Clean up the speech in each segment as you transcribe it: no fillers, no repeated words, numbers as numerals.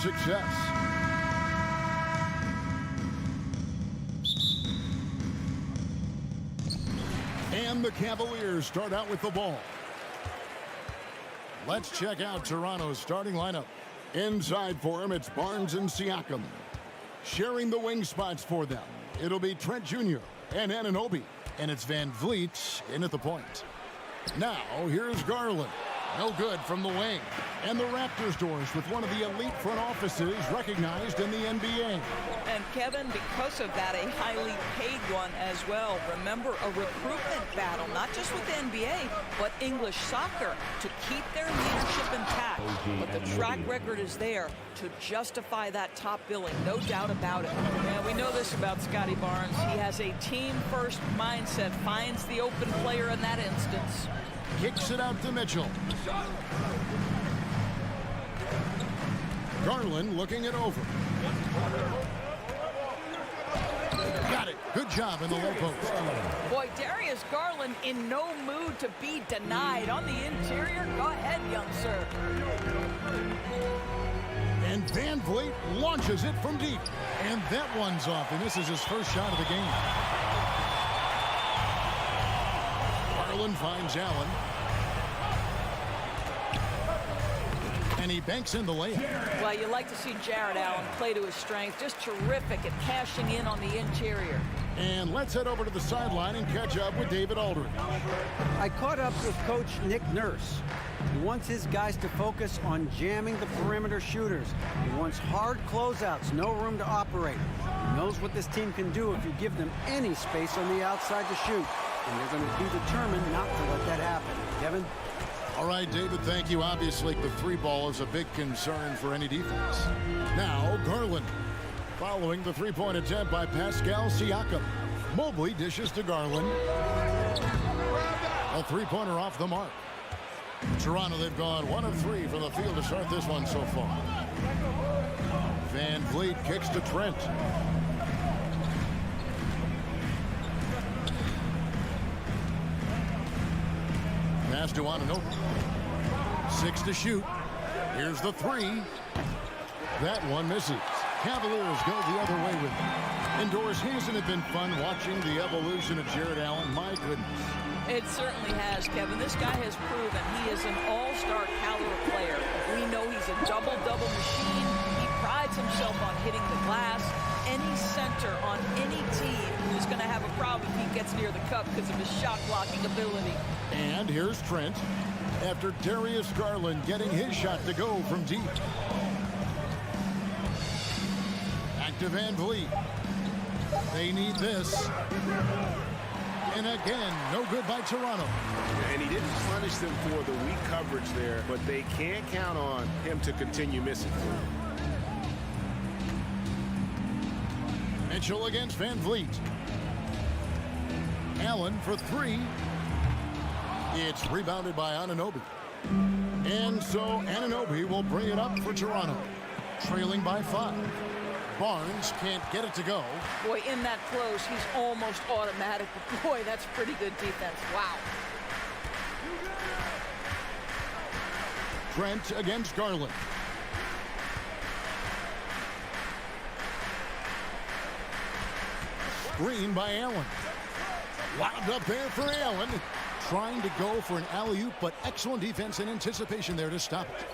success. And the Cavaliers start out with the ball. Let's check out Toronto's starting lineup. Inside for him, it's Barnes and Siakam. Sharing the wing spots for them, it'll be Trent Jr. and Anunoby. And it's Van Vliet in at the point. Now, here's Garland. No good from the wing. And the Raptors doors with one of the elite front offices recognized in the NBA. And Kevin, because of that, a highly paid one as well. Remember, a recruitment battle, not just with the NBA, but English soccer, to keep their leadership intact. But the track record is there to justify that top billing, no doubt about it. And we know this about Scotty Barnes. He has a team-first mindset, finds the open player in that instance. Kicks it out to Mitchell. Garland looking it over. Got it. Good job in the low post. Boy, Darius Garland in no mood to be denied. On the interior, go ahead, young sir. And Van Vliet launches it from deep. And that one's off, and this is his first shot of the game. Garland finds Allen. And he banks in the layup. Well, you like to see Jared Allen play to his strength. Just terrific at cashing in on the interior. And let's head over to the sideline and catch up with David Aldridge. I caught up with Coach Nick Nurse. He wants his guys to focus on jamming the perimeter shooters. He wants hard closeouts, no room to operate. He knows what this team can do if you give them any space on the outside to shoot. And they're going to be determined not to let that happen. Kevin? All right, David, thank you. Obviously, the three ball is a big concern for any defense. Now, Garland, following the three-point attempt by Pascal Siakam. Mobley dishes to Garland. A three-pointer off the mark. Toronto, they've gone 1 of 3 from the field to start this one so far. Van Vliet kicks to Trent. Pass to Anunoby. 6 to shoot. Here's the 3. That one misses. Cavaliers go the other way with it. Indoors, hasn't it been fun watching the evolution of Jared Allen? My goodness. It certainly has, Kevin. This guy has proven he is an all-star caliber player. We know he's a double-double machine. He prides himself on hitting the glass. Any center on any team is going to have a problem if he gets near the cup because of his shot-blocking ability. And here's Trent after Darius Garland getting his shot to go from deep. Back to Van Vliet. They need this. And again, no good by Toronto. And he didn't punish them for the weak coverage there, but they can't count on him to continue missing. Mitchell against Van Vliet. Allen for 3. It's rebounded by Anunoby. And so Anunoby will bring it up for Toronto. Trailing by 5. Barnes can't get it to go. Boy, in that close, he's almost automatic. But boy, that's pretty good defense. Wow. Trent against Garland. Screen by Allen. Lobbed up there for Allen. Trying to go for an alley-oop, but excellent defense and anticipation there to stop it.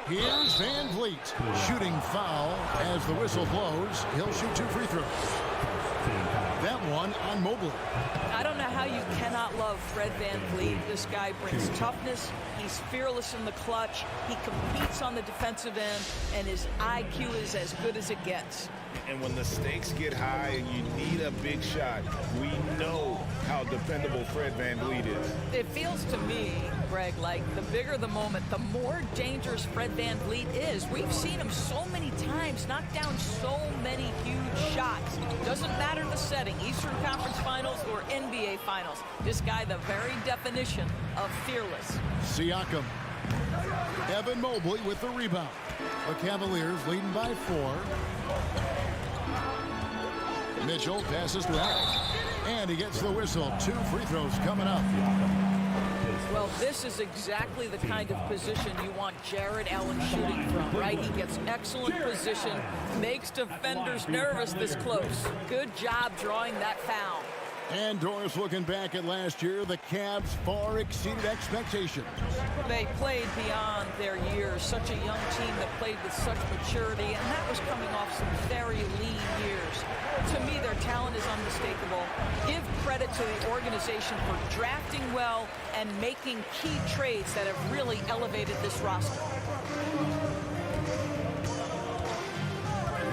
Here's Van Vliet. Shooting foul as the whistle blows. He'll shoot 2 free throws. That one on Mobley. I don't know how you cannot love Fred Van Vliet. This guy brings toughness. He's fearless in the clutch. He competes on the defensive end, and his IQ is as good as it gets. And when the stakes get high and you need a big shot, we know how dependable Fred Van Vliet is. It feels to me, Greg, like the bigger the moment, the more dangerous Fred Van Vliet is. We've seen him so many times knock down so many huge shots. Doesn't matter the setting, Eastern Conference Finals or NBA Finals. This guy, the very definition of fearless. Siakam. Evan Mobley with the rebound. The Cavaliers leading by 4. Mitchell passes to Allen. And he gets the whistle. 2 free throws coming up. Well, this is exactly the kind of position you want Jared Allen shooting from, right? He gets excellent position, makes defenders nervous this close. Good job drawing that foul. And Doris, looking back at last year, the Cavs far exceeded expectations. They played beyond their years. Such a young team that played with such maturity, and that was coming off some very lean years. To me, their talent is unmistakable. Give credit to the organization for drafting well and making key trades that have really elevated this roster.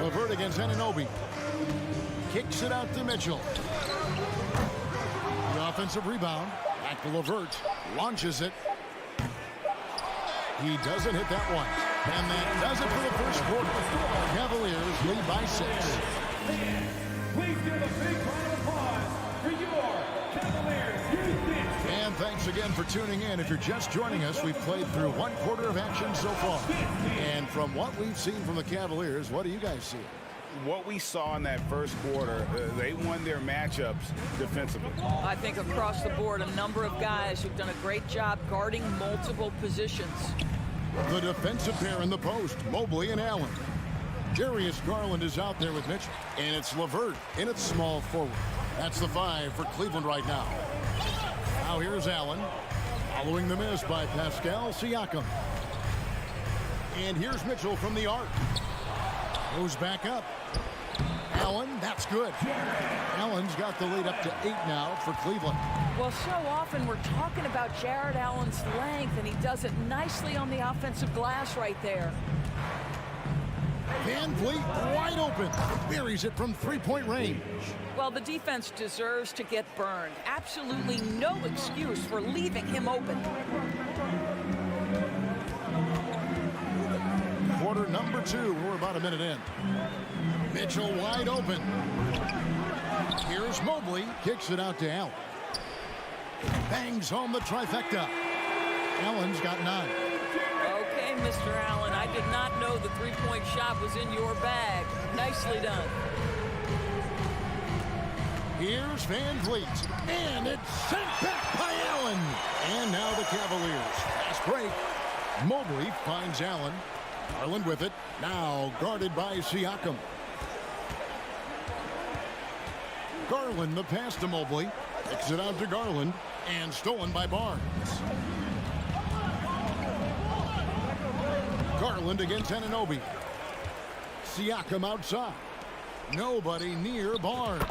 LeVert against Anunoby. Kicks it out to Mitchell. The offensive rebound. Back to LeVert. Launches it. He doesn't hit that one. And that does it for the first quarter. Cavaliers lead by 6. Please give a big round of applause for your Cavaliers. And thanks again for tuning in. If you're just joining us, we've played through one quarter of action so far. And from what we've seen from the Cavaliers, what do you guys see? What we saw in that first quarter, they won their matchups defensively. I think across the board, a number of guys who've done a great job guarding multiple positions. The defensive pair in the post, Mobley and Allen. Darius Garland is out there with Mitchell. And it's LeVert in its small forward. That's the 5 for Cleveland right now. Now here's Allen, following the miss by Pascal Siakam. And here's Mitchell from the arc. Goes back up. Allen, that's good. Allen's got the lead up to 8 now for Cleveland. Well, so often we're talking about Jared Allen's length, and he does it nicely on the offensive glass right there. Van Vliet wide open. Buries it from three-point range. Well, the defense deserves to get burned. Absolutely no excuse for leaving him open. Quarter number 2. We're about a minute in. Mitchell wide open. Here's Mobley. Kicks it out to Allen. Bangs home the trifecta. Allen's got 9. Okay, Mr. Allen, I did not know the three-point shot was in your bag. Nicely done. Here's Van Vliet. And it's sent back by Allen. And now the Cavaliers. Fast break. Mobley finds Allen. Garland with it. Now guarded by Siakam. Garland the pass to Mobley. Kicks it out to Garland. And stolen by Barnes. Garland against Anunoby. Siakam outside. Nobody near Barnes.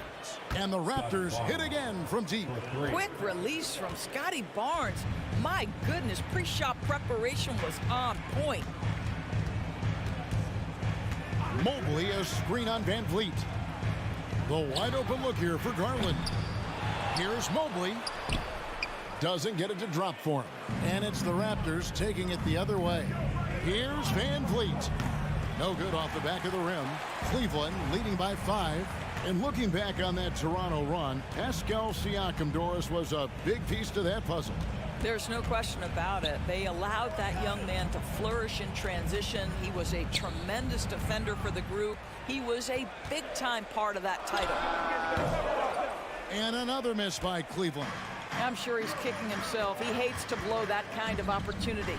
And the Raptors hit again from deep. Quick release from Scotty Barnes. My goodness, pre-shot preparation was on point. Mobley a screen on Van Vliet. The wide open look here for Garland. Here's Mobley. Doesn't get it to drop for him. And it's the Raptors taking it the other way. Here's Van Vliet. No good off the back of the rim. Cleveland leading by 5. And looking back on that Toronto run, Pascal Siakam, Doris, was a big piece to that puzzle. There's no question about it. They allowed that young man to flourish in transition. He was a tremendous defender for the group. He was a big-time part of that title. And another miss by Cleveland. I'm sure he's kicking himself. He hates to blow that kind of opportunity.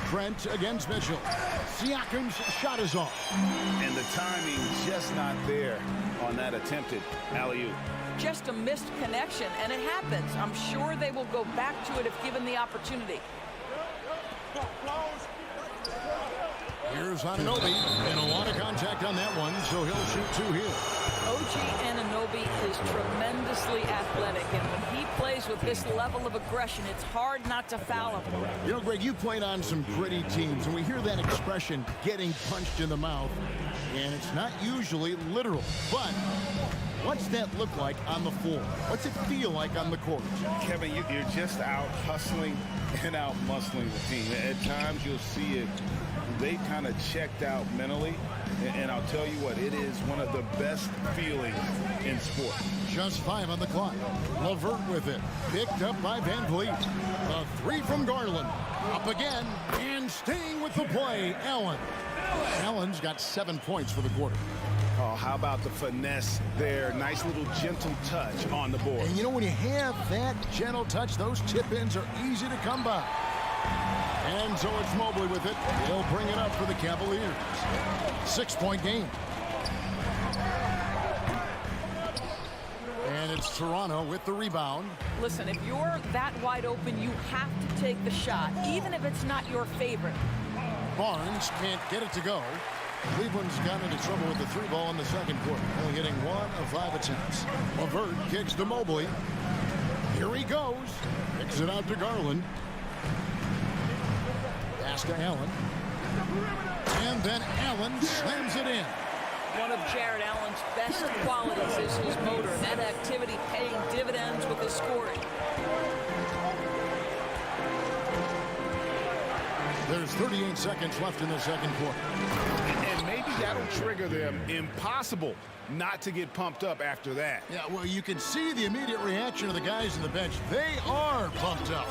Trent against Mitchell. Siakam's shot is off. And the timing just not there on that attempted alley-oop. Just a missed connection, and it happens. I'm sure they will go back to it if given the opportunity. Here's Anunoby, and a lot of contact on that one, so he'll shoot 2 here. OG Anunoby is tremendously athletic, and when he plays with this level of aggression, it's hard not to foul him. You know, Greg, you played on some gritty teams, and we hear that expression, getting punched in the mouth, and it's not usually literal, but what's that look like on the floor? What's it feel like on the court? Kevin, you're just out hustling and out muscling the team. At times you'll see it. They kind of checked out mentally, and I'll tell you what, it is one of the best feelings in sport. Just 5 on the clock. LeVert with it. Picked up by Van Vliet. A 3 from Garland. Up again, and staying with the play, Allen. Allen's got 7 points for the quarter. Oh, how about the finesse there? Nice little gentle touch on the board. And you know, when you have that gentle touch, those tip-ins are easy to come by. And so it's Mobley with it. He'll bring it up for the Cavaliers. 6-point game. And it's Toronto with the rebound. Listen, if you're that wide open, you have to take the shot, even if it's not your favorite. Barnes can't get it to go. Cleveland's got into trouble with the 3 ball in the second quarter, only hitting 1 of 5 attempts. LeVert kicks to Mobley. Here he goes. Kicks it out to Garland. Pass to Allen. And then Allen slams it in. One of Jared Allen's best qualities is his motor. That activity paying dividends with his scoring. There's 38 seconds left in the second quarter. And maybe that'll trigger them. Impossible not to get pumped up after that. Yeah, well, you can see the immediate reaction of the guys on the bench. They are pumped up.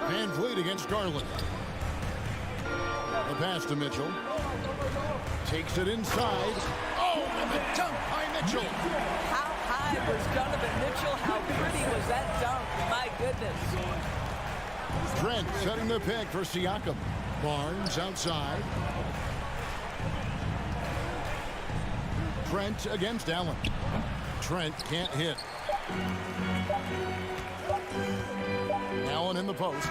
Van Vliet against Garland. The pass to Mitchell. Takes it inside. Oh, and the dunk by Mitchell. How high was Donovan Mitchell? How pretty was that dunk? My goodness. Trent setting the pick for Siakam. Barnes outside. Trent against Allen. Trent can't hit. Allen in the post.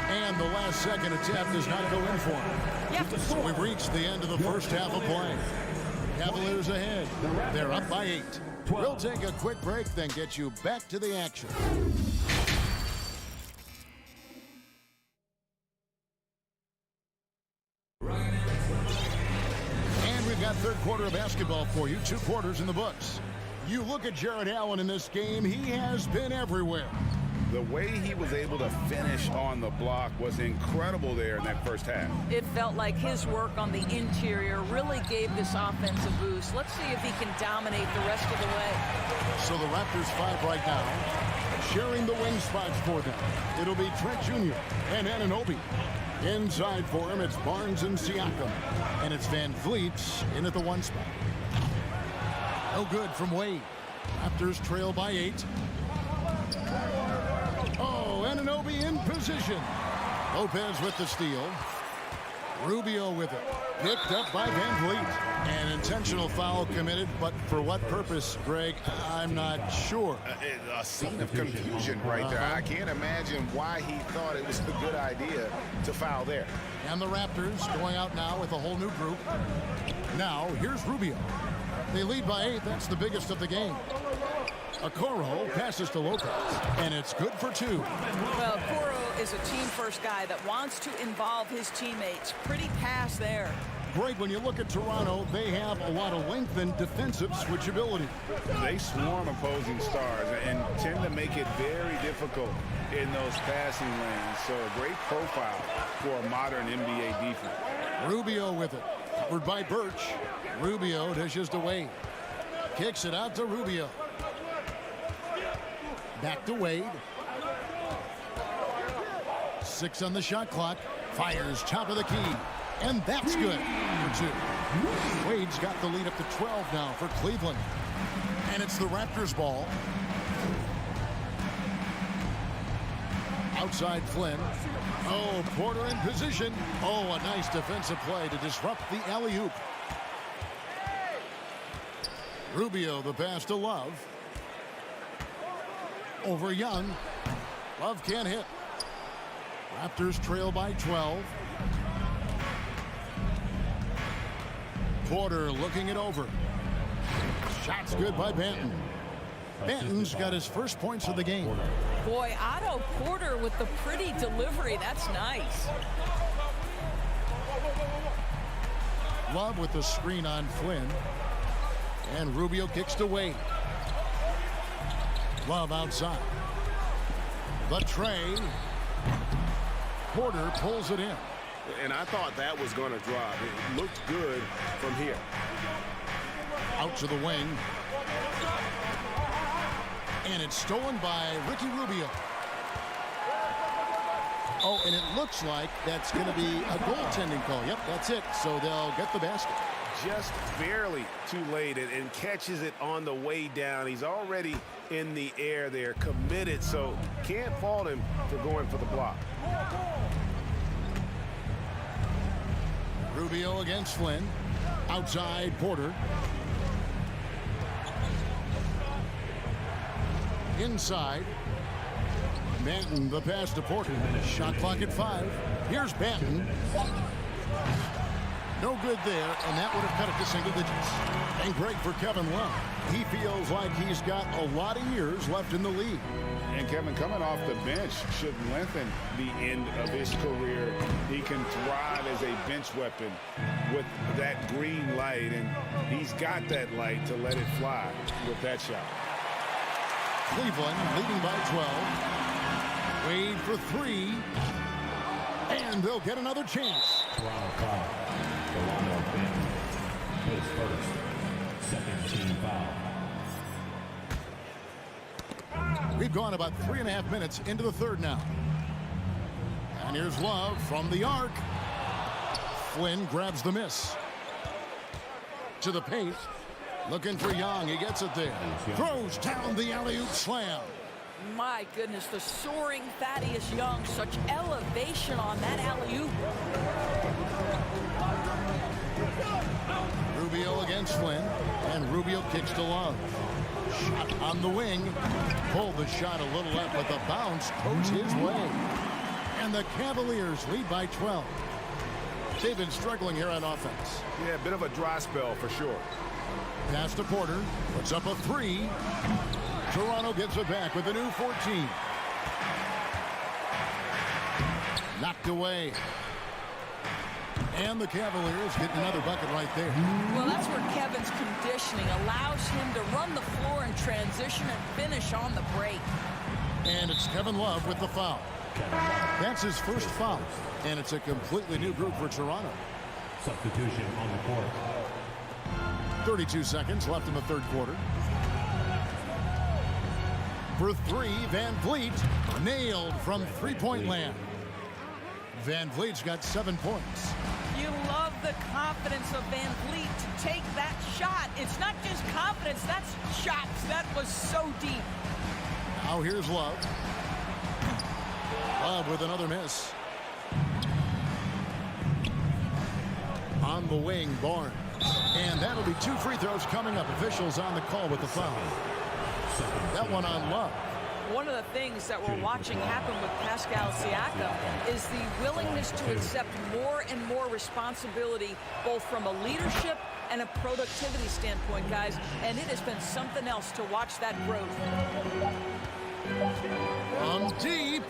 And the last second attempt does not go in for him. Yep. So we've reached the end of the first half of play. Cavaliers ahead. They're up by 8. We'll take a quick break, then get you back to the action. And we've got third quarter of basketball for you. 2 quarters in the books. You look at Jared Allen in this game, he has been everywhere. The way he was able to finish on the block was incredible there in that first half. It felt like his work on the interior really gave this offense a boost. Let's see if he can dominate the rest of the way. So the Raptors 5 right now, sharing the wing spots for them. It'll be Trent Jr. and Anunoby. Inside for him, it's Barnes and Siakam. And it's Van Vliet in at the 1 spot. No good from Wade. Raptors trail by 8. Oh, Anunoby in position. Lopez with the steal. Rubio with it. Picked up by Van Vliet. An intentional foul committed, but for what purpose, Greg? I'm not sure. A scene of confusion right there. I can't imagine why he thought it was a good idea to foul there. And the Raptors going out now with a whole new group. Now, here's Rubio. They lead by 8. That's the biggest of the game. Okoro passes to Lopez, and it's good for 2. Well, Okoro is a team-first guy that wants to involve his teammates. Pretty pass there. Greg, when you look at Toronto, they have a lot of length and defensive switchability. They swarm opposing stars and tend to make it very difficult in those passing lanes. So a great profile for a modern NBA defense. Rubio with it. Covered by Birch. Rubio dishes to Wade. Kicks it out to Rubio. Back to Wade. 6 on the shot clock. Fires top of the key. And that's good for 2. Wade's got the lead up to 12 now for Cleveland. And it's the Raptors ball. Outside Flynn. Oh, Porter in position. Oh, a nice defensive play to disrupt the alley-oop. Rubio, the pass to Love. Over Young. Love can't hit. Raptors trail by 12. Porter looking it over. Shot's good by Banton. Banton's got his first points of the game. Boy, Otto Porter with the pretty delivery. That's nice. Love with the screen on Flynn. And Rubio kicks to Wade. Love outside. The tray. Porter pulls it in. And I thought that was going to drop. It looked good from here. Out to the wing. And it's stolen by Ricky Rubio. Oh, and it looks like that's going to be a goaltending call. Yep, that's it. So they'll get the basket. Just barely too late and catches it on the way down. He's already in the air there, committed, so can't fault him for going for the block. Rubio against Flynn. Outside Porter. Inside. Banton, the pass to Porter. Shot clock at 5. Here's Banton. No good there, and that would have cut it to single digits. And great for Kevin Love. He feels like he's got a lot of years left in the league. And Kevin, coming off the bench, should lengthen the end of his career. He can thrive as a bench weapon with that green light, and he's got that light to let it fly with that shot. Cleveland leading by 12. Wade for 3. And they'll get another chance. Toronto foul. Toronto Ben. His first. Second team foul. We've gone about 3.5 minutes into the third now. And here's Love from the arc. Flynn grabs the miss. To the paint. Looking for Young. He gets it there. Throws down the alley-oop slam. My goodness, the soaring Thaddeus Young. Such elevation on that alley-oop. Rubio against Flynn. And Rubio kicks to Love. Shot on the wing. Pulled the shot a little left, but the bounce goes his way. And the Cavaliers lead by 12. They've been struggling here on offense. Yeah, a bit of a dry spell for sure. Pass to Porter. Puts up a 3. Toronto gets it back with a new 14. Knocked away. And the Cavaliers get another bucket right there. Well, that's where Kevin's conditioning allows him to run the floor in transition and finish on the break. And it's Kevin Love with the foul. That's his first foul. And it's a completely new group for Toronto. Substitution on the court. 32 seconds left in the third quarter. For 3, Van Vliet nailed from three-point land. Van Vliet's got 7 points. You love the confidence of Van Vliet to take that shot. It's not just confidence, that's shots. That was so deep. Now here's Love. Love with another miss. On the wing, Barnes. And that'll be 2 free throws coming up. Officials on the call with the foul. That one on Love. One of the things that we're watching happen with Pascal Siakam is the willingness to accept more and more responsibility, both from a leadership and a productivity standpoint, guys. And it has been something else to watch that growth. From deep.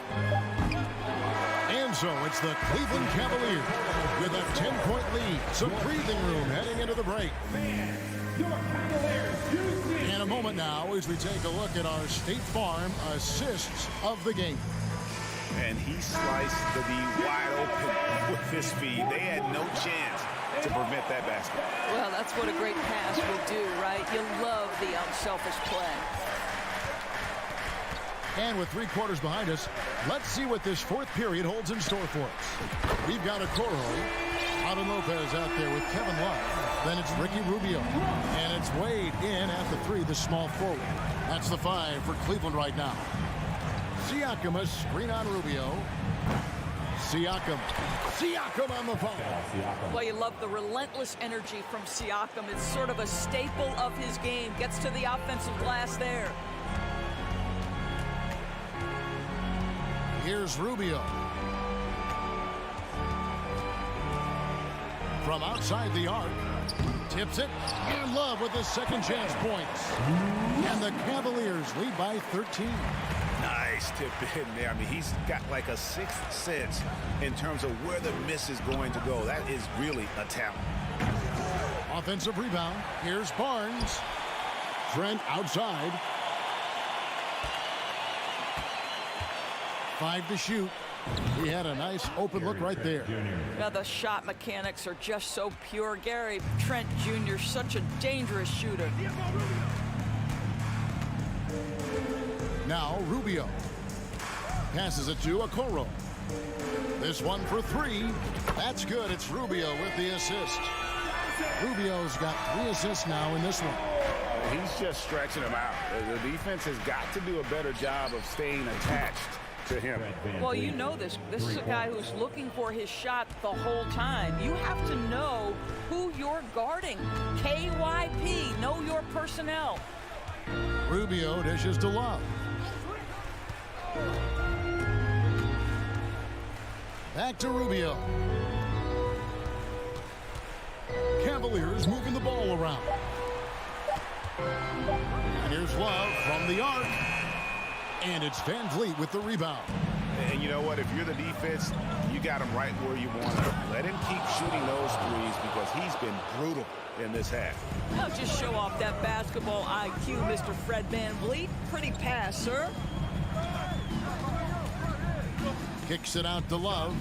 And so it's the Cleveland Cavaliers with a 10-point lead. Some breathing room heading into the break. In a moment now as we take a look at our State Farm assists of the game. And he sliced the D wide open with his speed. They had no chance to prevent that basket. Well, that's what a great pass will do, right? You love the unselfish play. And with 3 quarters behind us, let's see what this fourth period holds in store for us. We've got a Coro, Alvin Lopez out there with Kevin Love. Then it's Ricky Rubio. And it's Wade in at the 3, the small forward. That's the 5 for Cleveland right now. Siakam, a screen on Rubio. Siakam on the foul. Well, you love the relentless energy from Siakam. It's sort of a staple of his game. Gets to the offensive glass there. Here's Rubio. From outside the arc. Tips it. And Love with his second chance points. And the Cavaliers lead by 13. Nice tip in there. I mean, he's got like a 6th sense in terms of where the miss is going to go. That is really a talent. Offensive rebound. Here's Barnes. Trent outside. 5 to shoot. He had a nice open look right there. Now the shot mechanics are just so pure. Gary Trent Jr., such a dangerous shooter. Now Rubio passes it to Okoro. This one for three. That's good. It's Rubio with the assist. Rubio's got 3 assists now in this one. He's just stretching them out. The defense has got to do a better job of staying attached to him. Well, you know this. This is a guy who's looking for his shot the whole time. You have to know who you're guarding. KYP, know your personnel. Rubio dishes to Love. Back to Rubio. Cavaliers moving the ball around. And here's Love from the arc. And it's Van Vliet with the rebound. And you know what? If you're the defense, you got him right where you want him. Let him keep shooting those threes because he's been brutal in this half. Now just show off that basketball IQ, Mr. Fred Van Vliet. Pretty pass, sir. Kicks it out to Love.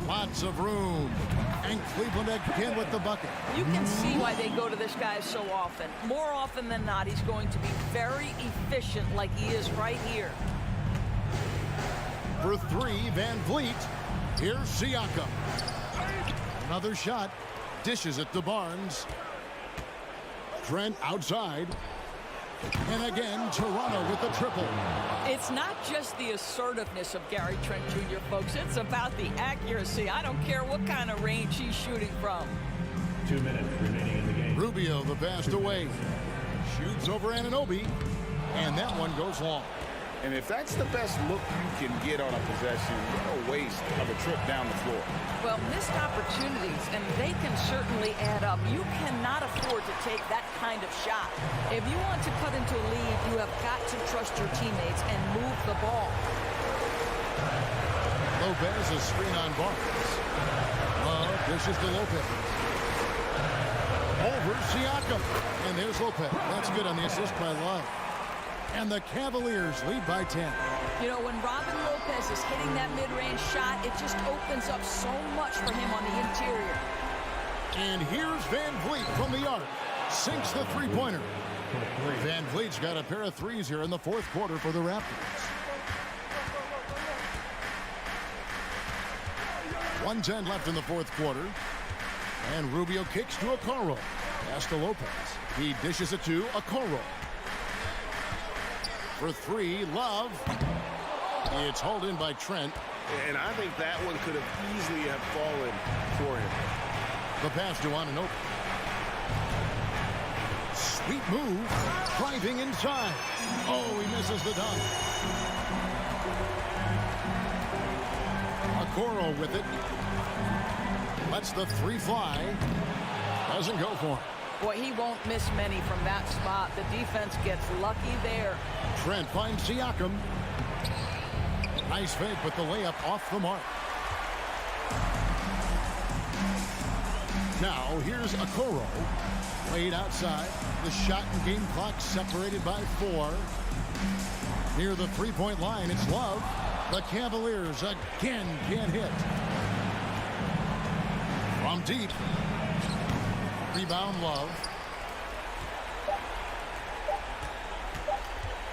Lots of room. And Cleveland again with the bucket. You can see why they go to this guy so often. More often than not, he's going to be very efficient like he is right here. For three, Van Vliet. Here's Siakam. Another shot. Dishes it to Barnes. Trent outside. And again, Toronto with the triple. It's not just the assertiveness of Gary Trent Jr., folks. It's about the accuracy. I don't care what kind of range he's shooting from. 2 minutes remaining in the game. Rubio, the pass away. Shoots over Anunoby. And that one goes long. And if that's the best look you can get on a possession, what a waste of a trip down the floor. Well, missed opportunities, and they can certainly add up. You cannot afford to take that kind of shot. If you want to cut into a lead, you have got to trust your teammates and move the ball. Lopez, a screen on Barnes. Love dishes to Lopez. Over Siakam. And there's Lopez. That's good on the assist by Love. And the Cavaliers lead by 10. You know, when Robin Lopez is hitting that mid-range shot, it just opens up so much for him on the interior. And here's Van Vliet from the arc. Sinks the three-pointer. Van Vliet's got a pair of threes here in the fourth quarter for the Raptors. 1:10 left in the fourth quarter. And Rubio kicks to Okoro. Pass to Lopez. He dishes it to Okoro. For three, Love. It's hauled in by Trent. And I think that one could have easily have fallen for him. The pass to Anunoby. Sweet move. Driving inside. Oh, he misses the dunk. Okoro with it. Lets the three fly. Doesn't go for him. Boy, he won't miss many from that spot. The defense gets lucky there. Trent finds Siakam. Nice fake, but the layup off the mark. Now, here's Okoro. Played outside. The shot and game clock separated by 4. Near the three-point line, it's Love. The Cavaliers again can't hit. From deep. Rebound, Love.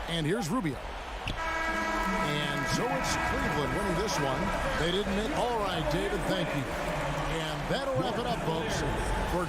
And here's Rubio. And so it's Cleveland winning this one. They didn't make. All right, David, thank you. And that'll wrap it up, folks. For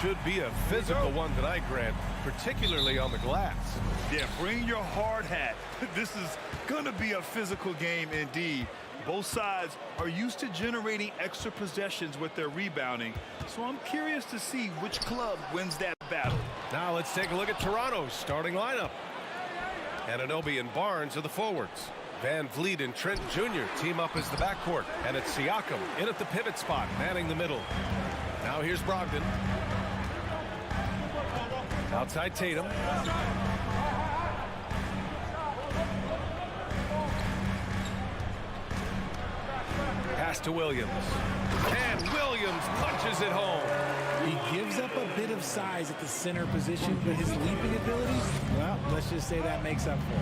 should be a physical one tonight, Grant, particularly on the glass. Yeah, bring your hard hat. This is going to be a physical game indeed. Both sides are used to generating extra possessions with their rebounding, so I'm curious to see which club wins that battle. Now let's take a look at Toronto's starting lineup. Anunoby and Barnes are the forwards. Van Vliet and Trent Jr. team up as the backcourt, and it's Siakam in at the pivot spot, manning the middle. Now here's Brogdon. Outside Tatum. Pass to Williams. And Williams punches it home. He gives up a bit of size at the center position, but his leaping ability, well, let's just say that makes up for it.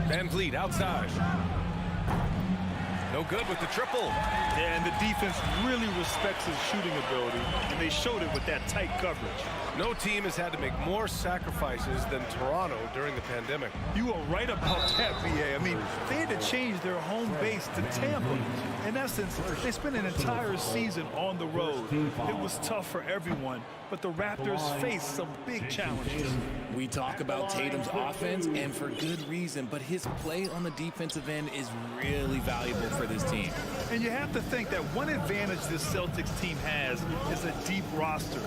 Van Vliet outside. No good with the triple. Yeah, and the defense really respects his shooting ability, and they showed it with that tight coverage. No team has had to make more sacrifices than Toronto during the pandemic. You are right about that, BA. I mean, they had to change their home base to Tampa. In essence, they spent an entire season on the road. It was tough for everyone, but the Raptors faced some big challenges. We talk about Tatum's offense, and for good reason, but his play on the defensive end is really valuable for this team. And you have to think that one advantage this Celtics team has is a deep roster.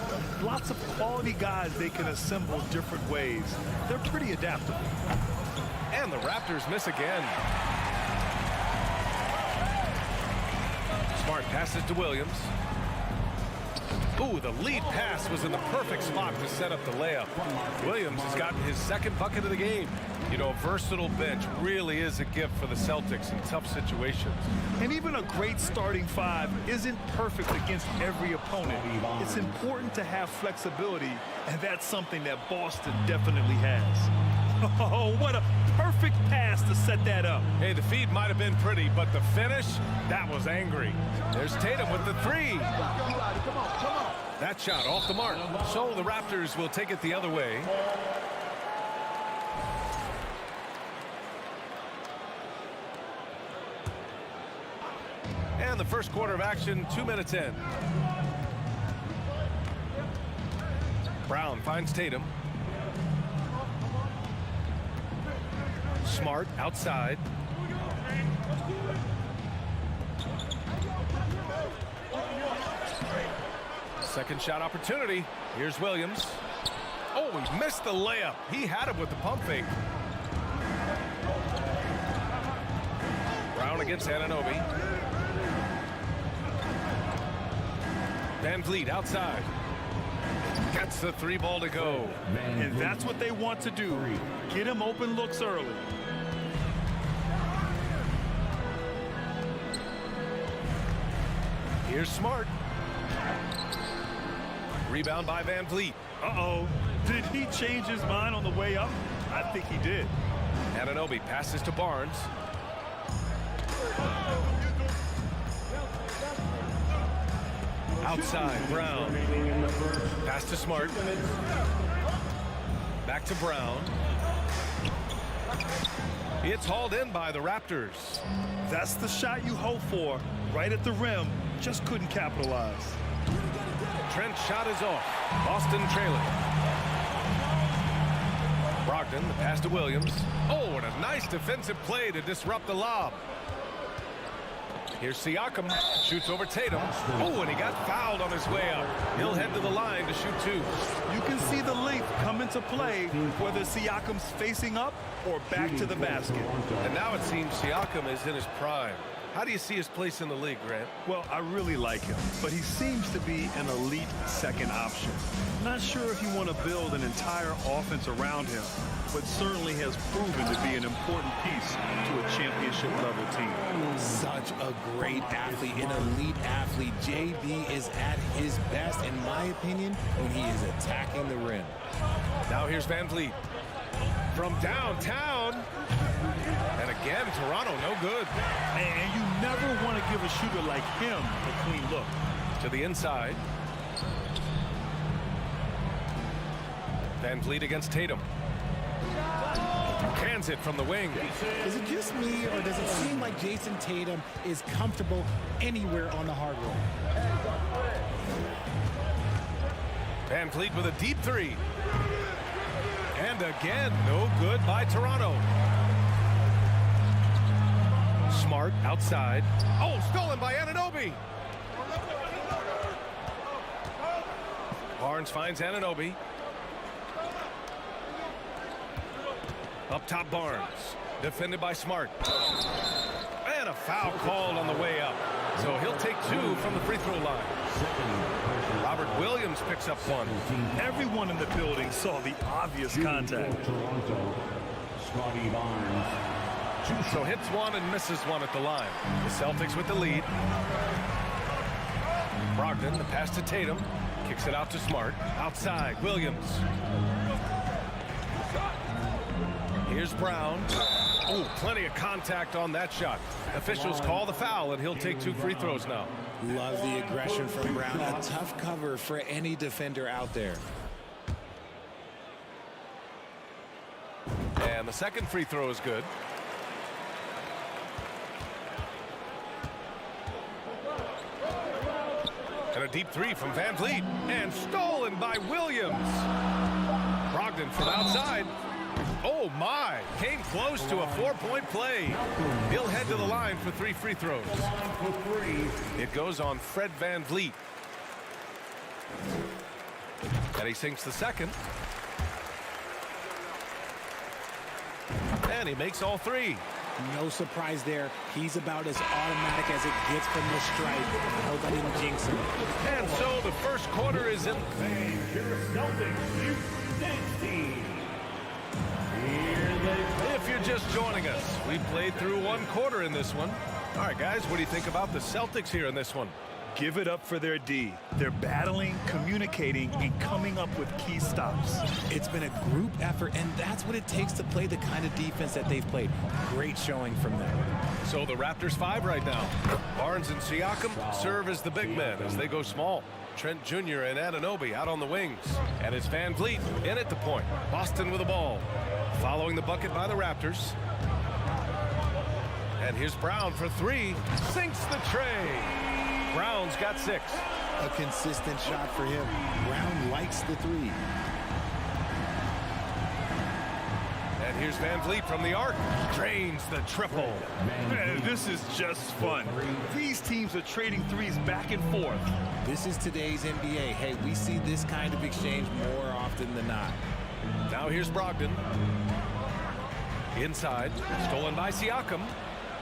Lots of quality guys they can assemble different ways. They're pretty adaptable. And the Raptors miss again. Smart passes to Williams. Ooh, the lead pass was in the perfect spot to set up the layup. Williams has gotten his second bucket of the game. You know, a versatile bench really is a gift for the Celtics in tough situations. And even a great starting five isn't perfect against every opponent. It's important to have flexibility, and that's something that Boston definitely has. Oh, what a perfect pass to set that up. Hey, the feed might have been pretty, but the finish, that was angry. There's Tatum with the three. That shot off the mark. So the Raptors will take it the other way. And the first quarter of action, 2 minutes in. Brown finds Tatum. Smart outside. Second shot opportunity. Here's Williams. Oh, he missed the layup. He had it with the pump fake. Brown against Anunoby. Van Vliet outside. Gets the three ball to go. And that's what they want to do. Get him open looks early. Here's Smart. Rebound by Van Vliet. Uh-oh. Did he change his mind on the way up? I think he did. Anunoby passes to Barnes. Outside, Brown. Pass to Smart. Back to Brown. It's hauled in by the Raptors. That's the shot you hope for. Right at the rim. Just couldn't capitalize. Trent's shot is off. Boston trailing. Brogdon, the pass to Williams. Oh, and a nice defensive play to disrupt the lob. Here's Siakam. Shoots over Tatum. Oh, and he got fouled on his way up. He'll head to the line to shoot two. You can see the length come into play, whether Siakam's facing up or back to the basket. And now it seems Siakam is in his prime. How do you see his place in the league, Grant? Well, I really like him, but he seems to be an elite second option. Not sure if you want to build an entire offense around him, but certainly has proven to be an important piece to a championship-level team. Such a great athlete, an elite athlete. JB is at his best, in my opinion, when he is attacking the rim. Now here's Van Vliet. From downtown. And again, Toronto, no good. And you never want to give a shooter like him a clean look. To the inside. Van Vliet against Tatum. Cans it from the wing. Is it just me, or does it seem like Jason Tatum is comfortable anywhere on the hardwood? Van Vliet with a deep three. And again, no good by Toronto. Smart outside. Oh, stolen by Anunoby. Barnes finds Anunoby. Up top, Barnes. Defended by Smart. And a foul called on the way up. So he'll take 2 from the free throw line. Robert Williams picks up 1. Everyone in the building saw the obvious contact. So hits 1 and misses 1 at the line. The Celtics with the lead. Brogdon, the pass to Tatum. Kicks it out to Smart. Outside, Williams. Here's Brown. Oh, plenty of contact on that shot. Officials call the foul, and he'll take 2 free throws now. Love the aggression from Brown. A tough cover for any defender out there. And the second free throw is good. And a deep 3 from Van Vliet. And stolen by Williams. Brogdon from outside. Oh, my. Came close to a 4-point play. He'll head to the line for 3 free throws. It goes on Fred Van Vliet. And he sinks the second. And he makes all 3. No surprise there. He's about as automatic as it gets from the stripe. I hope I didn't jinx him. And so the first quarter is in. If you're just joining us, we played through 1 quarter in this one. All right, guys, what do you think about the Celtics here in this one? Give it up for their D. They're battling, communicating, and coming up with key stops. It's been a group effort, and that's what it takes to play the kind of defense that they've played. Great showing from them. So the Raptors 5 right now. Barnes and Siakam serve as the big men as they go small. Trent Jr. and Anunoby out on the wings. And it's Van Vliet in at the point. Boston with the ball. Following the bucket by the Raptors. And here's Brown for 3. Sinks the tray. Brown's got 6. A consistent shot for him. Brown likes the 3. And here's Van Vliet from the arc. Drains the triple. Man, this is just fun. These teams are trading threes back and forth. This is today's NBA. Hey, we see this kind of exchange more often than not. Now here's Brogdon. Inside. Stolen by Siakam.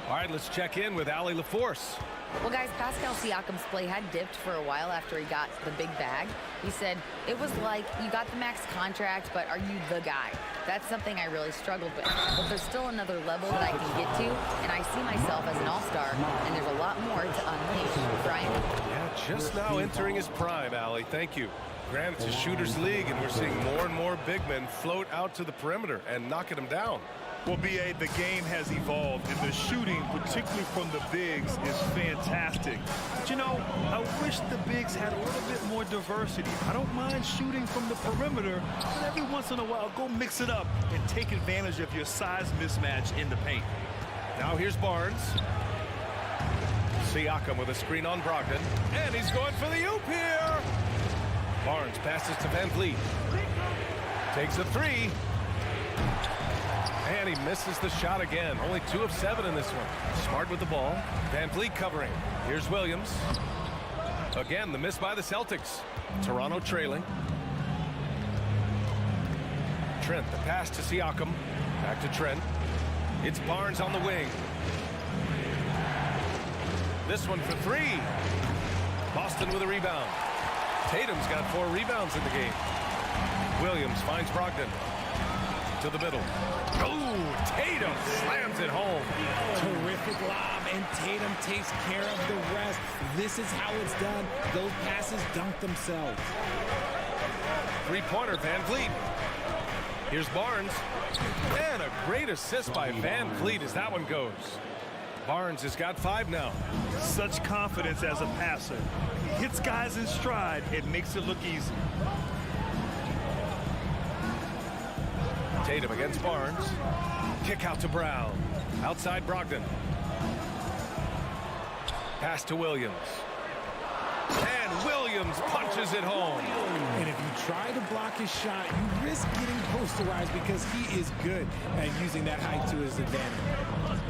All right, let's check in with Allie LaForce. Well, guys, Pascal Siakam's play had dipped for a while after he got the big bag. He said, it was like you got the max contract, but are you the guy? That's something I really struggled with. But there's still another level that I can get to, and I see myself as an all-star, and there's a lot more to unleash. Brian? Yeah, just now entering his prime, Allie. Thank you. Granted, it's a shooter's league, and we're seeing more and more big men float out to the perimeter and knocking them down. Well, B.A., the game has evolved, and the shooting, particularly from the bigs, is fantastic. But, you know, I wish the bigs had a little bit more diversity. I don't mind shooting from the perimeter, but every once in a while, go mix it up and take advantage of your size mismatch in the paint. Now here's Barnes. Siakam with a screen on Brogdon, and he's going for the oop here. Barnes passes to Van Vliet. Takes a 3. And he misses the shot again. Only 2 of 7 in this one. Smart with the ball. Van Vliet covering. Here's Williams. Again, the miss by the Celtics. Toronto trailing. Trent, the pass to Siakam. Back to Trent. It's Barnes on the wing. This one for 3. Boston with a rebound. Tatum's got 4 rebounds in the game. Williams finds Brogdon. To the middle. Oh, Tatum slams it home. Terrific lob, and Tatum takes care of the rest. This is how it's done. Those passes dunk themselves. 3-pointer, Van Vliet. Here's Barnes. And a great assist by Van Vliet as that one goes. Barnes has got 5 now. Such confidence as a passer. He hits guys in stride. It makes it look easy. Tatum against Barnes. Kick out to Brown. Outside Brogdon. Pass to Williams. And Williams punches it home. And if you try to block his shot, you risk getting posterized because he is good at using that height to his advantage.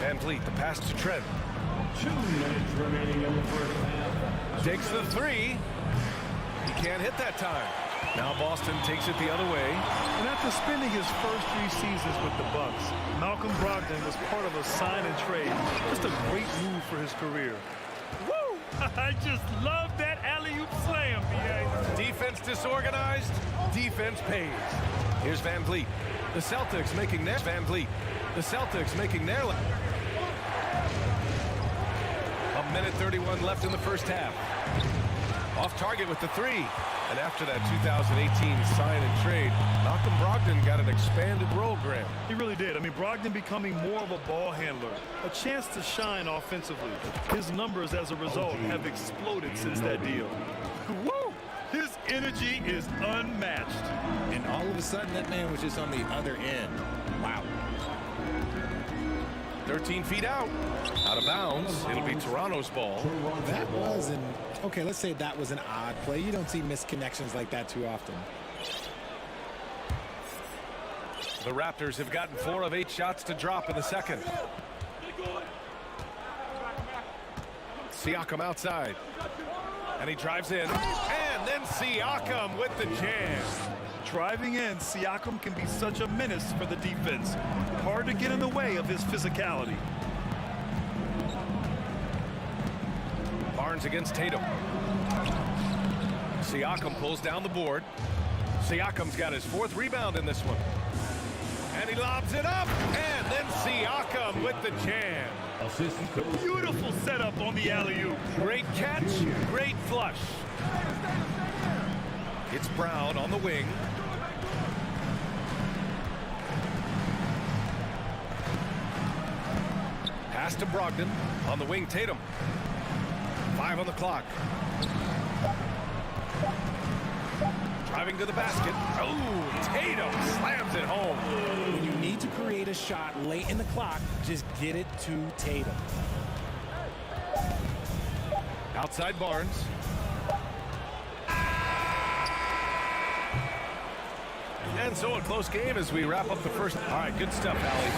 Van Vliet, the pass to Trent. 2 minutes remaining in the first half. Takes the three. He can't hit that time. Now Boston takes it the other way. And after spending his first 3 seasons with the Bucks, Malcolm Brogdon was part of a sign and trade. Just a great move for his career. Woo! I just love that alley-oop slam, B.A. Defense disorganized, defense pays. Here's Van Vliet. The Celtics making their Van Vliet. The Celtics making their. A minute 31 left in the first half. Off target with the three. And after that 2018 sign and trade, Malcolm Brogdon got an expanded role, Graham. He really did. I mean, Brogdon becoming more of a ball handler, a chance to shine offensively. His numbers as a result have exploded since that deal. Woo! His energy is unmatched. And all of a sudden, that man was just on the other end. Wow. 13 feet out of bounds. It'll be Toronto's ball. That was an, okay, let's say that was an odd play. You don't see misconnections like that too often. The Raptors have gotten 4 of 8 shots to drop in the second. Siakam outside. And he drives in. And then Siakam with the jam. Driving in, Siakam can be such a menace for the defense. Hard to get in the way of his physicality. Barnes against Tatum. Siakam pulls down the board. Siakam's got his 4th rebound in this one. And he lobs it up. And then Siakam with the jam. Beautiful setup on the alley-oop. Great catch, great flush. It's Brown on the wing. Pass to Brogdon. On the wing, Tatum. 5 on the clock. Driving to the basket. Oh, Tatum slams it home. When you need to create a shot late in the clock, just get it to Tatum. Outside Barnes. And so a close game as we wrap up the first. All right, good stuff, Allie.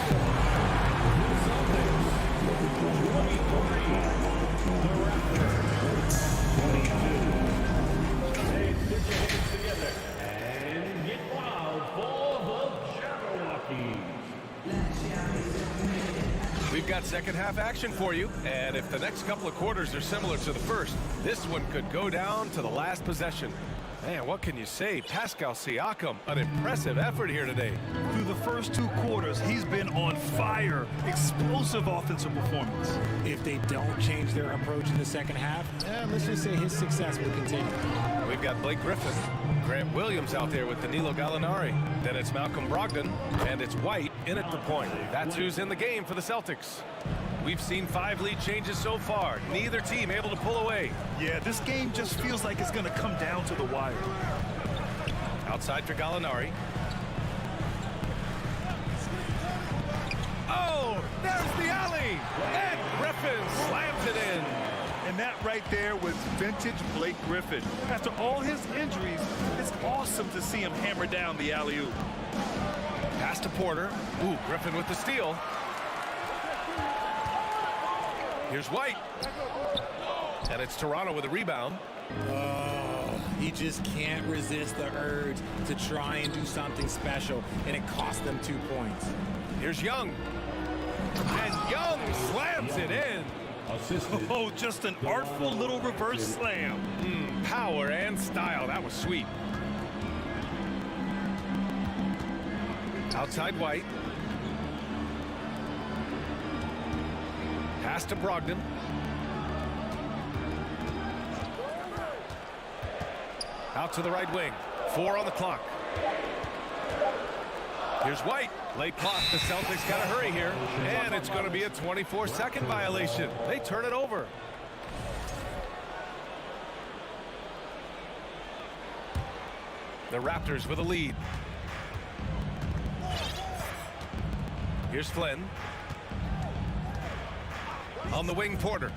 We've got second half action for you, and if the next couple of quarters are similar to the first, this one could go down to the last possession. Man, what can you say? Pascal Siakam, an impressive effort here today. Through the first 2 quarters, he's been on fire. Explosive offensive performance. If they don't change their approach in the second half, let's just say his success will continue. We've got Blake Griffin, Grant Williams out there with Danilo Gallinari. Then it's Malcolm Brogdon, and it's White in at the point. That's who's in the game for the Celtics. We've seen 5 lead changes so far. Neither team able to pull away. Yeah, this game just feels like it's going to come down to the wire. Outside for Gallinari. Oh, there's the alley. And Griffin slams it in. And that right there was vintage Blake Griffin. After all his injuries, it's awesome to see him hammer down the alley-oop. Pass to Porter. Ooh, Griffin with the steal. Here's White. And it's Toronto with a rebound. Oh, he just can't resist the urge to try and do something special, and it cost them 2 points. Here's Young. And Young slams it in. Oh, just an artful little reverse slam. Power and style. That was sweet. Outside White. Pass to Brogdon. Out to the right wing. 4 on the clock. Here's White. Late block. The Celtics got to hurry here. And it's going to be a 24-second violation. They turn it over. The Raptors with a lead. Here's Flynn. On the wing, Porter.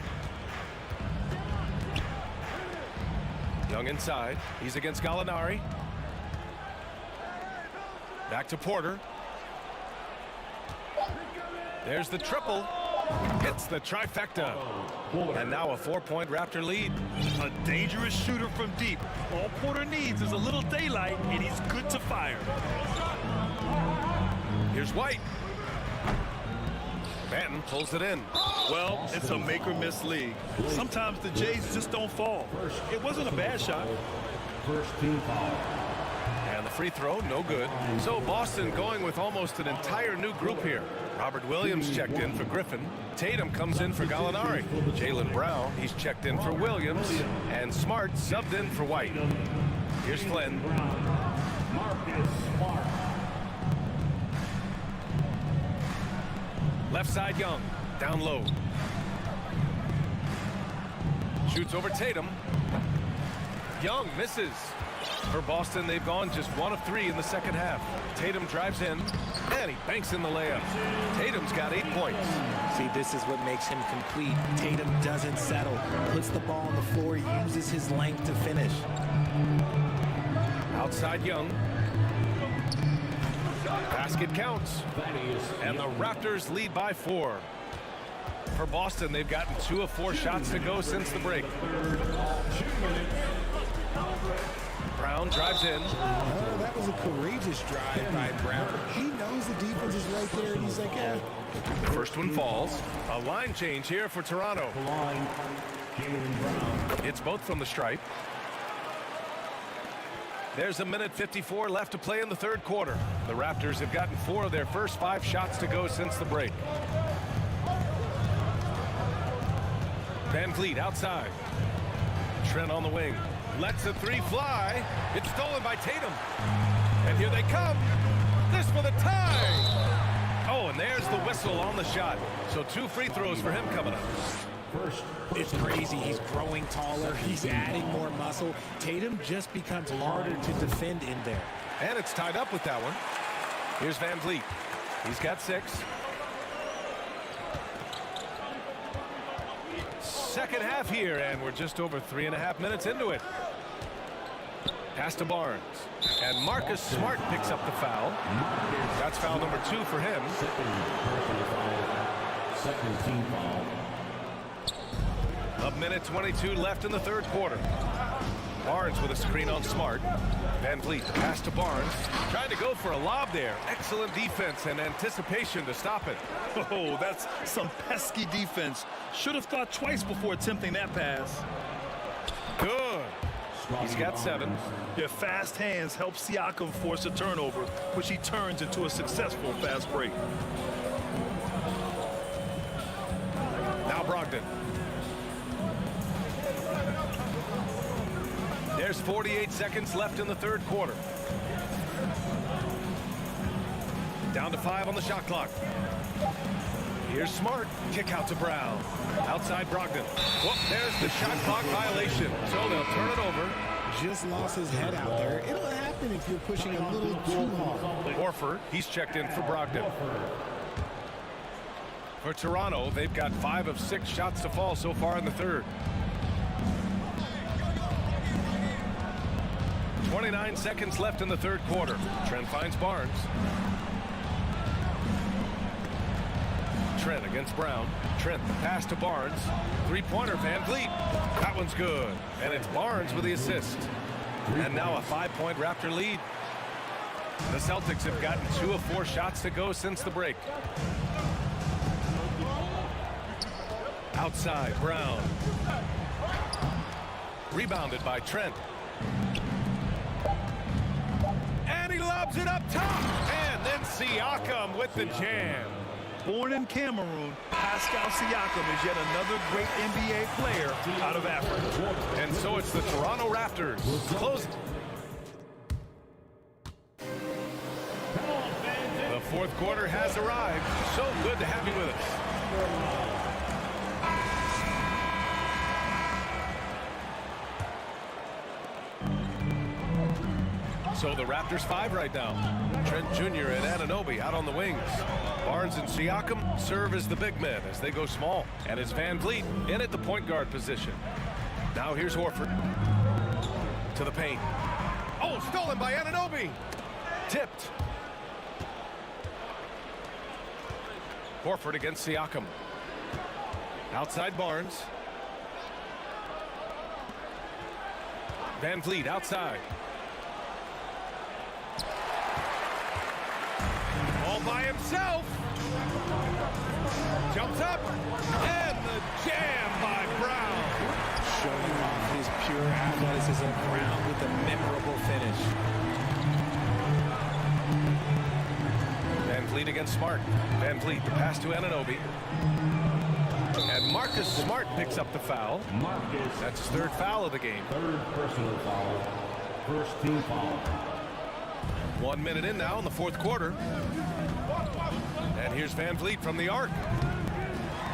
Young inside. He's against Gallinari. Back to Porter. There's the triple. It's the trifecta. And now a 4-point Raptor lead. A dangerous shooter from deep. All Porter needs is a little daylight, and he's good to fire. Here's White. Banton pulls it in. Well, it's a make-or-miss league. Sometimes the Jays just don't fall. It wasn't a bad shot. First team foul. And the free throw, no good. So Boston going with almost an entire new group here. Robert Williams checked in for Griffin. Tatum comes in for Gallinari. Jaylen Brown, he's checked in for Williams. And Smart subbed in for White. Here's Flynn. Marcus Smart. Left side Young, down low. Shoots over Tatum. Young misses. For Boston, they've gone just 1 of 3 in the second half. Tatum drives in, and he banks in the layup. Tatum's got 8 points. See, this is what makes him complete. Tatum doesn't settle, puts the ball on the floor, uses his length to finish. Outside Young. Basket counts. And the Raptors lead by 4. For Boston, they've gotten 2 of 4 shots to go since the break. Brown drives in. Oh, that was a courageous drive by Brown. He knows the defense is right there, and he's like, eh. The first one falls. A line change here for Toronto. It's both from the stripe. There's a minute 54 left to play in the third quarter. The Raptors have gotten 4 of their first 5 shots to go since the break. Van Vliet outside. Trent on the wing. Lets the 3 fly. It's stolen by Tatum. And here they come. This for the tie. Oh, and there's the whistle on the shot. So 2 free throws for him coming up. It's crazy. He's growing taller. He's adding more muscle. Tatum just becomes harder to defend in there. And it's tied up with that one. Here's Van Vliet. He's got 6. Second half here, and we're just over 3.5 minutes into it. Pass to Barnes. And Marcus Smart picks up the foul. That's foul number 2 for him. Second team foul. A minute 22 left in the third quarter. Barnes with a screen on Smart. Van Vliet, the pass to Barnes. Trying to go for a lob there. Excellent defense and anticipation to stop it. Oh, that's some pesky defense. Should have thought twice before attempting that pass. Good. He's got 7. Their fast hands help Siakam force a turnover, which he turns into a successful fast break. Now Brogdon. There's 48 seconds left in the third quarter. Down to 5 on the shot clock. Here's Smart. Kick out to Brown. Outside Brogdon. Whoop, there's the shot clock violation. So they'll turn it over. Just lost his head out there. It'll happen if you're pushing a little too hard. Horford, he's checked in for Brogdon. For Toronto, they've got 5 of 6 shots to fall so far in the third. 29 seconds left in the third quarter. Trent finds Barnes. Trent against Brown. Trent, the pass to Barnes. 3-pointer, Van Vliet. That one's good. And it's Barnes with the assist. And now a 5-point Raptor lead. The Celtics have gotten 2 of 4 shots to go since the break. Outside, Brown. Rebounded by Trent. And he lobs it up top. And then Siakam with the jam. Born in Cameroon, Pascal Siakam is yet another great NBA player out of Africa. And so it's the Toronto Raptors. Close. The fourth quarter has arrived. So good to have you with us. So the Raptors 5 right now. Trent Jr. and Anunoby out on the wings. Barnes and Siakam serve as the big men as they go small. And it's Van Vliet in at the point guard position. Now here's Horford. To the paint. Oh, stolen by Anunoby. Tipped. Horford against Siakam. Outside Barnes. Van Vliet outside. All by himself. Jumps up. And the jam by Brown. Showing off his pure athleticism. Brown with a memorable finish. Van Vliet against Smart. Van Vliet, the pass to Anunoby. And Marcus Smart picks up the foul. That's his third foul of the game. Third personal foul. First team foul. 1 minute in now in the fourth quarter. And here's Van Vliet from the arc.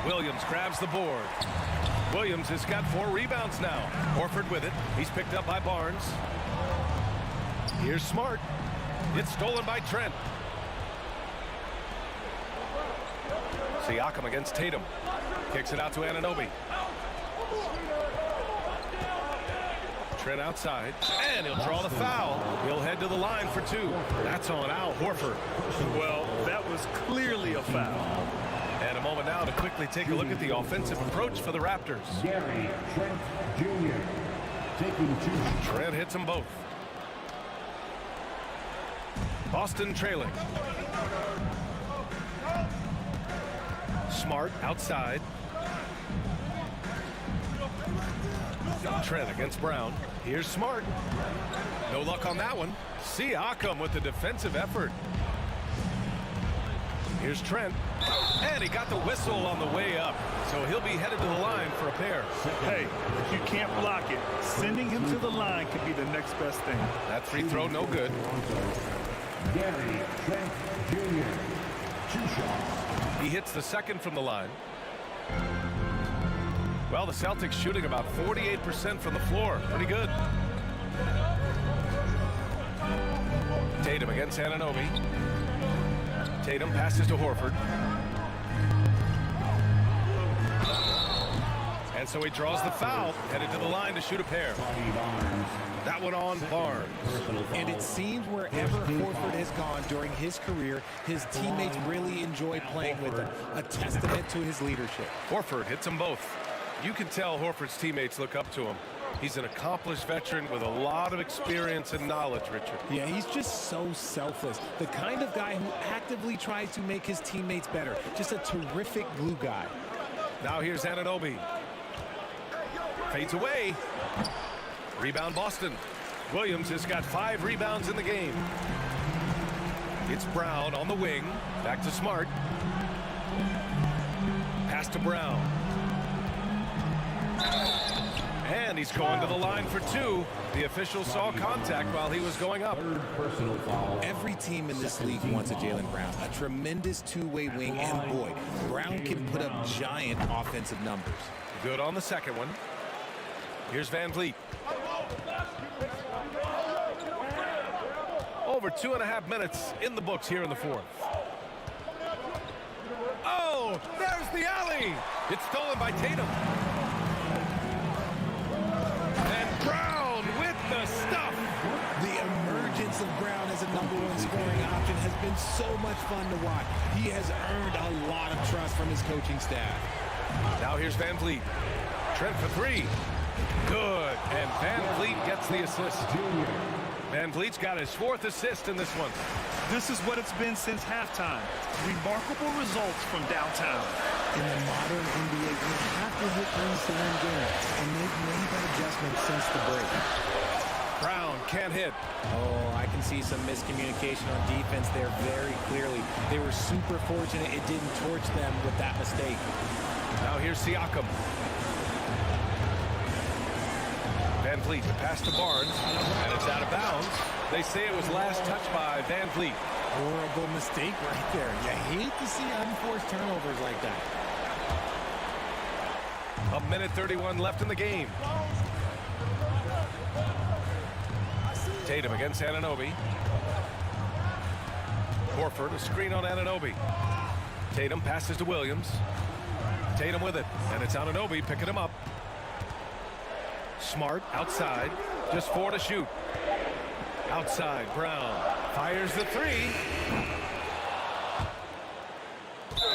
Williams grabs the board. Williams has got 4 rebounds now. Horford with it. He's picked up by Barnes. Here's Smart. It's stolen by Trent. Siakam against Tatum. Kicks it out to Anunoby. Trent outside. And he'll draw the foul. He'll head to the line for 2. That's on Al Horford. Well, that was clearly a foul. And a moment now to quickly take a look at the offensive approach for the Raptors. Gary Trent Jr. taking 2. Trent hits them both. Boston trailing. Smart outside. Trent against Brown. Here's Smart. No luck on that one. Siakam with the defensive effort. Here's Trent. And he got the whistle on the way up. So he'll be headed to the line for a pair. Hey, if you can't block it, sending him to the line could be the next best thing. That free throw no good. Gary Trent Jr. 2 shots. He hits the second from the line. Well, the Celtics shooting about 48% from the floor. Pretty good. Tatum against Anunoby. Tatum passes to Horford. And so he draws the foul, headed to the line to shoot a pair. That one on Barnes. And it seems wherever Horford has gone during his career, his teammates really enjoy playing with him, a testament to his leadership. Horford hits them both. You can tell Horford's teammates look up to him. He's an accomplished veteran with a lot of experience and knowledge, Richard. Yeah, he's just so selfless. The kind of guy who actively tries to make his teammates better. Just a terrific glue guy. Now here's Anunoby. Fades away. Rebound Boston. Williams has got 5 rebounds in the game. It's Brown on the wing. Back to Smart. Pass to Brown. And he's going to the line for 2. The official saw contact while he was going up. Third personal foul. Every team in this league wants a Jaylen Brown, a tremendous two-way wing, and boy, Brown can put up giant offensive numbers. Good on the second one. Here's Van Vliet. Over 2.5 minutes in the books here in the fourth. Oh, there's the alley. It's stolen by Tatum. And Brown with the stuff. The emergence of Brown as a #1 scoring option has been so much fun to watch. He has earned a lot of trust from his coaching staff. Now here's Van Vliet. Trent for 3. Good. And Van Vliet gets the assist. Van Vliet's got his 4th assist in this one. This is what it's been since halftime. Remarkable results from downtown. In the modern NBA, you have to hit things to win games, and they've made that adjustment since the break. Brown can't hit. Oh, I can see some miscommunication on defense there very clearly. They were super fortunate it didn't torch them with that mistake. Now here's Siakam. Van Vliet, the pass to Barnes, and it's out of bounds. They say it was last touched by Van Vliet. Horrible mistake right there. You hate to see unforced turnovers like that. 1:31 left in the game. Tatum against Anunoby. Horford, a screen on Anunoby. Tatum passes to Williams. Tatum with it, and it's Anunoby picking him up. Smart outside, Just 4 to shoot. Outside, Brown fires the 3.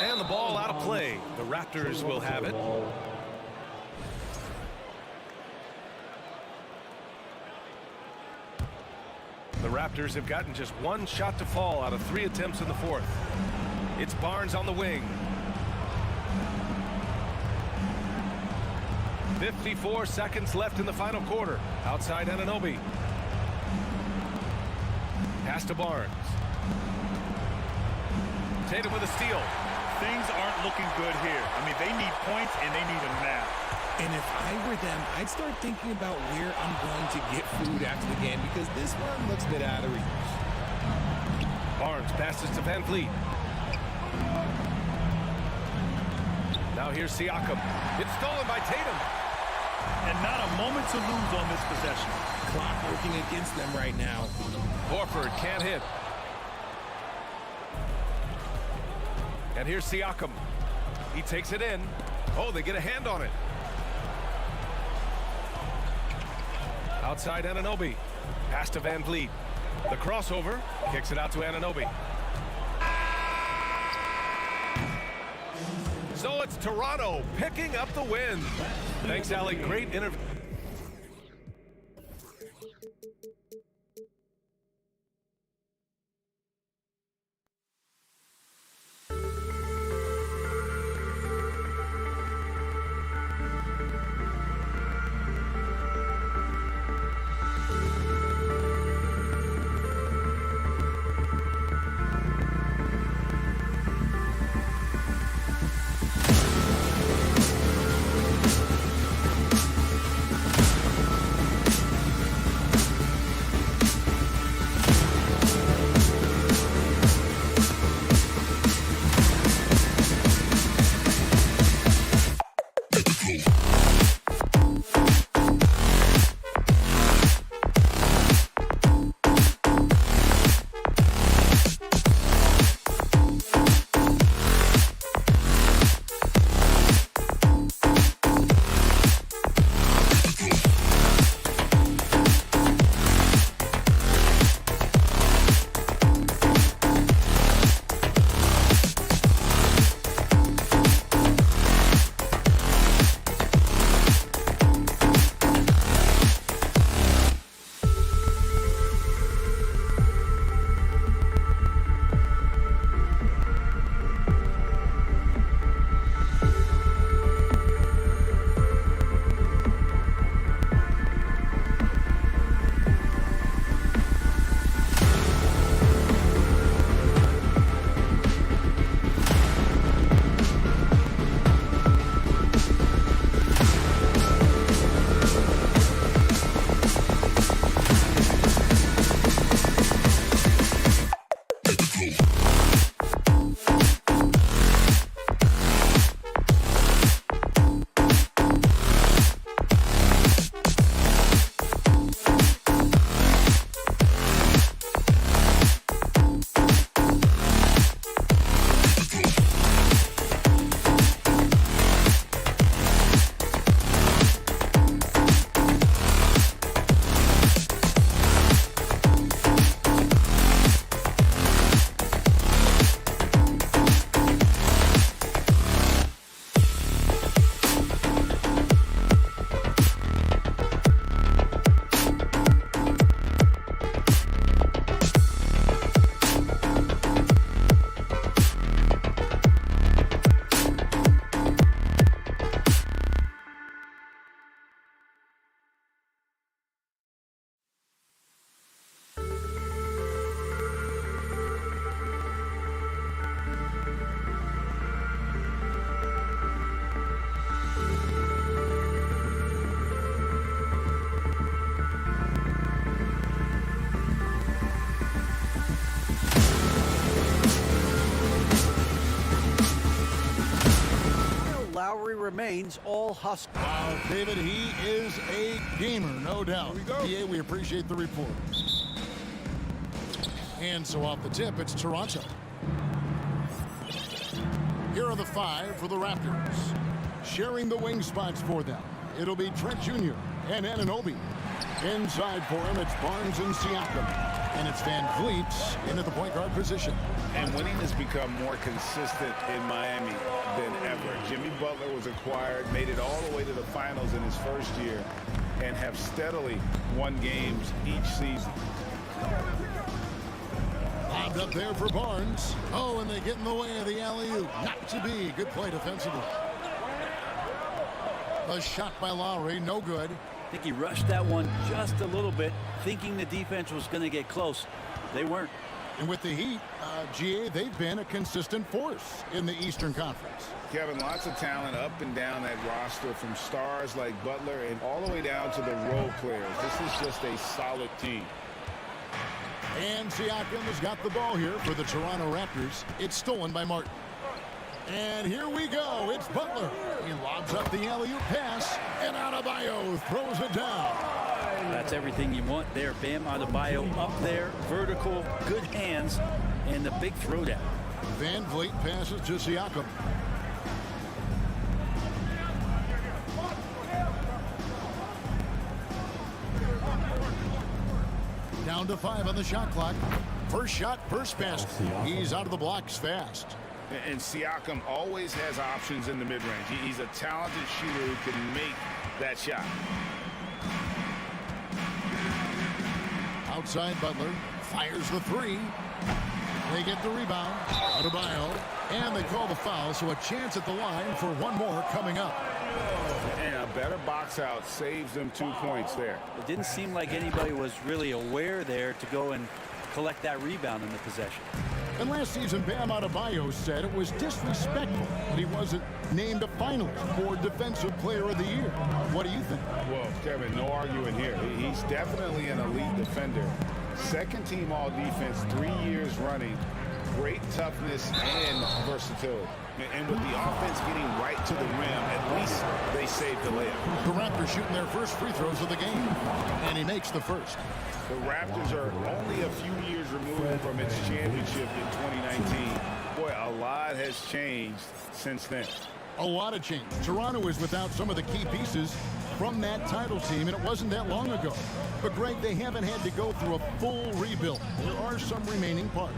And the ball out of play. The Raptors will have it. The Raptors have gotten just 1 shot to fall out of 3 attempts in the 4th. It's Barnes on the wing. 54 seconds left in the final quarter. Outside Anunoby. Pass to Barnes. Tatum with a steal. Things aren't looking good here. I mean, they need points and they need a nap. And if I were them, I'd start thinking about where I'm going to get food after the game because this one looks a bit out of reach. Barnes passes to Van Vliet. Now here's Siakam. It's stolen by Tatum. And not a moment to lose on this possession. Clock working against them right now. Horford can't hit. And here's Siakam. He takes it in. Oh, they get a hand on it. Outside Anunoby. Pass to Van Vliet. The crossover. Kicks it out to Anunoby. So it's Toronto picking up the win. Thanks, Allie. Great interview. remains all hustle. Wow, David, he is a gamer, no doubt. Here we go. PA, we appreciate the report. And so off the tip, it's Toronto. Here are the five for the Raptors. Sharing the wing spots for them, it'll be Trent Jr. and Anunoby. Inside for him, it's Barnes and Siakam. And it's Van Vliet in at the point guard position. And winning has become more consistent in Miami than ever. Jimmy Butler was acquired, made it all the way to the finals in his first year, and have steadily won games each season. Lobbed up there for Barnes. Oh, and they get in the way of the alley-oop. Not to be. Good play defensively. A shot by Lowry, no good. I think he rushed that one just a little bit, thinking the defense was going to get close. They weren't. And with the Heat, GA, they've been a consistent force in the Eastern Conference. Kevin, lots of talent up and down that roster, from stars like Butler and all the way down to the role players. This is just a solid team. And Siakam has got the ball here for the Toronto Raptors. It's stolen by Martin. And here we go. It's Butler. He lobs up the alley-oop pass, and Adebayo throws it down. That's everything you want there. Bam Adebayo up there, vertical, good hands, and the big throwdown. Van Vliet passes to Siakam. Down to 5 on the shot clock. First shot, first pass. He's out of the blocks fast. And Siakam always has options in the mid-range. He's a talented shooter who can make that shot. Outside Butler fires the three. They get the rebound. Adebayo. And they call the foul, so a chance at the line for one more coming up. And a better box out saves them 2 points there. It didn't seem like anybody was really aware there to go and collect that rebound in the possession. And last season, Bam Adebayo said it was disrespectful that he wasn't named a finalist for Defensive Player of the Year. What do you think? Well, Kevin, no arguing here. He's definitely an elite defender. Second team all defense 3 years running. Great toughness and versatility. And with the offense getting right to the rim, at least they saved the layup. The Raptors shooting their first free throws of the game. And he makes the first. The Raptors are only a few years removed from its championship in 2019. Boy, a lot has changed since then. A lot of change. Toronto is without some of the key pieces from that title team, and it wasn't that long ago. But, Greg, they haven't had to go through a full rebuild. There are some remaining parts.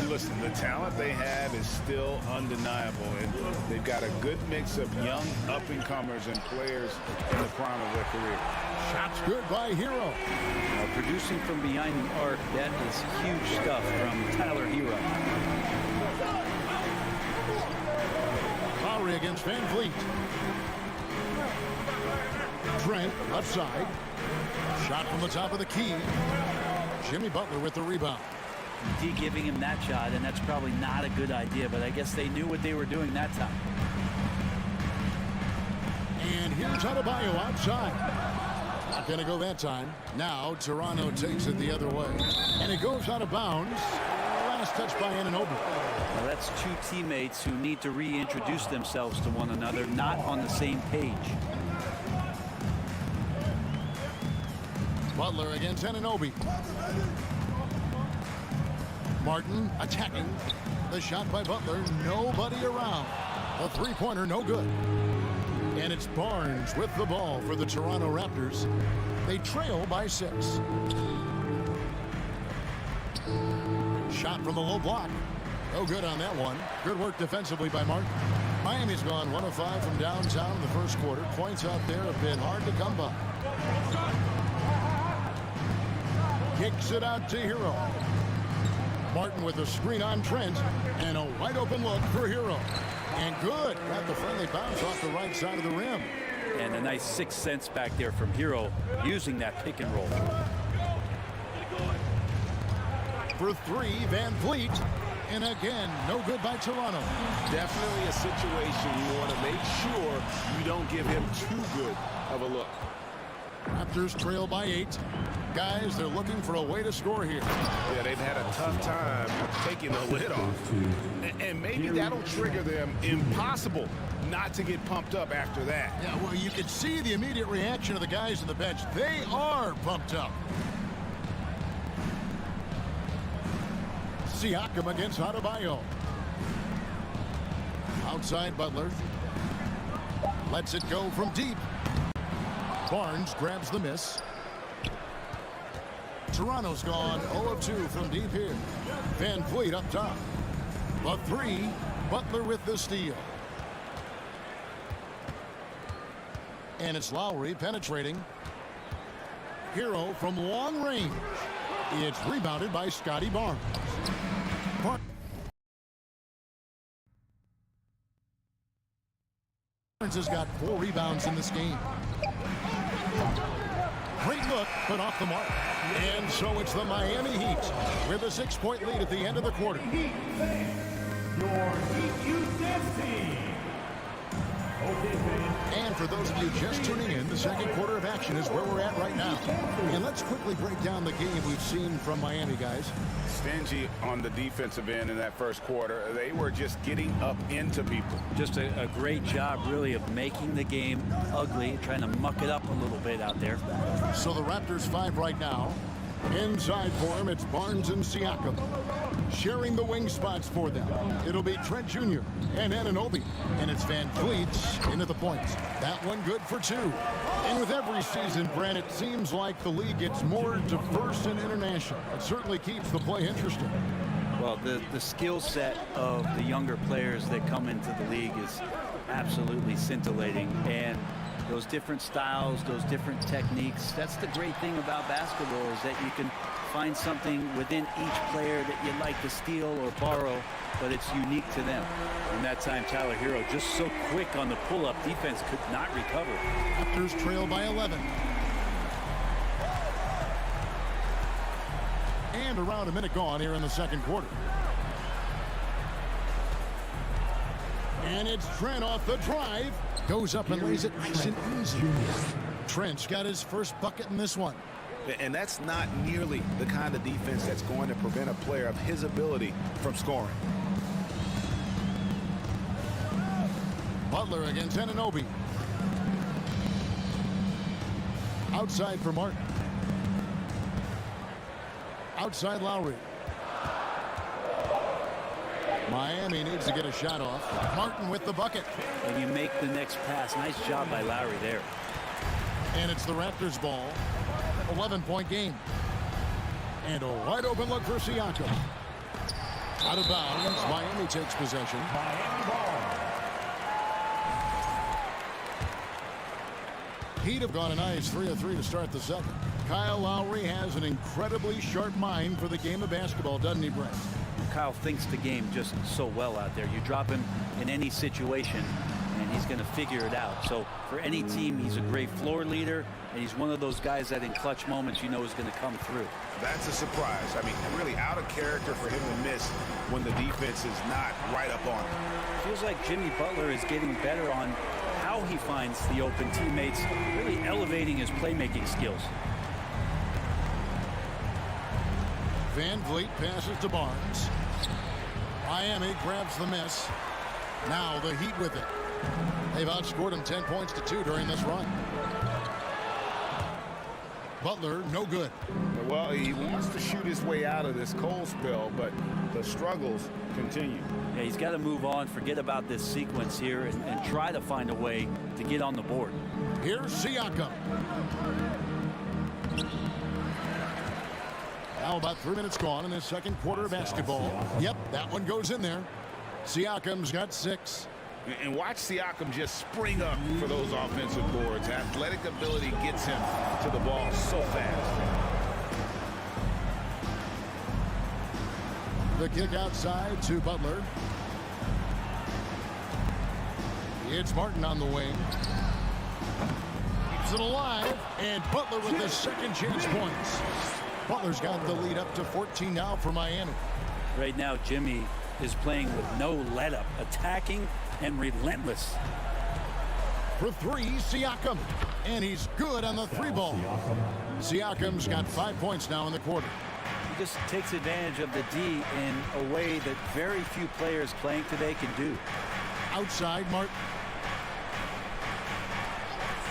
Listen, the talent they have is still undeniable, and they've got a good mix of young up-and-comers and players in the prime of their career. Shots good by Hero. Producing from behind the arc, that is huge stuff from Tyler Hero. Lowry against Van Vliet. Trent left side. Shot from the top of the key. Jimmy Butler with the rebound. D giving him that shot, and that's probably not a good idea, but I guess they knew what they were doing that time. And here's Adebayo outside. Not going to go that time. Now Toronto takes it the other way. And it goes out of bounds. Last touch by Anunoby. Well, that's two teammates who need to reintroduce themselves to one another, not on the same page. Butler against Anunoby. Martin attacking. The shot by Butler. Nobody around. A three-pointer, no good. And it's Barnes with the ball for the Toronto Raptors. They trail by 6. Shot from the low block. No good on that one. Good work defensively by Martin. Miami's gone 1 of 5 from downtown in the first quarter. Points out there have been hard to come by. Kicks it out to Hero. Martin with a screen on Trent, and a wide open look for Hero. And good. Got the friendly bounce off the right side of the rim. And a nice 6 cents back there from Hero using that pick and roll. For 3, Van Vliet. And again, no good by Toronto. Definitely a situation you want to make sure you don't give him too good of a look. Raptors trail by 8. Guys, they're looking for a way to score here. Yeah, they've had a tough time taking the lid off. And maybe that'll trigger them. Impossible not to get pumped up after that. Yeah, well, you can see the immediate reaction of the guys on the bench. They are pumped up. Siakam against Adebayo. Outside Butler. Lets it go from deep. Barnes grabs the miss. Toronto's gone 0 of 2 from deep here. Van Vliet up top. The three, Butler with the steal. And it's Lowry penetrating. Hero from long range. It's rebounded by Scotty Barnes. Barnes has got 4 rebounds in this game. Great look, but off the mark. And so it's the Miami Heat with a 6-point lead at the end of the quarter. Your Heat Youth Dance Team. And for those of you just tuning in, the second quarter of action is where we're at right now. And let's quickly break down the game we've seen from Miami, guys. Stingy on the defensive end in that first quarter. They were just getting up into people. Just a great job, really, of making the game ugly, trying to muck it up a little bit out there. So the Raptors 5 right now. Inside for him, it's Barnes and Siakam. Sharing the wing spots for them. It'll be Trent Jr. and Anunoby. And it's Van Vliet into the points. That one good for 2. And with every season, Brent, it seems like the league gets more diverse and international. It certainly keeps the play interesting. Well, the skill set of the younger players that come into the league is absolutely scintillating. And those different styles, those different techniques, that's the great thing about basketball, is that you can find something within each player that you'd like to steal or borrow, but it's unique to them. And that time, Tyler Hero just so quick on the pull-up. Defense could not recover. Raptors trail by 11. And around a minute gone here in the second quarter. And it's Trent off the drive. Goes up and lays it nice and easy. Trent's got his first bucket in this one. And that's not nearly the kind of defense that's going to prevent a player of his ability from scoring. Butler against Anunoby. Outside for Martin. Outside Lowry. Miami needs to get a shot off. Martin with the bucket. And you make the next pass. Nice job by Lowry there. And it's the Raptors ball. 11-point game. And a wide open look for Siakam. Out of bounds. Miami takes possession. Miami ball. Heat have gone a nice 3 of 3 to start the second. Kyle Lowry has an incredibly sharp mind for the game of basketball, doesn't he, Brent? Kyle thinks the game just so well out there. You drop him in any situation, and he's going to figure it out. So for any team, he's a great floor leader, and he's one of those guys that in clutch moments you know is going to come through. That's a surprise. I mean, really out of character for him to miss when the defense is not right up on him. Feels like Jimmy Butler is getting better on how he finds the open teammates, really elevating his playmaking skills. Van Vliet passes to Barnes. Miami grabs the miss. Now the Heat with it. They've outscored them 10 points to 2 during this run. Butler, no good. Well, he wants to shoot his way out of this cold spell, but the struggles continue. Yeah, he's got to move on, forget about this sequence here, and try to find a way to get on the board. Here's Siakam. Now about 3 minutes gone in the second quarter of basketball. Yep, that one goes in there. Siakam's got 6. And watch Siakam just spring up for those offensive boards. Athletic ability gets him to the ball so fast. The kick outside to Butler. It's Martin on the wing. Keeps it alive. And Butler with his second chance points. Butler's got the lead up to 14 now for Miami. Right now, Jimmy is playing with no let-up, attacking and relentless. For 3, Siakam. And he's good on the 3-ball. Siakam's got 5 points now in the quarter. He just takes advantage of the D in a way that very few players playing today can do. Outside, Martin.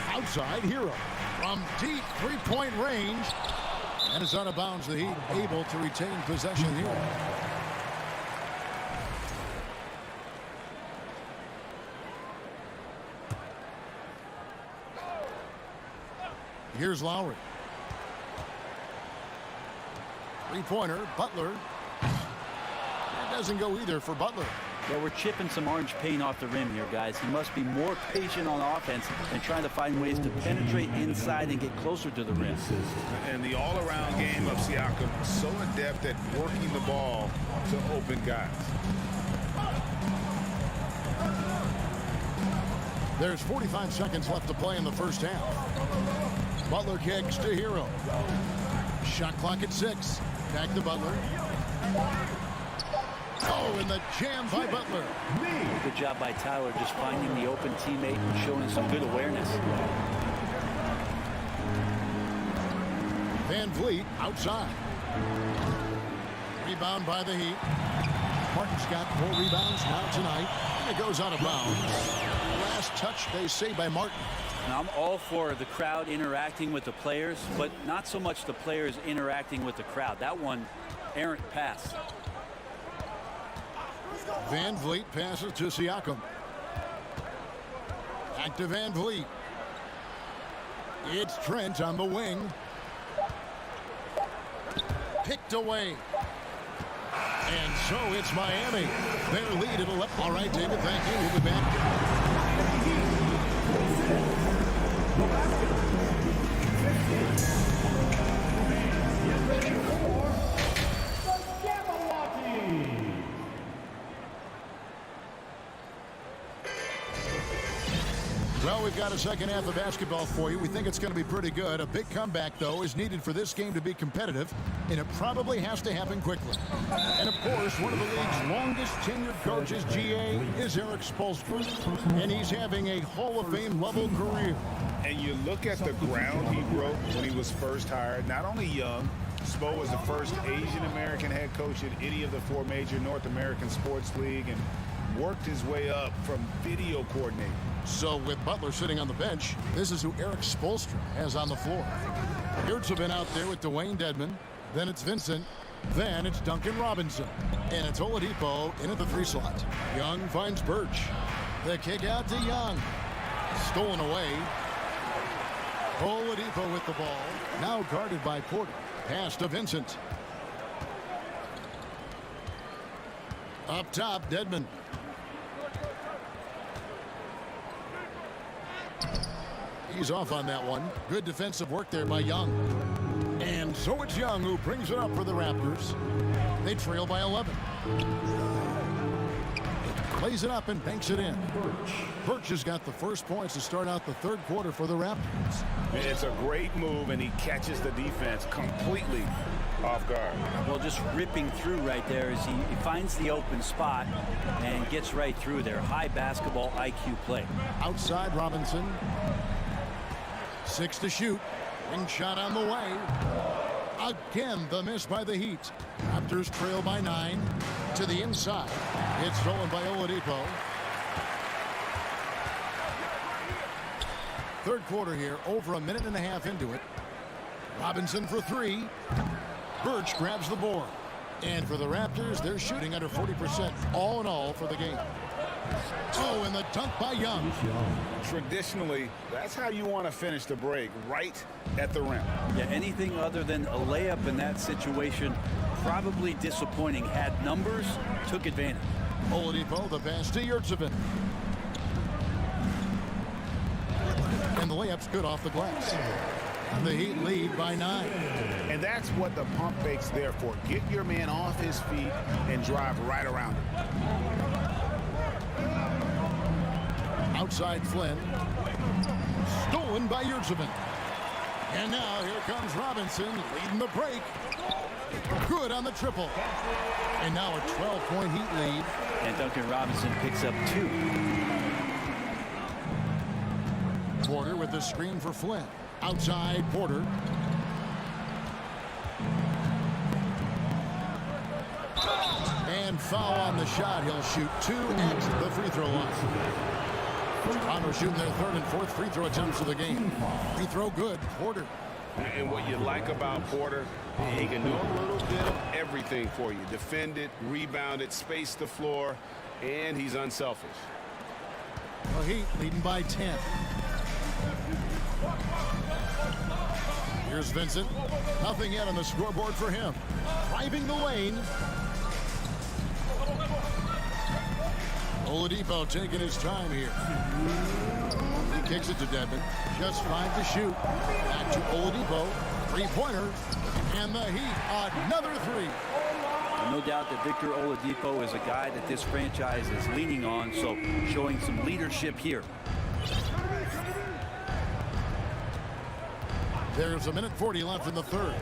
Outside, Hero. From deep 3-point range. And it's out of bounds. The Heat able to retain possession here. Here's Lowry. Three-pointer, Butler. That doesn't go either for Butler. Well, we're chipping some orange paint off the rim here, guys. He must be more patient on offense and trying to find ways to penetrate inside and get closer to the rim. And the all-around game of Siakam, so adept at working the ball to open guys. There's 45 seconds left to play in the first half. Butler kicks to Hero. Shot clock at 6. Back to Butler. Oh, and the jam by Butler. Good job by Tyler just finding the open teammate and showing some good awareness. Van Vliet outside. Rebound by the Heat. Martin's got 4 rebounds now tonight. And it goes out of bounds. Last touch, they say, by Martin. Now, I'm all for the crowd interacting with the players, but not so much the players interacting with the crowd. That one, errant pass. Van Vliet passes to Siakam. Back to Van Vliet. It's Trent on the wing. Picked away. And so it's Miami. Their lead at 11. All right, David, thank you. We'll be back. Well, we've got a second half of basketball for you. We think it's going to be pretty good. A big comeback, though, is needed for this game to be competitive, and it probably has to happen quickly. And, of course, one of the league's longest-tenured coaches, GA, is Eric Spoelstra, and he's having a Hall of Fame-level career. And you look at the ground he broke when he was first hired. Not only young, Spo was the first Asian-American head coach in any of the 4 major North American sports league and worked his way up from video coordinator. So with Butler sitting on the bench, this is who Eric Spoelstra has on the floor. Yurtsevin out there with Dwayne Dedmon. Then it's Vincent. Then it's Duncan Robinson. And it's Oladipo in at the 3 slot. Young finds Birch. The kick out to Young. Stolen away. Oladipo with the ball. Now guarded by Porter. Pass to Vincent. Up top, Dedmon. He's off on that one. Good defensive work there by Young. And so it's Young who brings it up for the Raptors. They trail by 11. Plays it up and banks it in. Birch has got the first points to start out the third quarter for the Raptors. It's a great move, and he catches the defense completely off guard. Well, just ripping through right there as he finds the open spot and gets right through there. High basketball IQ play. Outside Robinson. 6 to shoot. Ring shot on the way. Again, the miss by the Heat. Raptors trail by 9 to the inside. It's stolen by Oladipo. Third quarter here, over a minute and a half into it. Robinson for 3. Birch grabs the board. And for the Raptors, they're shooting under 40% all in all for the game. Oh, and the dunk by Young. Traditionally, that's how you want to finish the break, right at the rim. Yeah, anything other than a layup in that situation, probably disappointing. Had numbers, took advantage. Oladipo, the pass to Yurtsevin. And the layup's good off the glass. And the Heat lead by 9. And that's what the pump fake's there for. Get your man off his feet and drive right around him. Outside Flynn. Stolen by Yurtsevin. And now here comes Robinson leading the break. Good on the triple. And now a 12-point Heat lead. And Duncan Robinson picks up 2. Porter with the screen for Flynn. Outside Porter. And foul on the shot. He'll shoot 2 at the free throw line. Toronto shooting their 3rd and 4th free throw attempts of the game. Free throw good. Porter. And what you like about Porter, he can do a little bit of everything for you. Defend it, rebound it, space the floor, and he's unselfish. The Heat leading by 10. Here's Vincent. Nothing yet on the scoreboard for him. Driving the lane. Oladipo taking his time here. He kicks it to Dedmon. Just 5 to shoot. Back to Oladipo. Three-pointer. And the Heat, another three. No doubt that Victor Oladipo is a guy that this franchise is leaning on, so showing some leadership here. There's a minute 40 left in the third.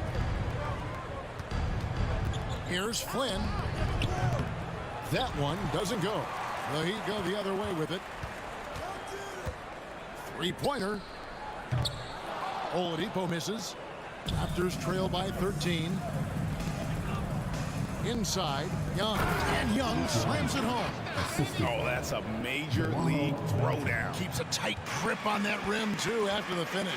Here's Flynn. That one doesn't go. The Heat go the other way with it. Three-pointer. Oladipo misses. Raptors trail by 13. Inside, Young. And Young slams it home. Oh, that's a major league throwdown. Keeps a tight grip on that rim, too, after the finish.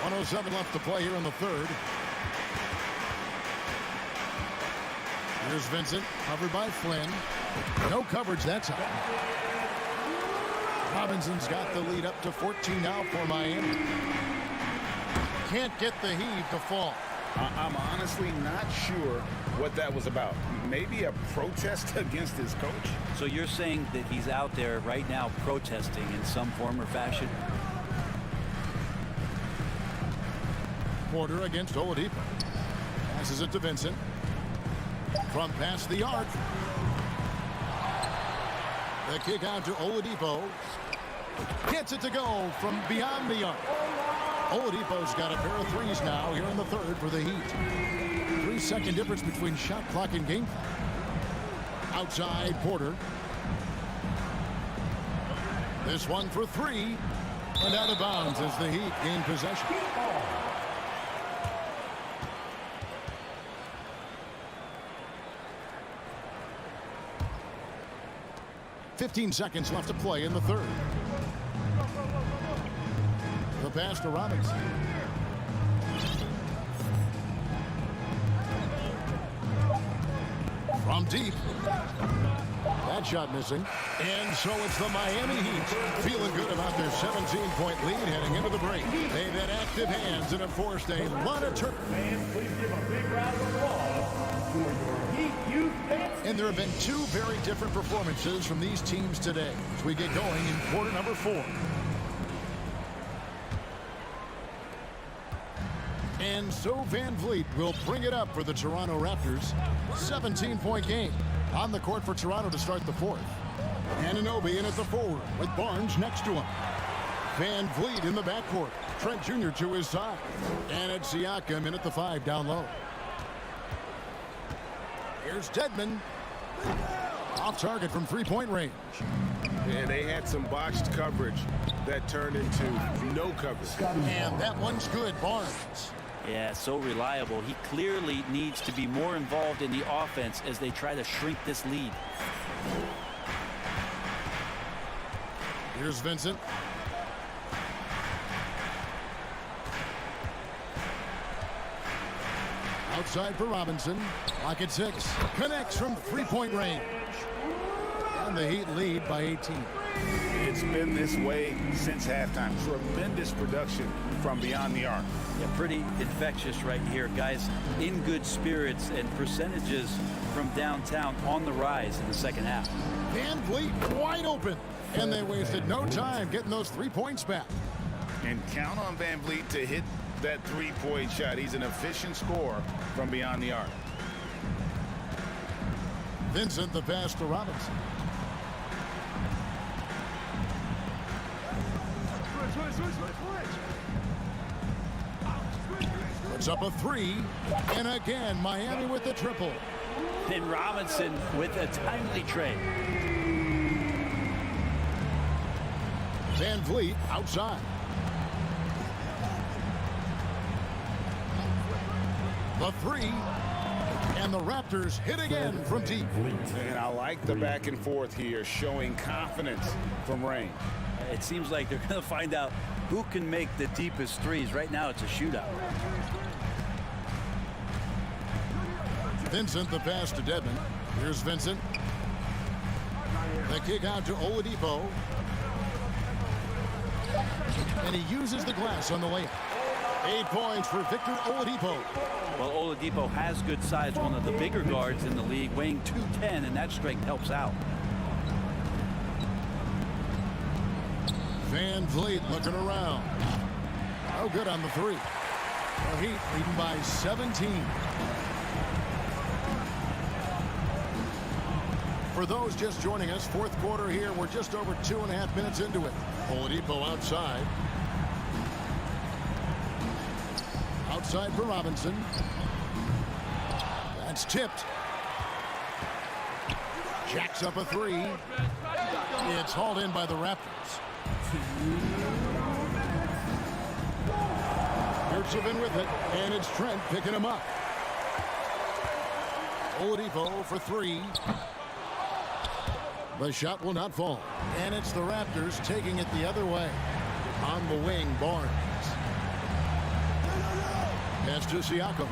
1:07 left to play here in the third. Here's Vincent, covered by Flynn. No coverage that time. Robinson's got the lead up to 14 now for Miami. Can't get the Heat to fall. I'm honestly not sure what that was about. Maybe a protest against his coach? So you're saying that he's out there right now protesting in some form or fashion? Porter against Oladipo. Passes it to Vincent. From past the arc. The kick out to Oladipo. Gets it to go from beyond the arc. Oladipo's got a pair of threes now here in the third for the Heat. 3-second difference between shot clock and game clock. Outside Porter. This one for three. And out of bounds as the Heat gain possession. 15 seconds left to play in the third. The pass to Robinson. From deep. That shot missing. And so it's the Miami Heat feeling good about their 17-point lead heading into the break. They've had active hands and have forced a lot of turn. Fans, please give a big round of applause for your Heat youth. And there have been two very different performances from these teams today as we get going in quarter number 4. And so Van Vliet will bring it up for the Toronto Raptors. 17-point game on the court for Toronto to start the fourth. Anunoby in at the forward with Barnes next to him. Van Vliet in the backcourt. Trent Jr. to his side. And it's Siakam in at the 5 down low. Here's Dedmon. Off target from three-point range. And they had some botched coverage that turned into no coverage. And that one's good, Barnes. Yeah, so reliable. He clearly needs to be more involved in the offense as they try to shrink this lead. Here's Vincent. Outside for Robinson. Clock at 6. Connects from three-point range. And the Heat lead by 18. It's been this way since halftime. Tremendous production from beyond the arc. Yeah, pretty infectious right here. Guys in good spirits and percentages from downtown on the rise in the second half. Van Vliet wide open. And they wasted no time getting those 3 points back. And count on Van Vliet to hit that three-point shot. He's an efficient scorer from beyond the arc. Vincent the pass to Robinson. Puts up a 3. And again, Miami with the triple. And Robinson with a timely trade. Van Vliet outside. The 3. And the Raptors hit again from deep. And I like the back and forth here, showing confidence from Rain. It seems like they're going to find out who can make the deepest threes. Right now, it's a shootout. Vincent the pass to Dedmon. Here's Vincent. The kick out to Oladipo. And he uses the glass on the layup. 8 points for Victor Oladipo. Well, Oladipo has good size, one of the bigger guards in the league, weighing 210, and that strength helps out. Van Vliet looking around. Oh, good on the 3. The Heat leading by 17. For those just joining us, fourth quarter here. We're just over 2.5 minutes into it. Oladipo outside. Outside for Robinson. That's tipped. Jacks up a 3. It's hauled in by the Raptors. Yurtseven with it, and it's Trent picking him up. Oladipo for 3. The shot will not fall, and it's the Raptors taking it the other way. On the wing, Barnes. Pass to Siakam.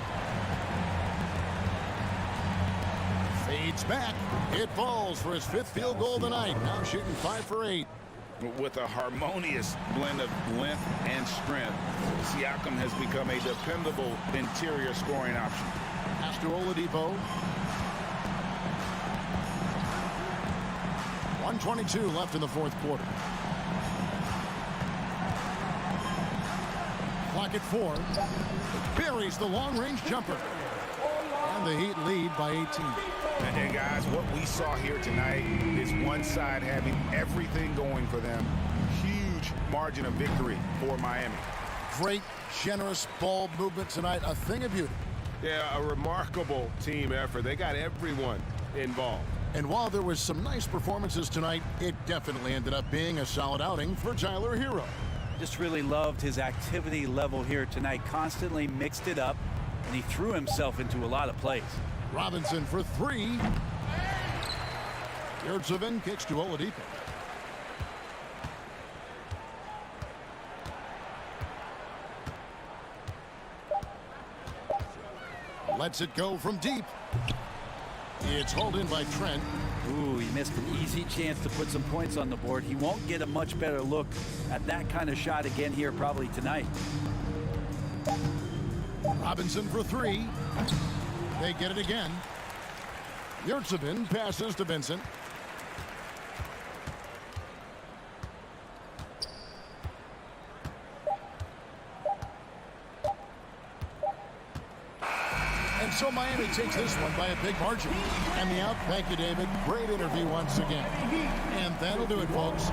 Fades back. It falls for his 5th field goal tonight. Now shooting 5 for 8. With a harmonious blend of length and strength, Siakam has become a dependable interior scoring option. Pass to Oladipo. 1:22 left in the fourth quarter. Clock at 4. Buries the long-range jumper. And the Heat lead by 18. And guys, what we saw here tonight is one side having everything going for them. Huge margin of victory for Miami. Great, generous ball movement tonight. A thing of beauty. Yeah, a remarkable team effort. They got everyone involved. And while there was some nice performances tonight, it definitely ended up being a solid outing for Tyler Hero. Just really loved his activity level here tonight. Constantly mixed it up, and he threw himself into a lot of plays. Robinson for 3. Yurtseven kicks to Oladipo. Lets it go from deep. It's hauled in by Trent. Ooh, he missed an easy chance to put some points on the board. He won't get a much better look at that kind of shot again here probably tonight. Robinson for 3. They get it again. Yurtseven passes to Vincent. And so Miami takes this one by a big margin. And the out. Thank you, David. Great interview once again. And that'll do it, folks.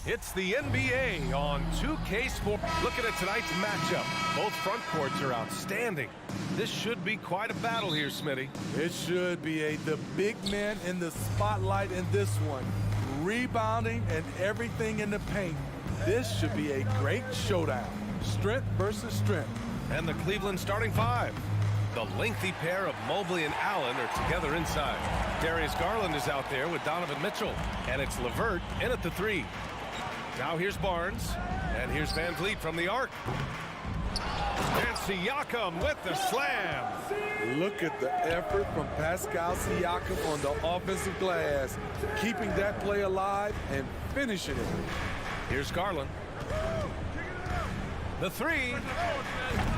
It's the NBA on 2K Sports. Looking at tonight's matchup. Both front courts are outstanding. This should be quite a battle here, Smitty. It should be. The big man in the spotlight in this one. Rebounding and everything in the paint. This should be a great showdown. Strength versus strength. And the Cleveland starting five. The lengthy pair of Mobley and Allen are together inside. Darius Garland is out there with Donovan Mitchell. And it's LeVert in at the three. Now here's Barnes, and here's Van Vliet from the arc. And Siakam with the slam. Look at the effort from Pascal Siakam on the offensive glass, keeping that play alive and finishing it. Here's Garland. The three,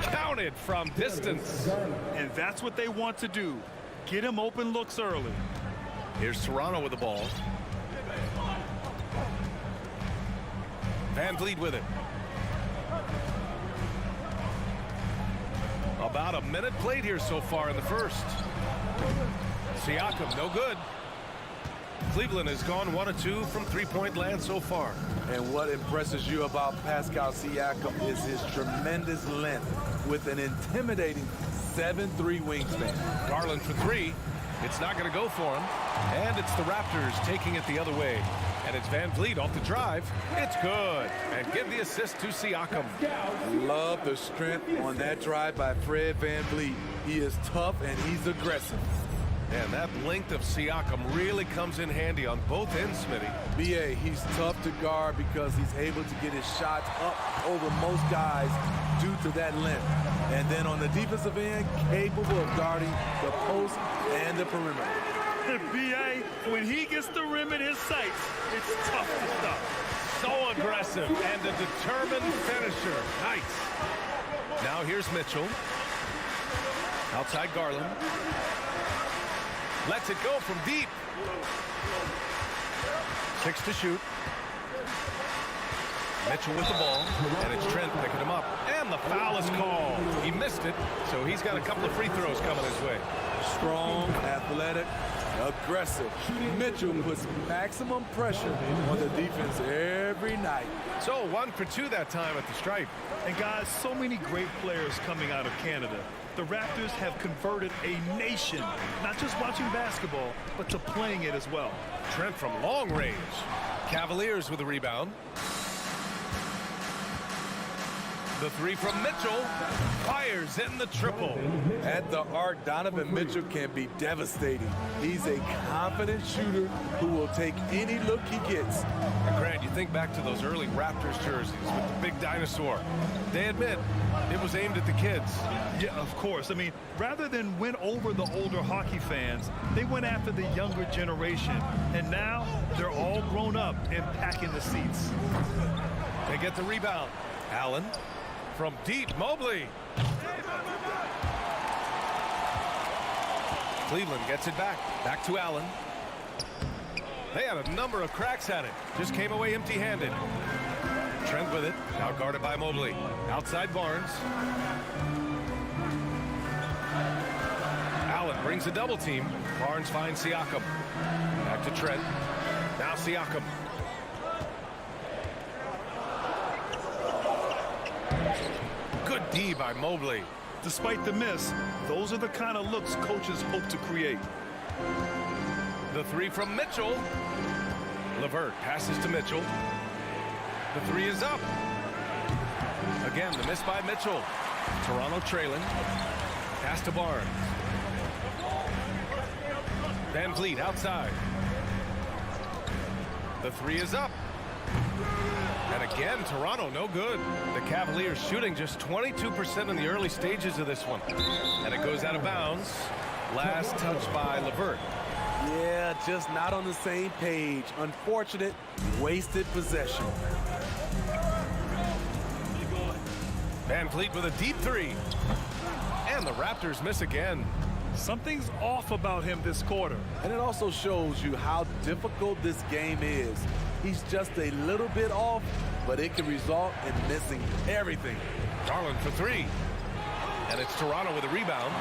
counted from distance. And that's what they want to do. Get him open looks early. Here's Toronto with the ball. Van Vliet with it. About a minute played here so far in the first. Siakam, no good. Cleveland has gone 1 of 2 from three-point land so far. And what impresses you about Pascal Siakam is his tremendous length with an intimidating 7'3" wingspan. Garland for three. It's not going to go for him. And it's the Raptors taking it the other way. And it's Van Vliet off the drive. It's good. And give the assist to Siakam. Love the strength on that drive by Fred Van Vliet. He is tough and he's aggressive. And that length of Siakam really comes in handy on both ends, Smitty. BA, he's tough to guard because he's able to get his shots up over most guys due to that length. And then on the defensive end, capable of guarding the post and the perimeter. BA, when he gets the rim in his sights, it's tough to stop. So aggressive and a determined finisher. Nice. Now here's Mitchell. Outside Garland. Lets it go from deep. 6 to shoot. Mitchell with the ball, and it's Trent picking him up. And the foul is called. He missed it, so he's got a couple of free throws coming his way. Strong, athletic, aggressive. Mitchell puts maximum pressure on the defense every night. So 1 for 2 that time at the stripe. And guys, so many great players coming out of Canada. The Raptors have converted a nation, not just watching basketball, but to playing it as well. Trent from long range. Cavaliers with a rebound. The three from Mitchell. Fires in the triple. At the arc, Donovan Mitchell can be devastating. He's a confident shooter who will take any look he gets. And Grant, you think back to those early Raptors jerseys with the big dinosaur. They admit it was aimed at the kids. Yeah, of course. I mean, rather than win over the older hockey fans, they went after the younger generation. And now they're all grown up and packing the seats. They get the rebound. Allen from deep. Mobley. Cleveland gets it back. Back to Allen. They had a number of cracks at it. Just came away empty-handed. Trent with it. Now guarded by Mobley. Outside Barnes. Allen brings a double team. Barnes finds Siakam. Back to Trent. Now Siakam. Good D by Mobley. Despite the miss, those are the kind of looks coaches hope to create. The three from Mitchell. LeVert passes to Mitchell. The three is up. Again, the miss by Mitchell. Toronto trailing. Pass to Barnes. Van Vliet outside. The three is up. And again, Toronto no good. The Cavaliers shooting just 22% in the early stages of this one. And it goes out of bounds. Last touch by LeVert. Yeah, just not on the same page. Unfortunate, wasted possession. Van Vliet with a deep three. And the Raptors miss again. Something's off about him this quarter. And it also shows you how difficult this game is. He's just a little bit off, but it can result in missing everything. Garland for three. And it's Toronto with a rebound.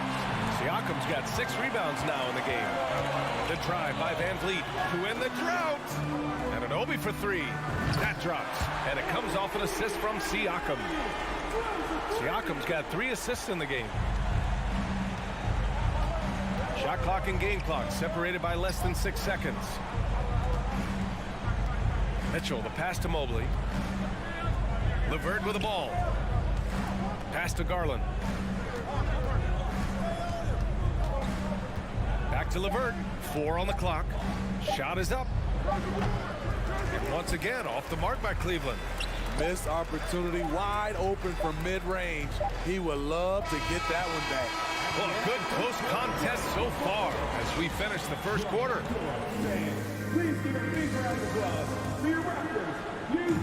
Siakam's got 6 rebounds now in the game. The drive by Van Vliet, who in the drought. And Anunoby for three. That drops, and it comes off an assist from Siakam. Siakam's got 3 assists in the game. Shot clock and game clock separated by less than 6 seconds. Mitchell, the pass to Mobley. LeVert with the ball. Pass to Garland. Back to LeVert. 4 on the clock. Shot is up. And once again, off the mark by Cleveland. Missed opportunity, wide open from mid-range. He would love to get that one back. Well, a good close contest so far as we finish the first quarter. Please give a big round of applause for your Raptors, you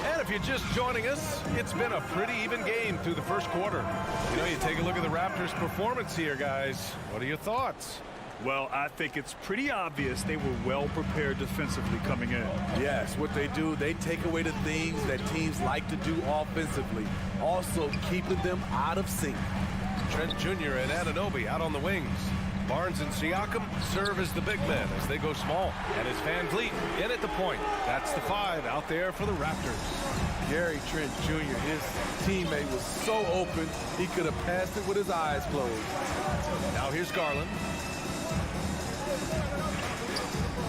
And if you're just joining us, it's been a pretty even game through the first quarter. You know, you take a look at the Raptors' performance here, guys. What are your thoughts? Well, I think it's pretty obvious they were well prepared defensively coming in. Yes, what they do, they take away the things that teams like to do offensively, also keeping them out of sync. Trent Jr. and Anunoby out on the wings. Barnes and Siakam serve as the big men as they go small. And it's Van Vliet in at the point. That's the 5 out there for the Raptors. Gary Trent Jr., his teammate was so open, he could have passed it with his eyes closed. Now here's Garland.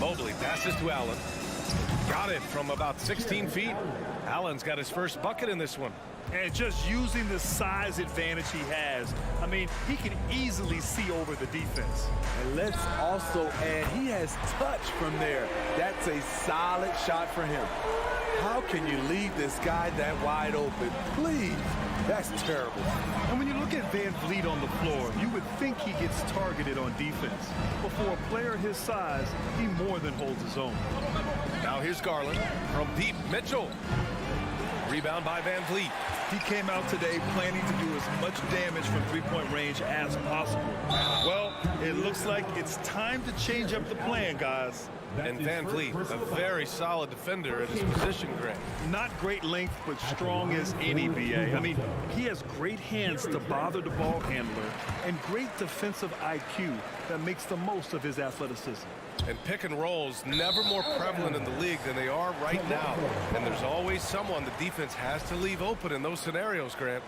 Mobley passes to Allen. Got it from about 16 feet. Allen's got his first bucket in this one. And just using the size advantage he has, I mean, he can easily see over the defense. And let's also add, he has touch from there. That's a solid shot for him. How can you leave this guy that wide open? Please, that's terrible. And when you look at Van Vliet on the floor, you would think he gets targeted on defense. But for a player his size, he more than holds his own. Now here's Garland from deep. Mitchell. Rebound by Van Vliet. He came out today planning to do as much damage from three-point range as possible. Well, it looks like it's time to change up the plan, guys. And Van Vliet, a very solid defender at his position, Grant. Not great length, but strong as any, BA. I mean, he has great hands to bother the ball handler and great defensive IQ that makes the most of his athleticism. And pick and rolls never more prevalent in the league than they are right now. And there's always someone the defense has to leave open in those scenarios, Grant.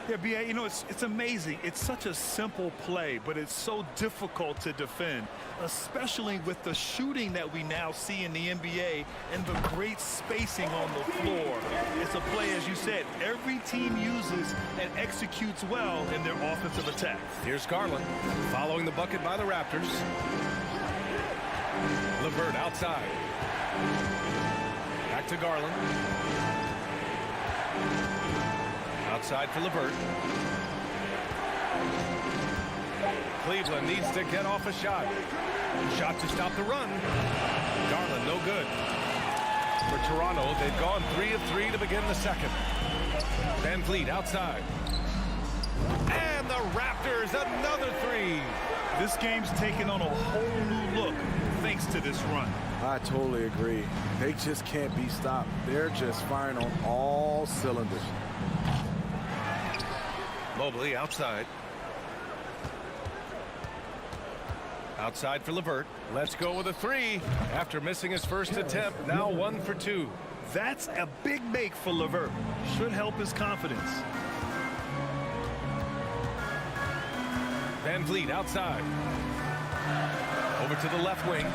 Yeah, BA, you know, it's amazing. It's such a simple play, but it's so difficult to defend, especially with the shooting that we now see in the NBA and the great spacing on the floor. It's a play, as you said, every team uses and executes well in their offensive attack. Here's Garland following the bucket by the Raptors. LeVert outside. Back to Garland. Outside for LeVert. Cleveland needs to get off a shot. Shot to stop the run. Garland, no good. For Toronto, they've gone 3 of 3 to begin the second. Van Vliet outside. And the Raptors, another 3. This game's taken on a whole new look thanks to this run. I totally agree. They just can't be stopped. They're just firing on all cylinders. Mobley outside. Outside for LeVert. Let's go with a 3 after missing his first attempt. Now 1 for 2. That's a big make for LeVert. Should help his confidence. Van Vliet outside. Over to the left wing.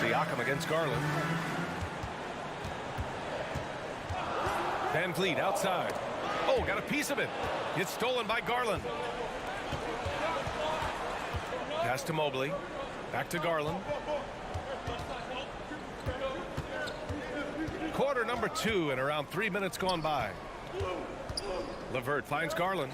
Siakam against Garland. Van Vliet outside. Oh, got a piece of it. It's stolen by Garland. Pass to Mobley. Back to Garland. Quarter number 2 and around 3 minutes gone by. LeVert finds Garland.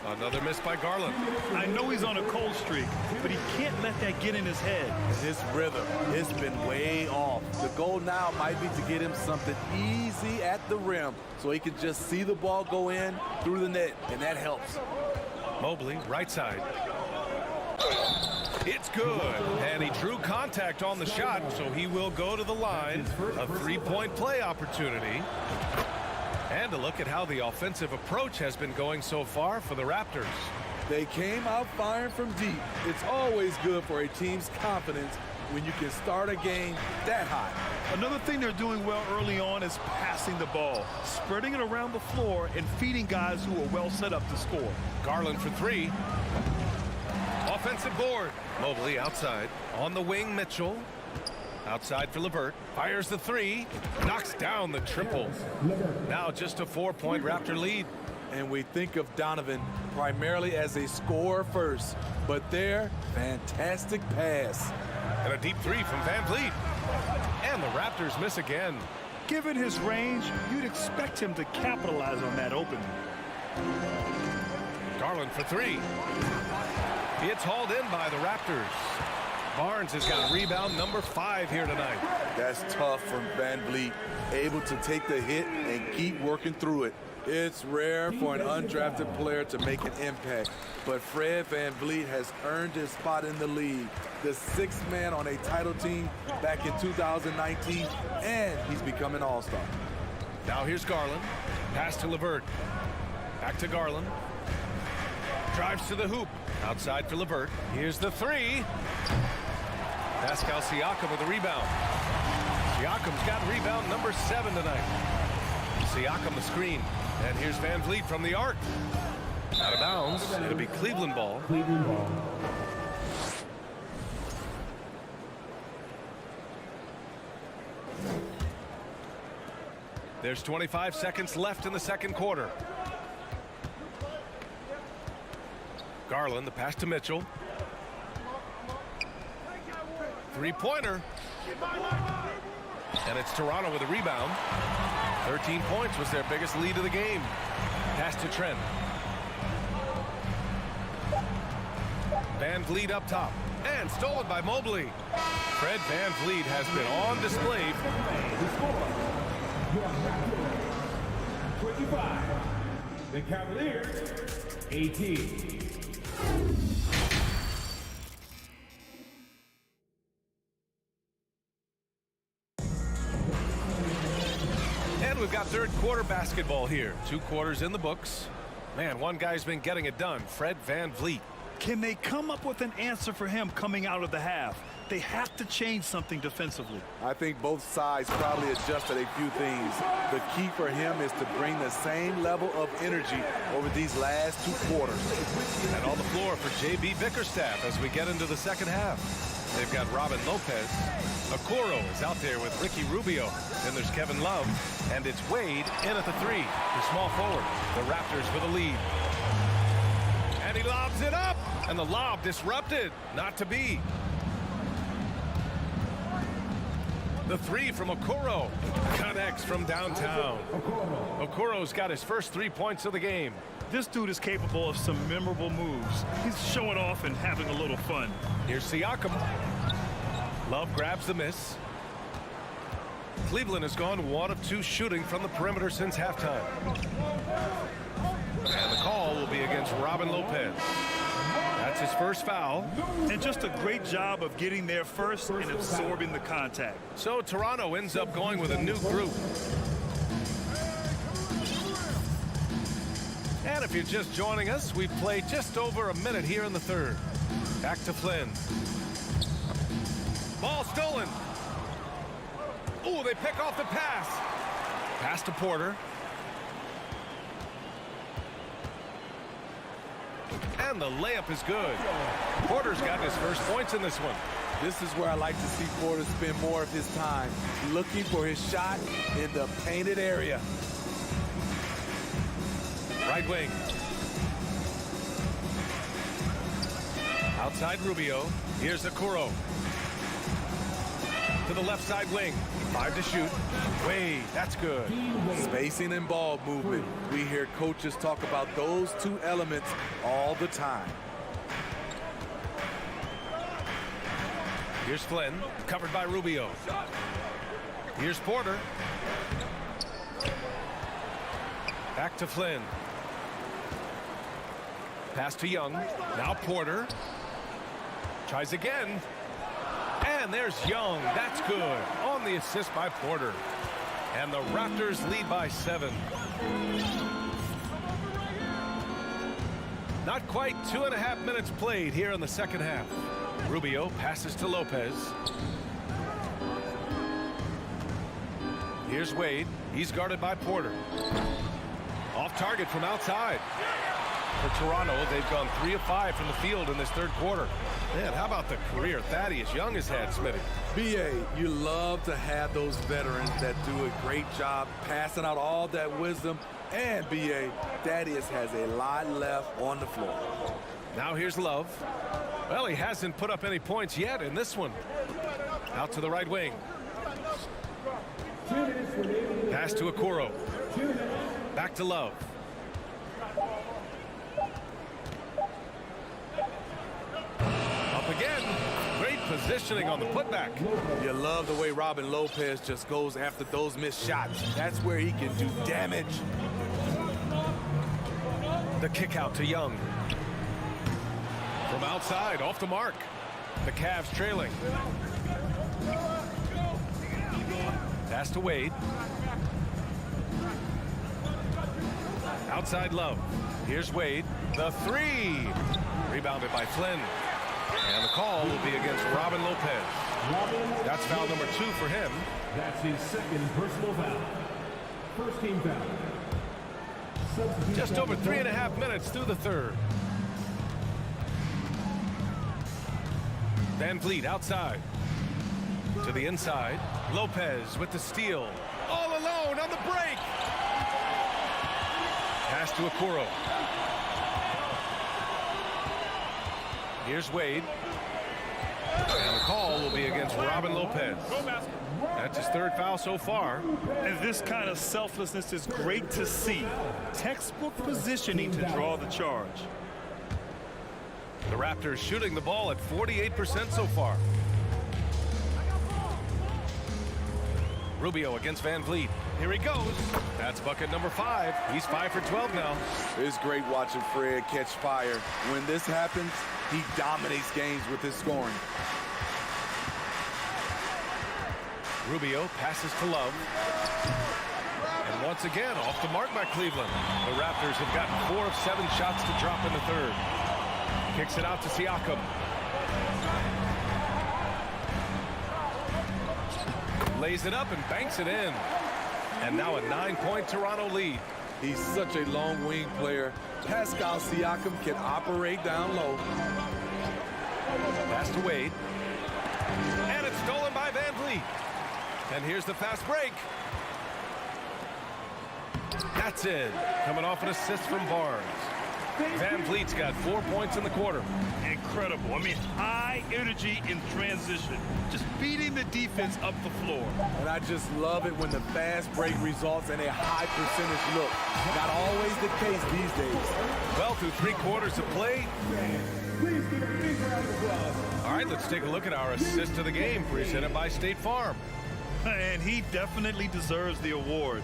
Another miss by Garland. I know he's on a cold streak, but he can't let that get in his head. His rhythm, it's been way off. The goal now might be to get him something easy at the rim so he can just see the ball go in through the net, and that helps. Mobley, right side. It's good. And he drew contact on the shot, so he will go to the line. A 3-point play opportunity. And a look at how the offensive approach has been going so far for the Raptors. They came out firing from deep. It's always good for a team's confidence when you can start a game that high. Another thing they're doing well early on is passing the ball, spreading it around the floor and feeding guys who are well set up to score. Garland for three. Offensive board. Mobley outside. On the wing, Mitchell. Outside for LeVert. Fires the three. Knocks down the triple. Now just a 4-point Raptor lead. And we think of Donovan primarily as a scorer first, but there, fantastic pass. And a deep three from Van Vliet. And the Raptors miss again. Given his range, you'd expect him to capitalize on that opening. Garland for three. It's hauled in by the Raptors. Barnes has got rebound number 5 here tonight. That's tough from Van Vliet, able to take the hit and keep working through it. It's rare for an undrafted player to make an impact, but Fred Van Vliet has earned his spot in the league. The 6th man on a title team back in 2019, and he's become an all-star. Now here's Garland. Pass to LeVert. Back to Garland. Drives to the hoop. Outside for LeVert. Here's the three. Pascal Siakam with a rebound. Siakam's got rebound number 7 tonight. Siakam the screen. And here's Van Vliet from the arc. Out of bounds. It'll be Cleveland ball. There's 25 seconds left in the second quarter. Garland, the pass to Mitchell. Three-pointer. And it's Toronto with a rebound. 13 points was their biggest lead of the game. Pass to Trent. Van Vliet up top. And stolen by Mobley. Fred Van Vliet has been on display. 25. The Cavaliers, 18. And we've got third quarter basketball here. 2 quarters in the books. Man, one guy's been getting it done. Fred Van Vliet. Can they come up with an answer for him coming out of the half? They have to change something defensively. I think both sides probably adjusted a few things. The key for him is to bring the same level of energy over these last 2 quarters. And on the floor for J.B. Bickerstaff as we get into the second half. They've got Robin Lopez. Okoro is out there with Ricky Rubio. Then there's Kevin Love. And it's Wade in at the 3. The small forward. The Raptors with a lead. And he lobs it up. And the lob disrupted. Not to be. The 3 from Okoro. Connects from downtown. Okoro's got his first 3 points of the game. This dude is capable of some memorable moves. He's showing off and having a little fun. Here's Siakam. Love grabs the miss. Cleveland has gone 1 of 2 shooting from the perimeter since halftime. And the call will be against Robin Lopez. That's his first foul. And just a great job of getting there first and absorbing the contact. So Toronto ends up going with a new group. And if you're just joining us, we've played just over a minute here in the third. Back to Flynn. Ball stolen. Ooh, they pick off the pass. Pass to Porter. And the layup is good. Porter's got his first points in this one. This is where I like to see Porter spend more of his time looking for his shot in the painted area. Right wing. Outside Rubio. Here's Okoro. To the left side wing. 5 to shoot. Wade, that's good. Spacing and ball movement. We hear coaches talk about those 2 elements all the time. Here's Flynn, covered by Rubio. Here's Porter. Back to Flynn. Pass to Young. Now Porter. Tries again. And there's Young. That's good. On the assist by Porter. And the Raptors lead by 7. Not quite 2.5 minutes played here in the second half. Rubio passes to Lopez. Here's Wade. He's guarded by Porter. Off target from outside. For Toronto, they've gone 3 of 5 from the field in this third quarter. Man, how about the career Thaddeus Young has had, Smitty? B.A., you love to have those veterans that do a great job passing out all that wisdom. And, B.A., Thaddeus has a lot left on the floor. Now here's Love. Well, he hasn't put up any points yet in this one. Out to the right wing. Pass to Okoro. Back to Love. Up again. Great positioning on the putback. You love the way Robin Lopez just goes after those missed shots. That's where he can do damage. The kick out to Young. From outside, off the mark. The Cavs trailing. Pass to Wade. Outside Love. Here's Wade. The three. Rebounded by Flynn. And the call will be against Robin Lopez. That's foul number 2 for him. That's his second personal foul. First team foul. Just over 3.5 minutes through the third. Van Vliet outside. To the inside. Lopez with the steal. All alone on the break. Pass to Okoro. Here's Wade. And the call will be against Robin Lopez. That's his third foul so far. And this kind of selflessness is great to see. Textbook positioning to draw the charge. The Raptors shooting the ball at 48% so far. Rubio against Van Vliet. Here he goes. That's bucket number 5. He's 5 for 12 now. It's great watching Fred catch fire. When this happens, he dominates games with his scoring. Rubio passes to Love. And once again, off the mark by Cleveland. The Raptors have gotten 4 of 7 shots to drop in the third. Kicks it out to Siakam. Lays it up and banks it in. And now a 9-point Toronto lead. He's such a long wing player. Pascal Siakam can operate down low. Pass to Wade. And it's stolen by Van Vliet. And here's the fast break. That's it. Coming off an assist from Barnes. Van Vliet's got 4 points in the quarter. Incredible. I mean, high energy in transition. Just beating the defense up the floor. And I just love it when the fast break results in a high percentage look. Not always the case these days. Well, through 3 quarters of play. Please give a big round of applause. All right, let's take a look at our assist of the game presented by State Farm. And he definitely deserves the award.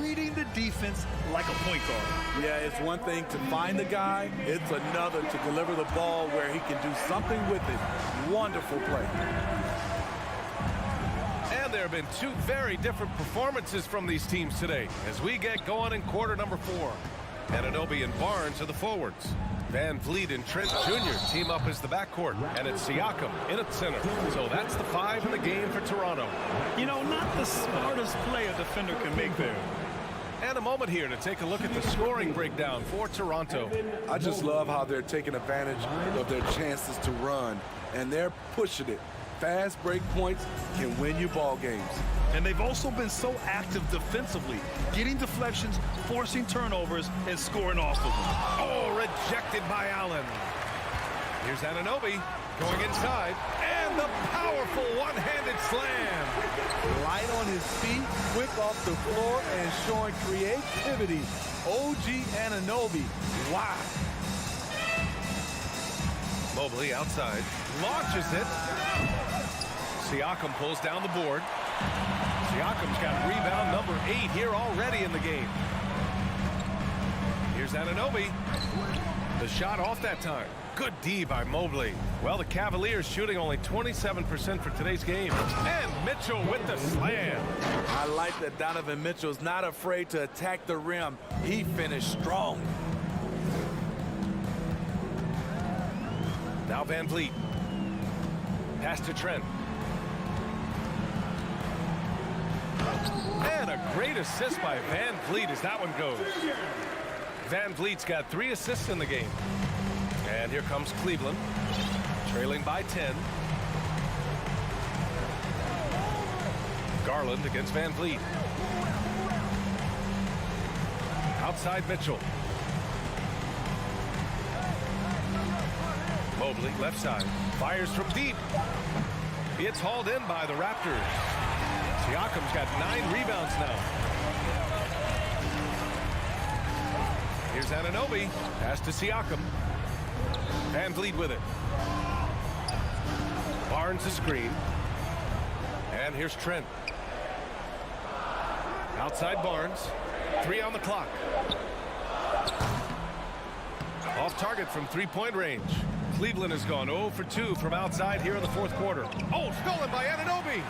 Reading the defense like a point guard. Yeah, it's one thing to find the guy. It's another to deliver the ball where he can do something with it. Wonderful play. And there have been 2 very different performances from these teams today as we get going in quarter number 4. Anunoby and Barnes are the forwards. Van Vliet and Trent Jr. team up as the backcourt, and it's Siakam in at center. So that's the 5 in the game for Toronto. You know, not the smartest play a defender can make there. And a moment here to take a look at the scoring breakdown for Toronto. I just love how they're taking advantage of their chances to run, and they're pushing it. Fast break points can win you ball games. And they've also been so active defensively, getting deflections, forcing turnovers, and scoring off of them. Oh, rejected by Allen. Here's Anunoby going inside, and the powerful one-handed slam. Light on his feet, quick off the floor, and showing creativity. OG Anunoby. Wow. Mobley outside, launches it. Siakam pulls down the board. Siakam's got rebound number 8 here already in the game. Here's Anunoby. The shot off that time. Good D by Mobley. Well, the Cavaliers shooting only 27% for today's game. And Mitchell with the slam. I like that Donovan Mitchell's not afraid to attack the rim. He finished strong. Van Vliet. Pass to Trent. And a great assist by Van Vliet as that one goes. Van Vliet's got 3 assists in the game. And here comes Cleveland, trailing by 10. Garland against Van Vliet. Outside Mitchell. Mobley, left side, fires from deep. It's hauled in by the Raptors. Siakam's got 9 rebounds now. Here's Anunoby. Pass to Siakam. Van Vliet with it. Barnes the screen. And here's Trent. Outside Barnes. 3 on the clock. Off target from 3-point range. Cleveland has gone 0 for 2 from outside here in the 4th quarter. Oh, stolen by Anunoby.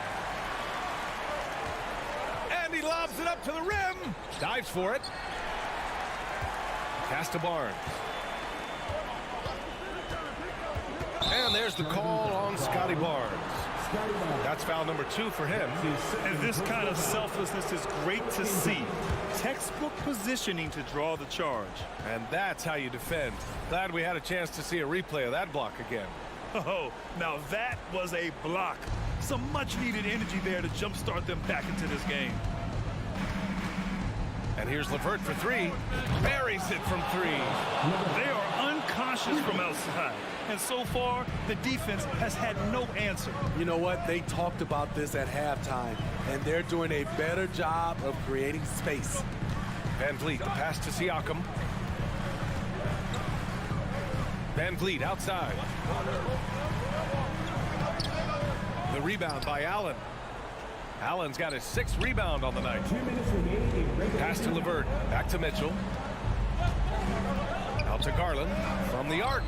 And he lobs it up to the rim. Dives for it. Pass to Barnes. And there's the call on Scotty Barnes. That's foul number 2 for him. And this kind of selflessness is great to see. Textbook positioning to draw the charge. And that's how you defend. Glad we had a chance to see a replay of that block again. Oh, now that was a block. Some much-needed energy there to jumpstart them back into this game. And here's LeVert for 3. Buries it from 3. They are unconscious from outside. And so far, the defense has had no answer. You know what? They talked about this at halftime, and they're doing a better job of creating space. Van Vliet, the pass to Siakam. Van Vliet outside. The rebound by Allen. Allen's got his 6th rebound on the night. Pass to LeVert. Back to Mitchell. Out to Garland from the arc.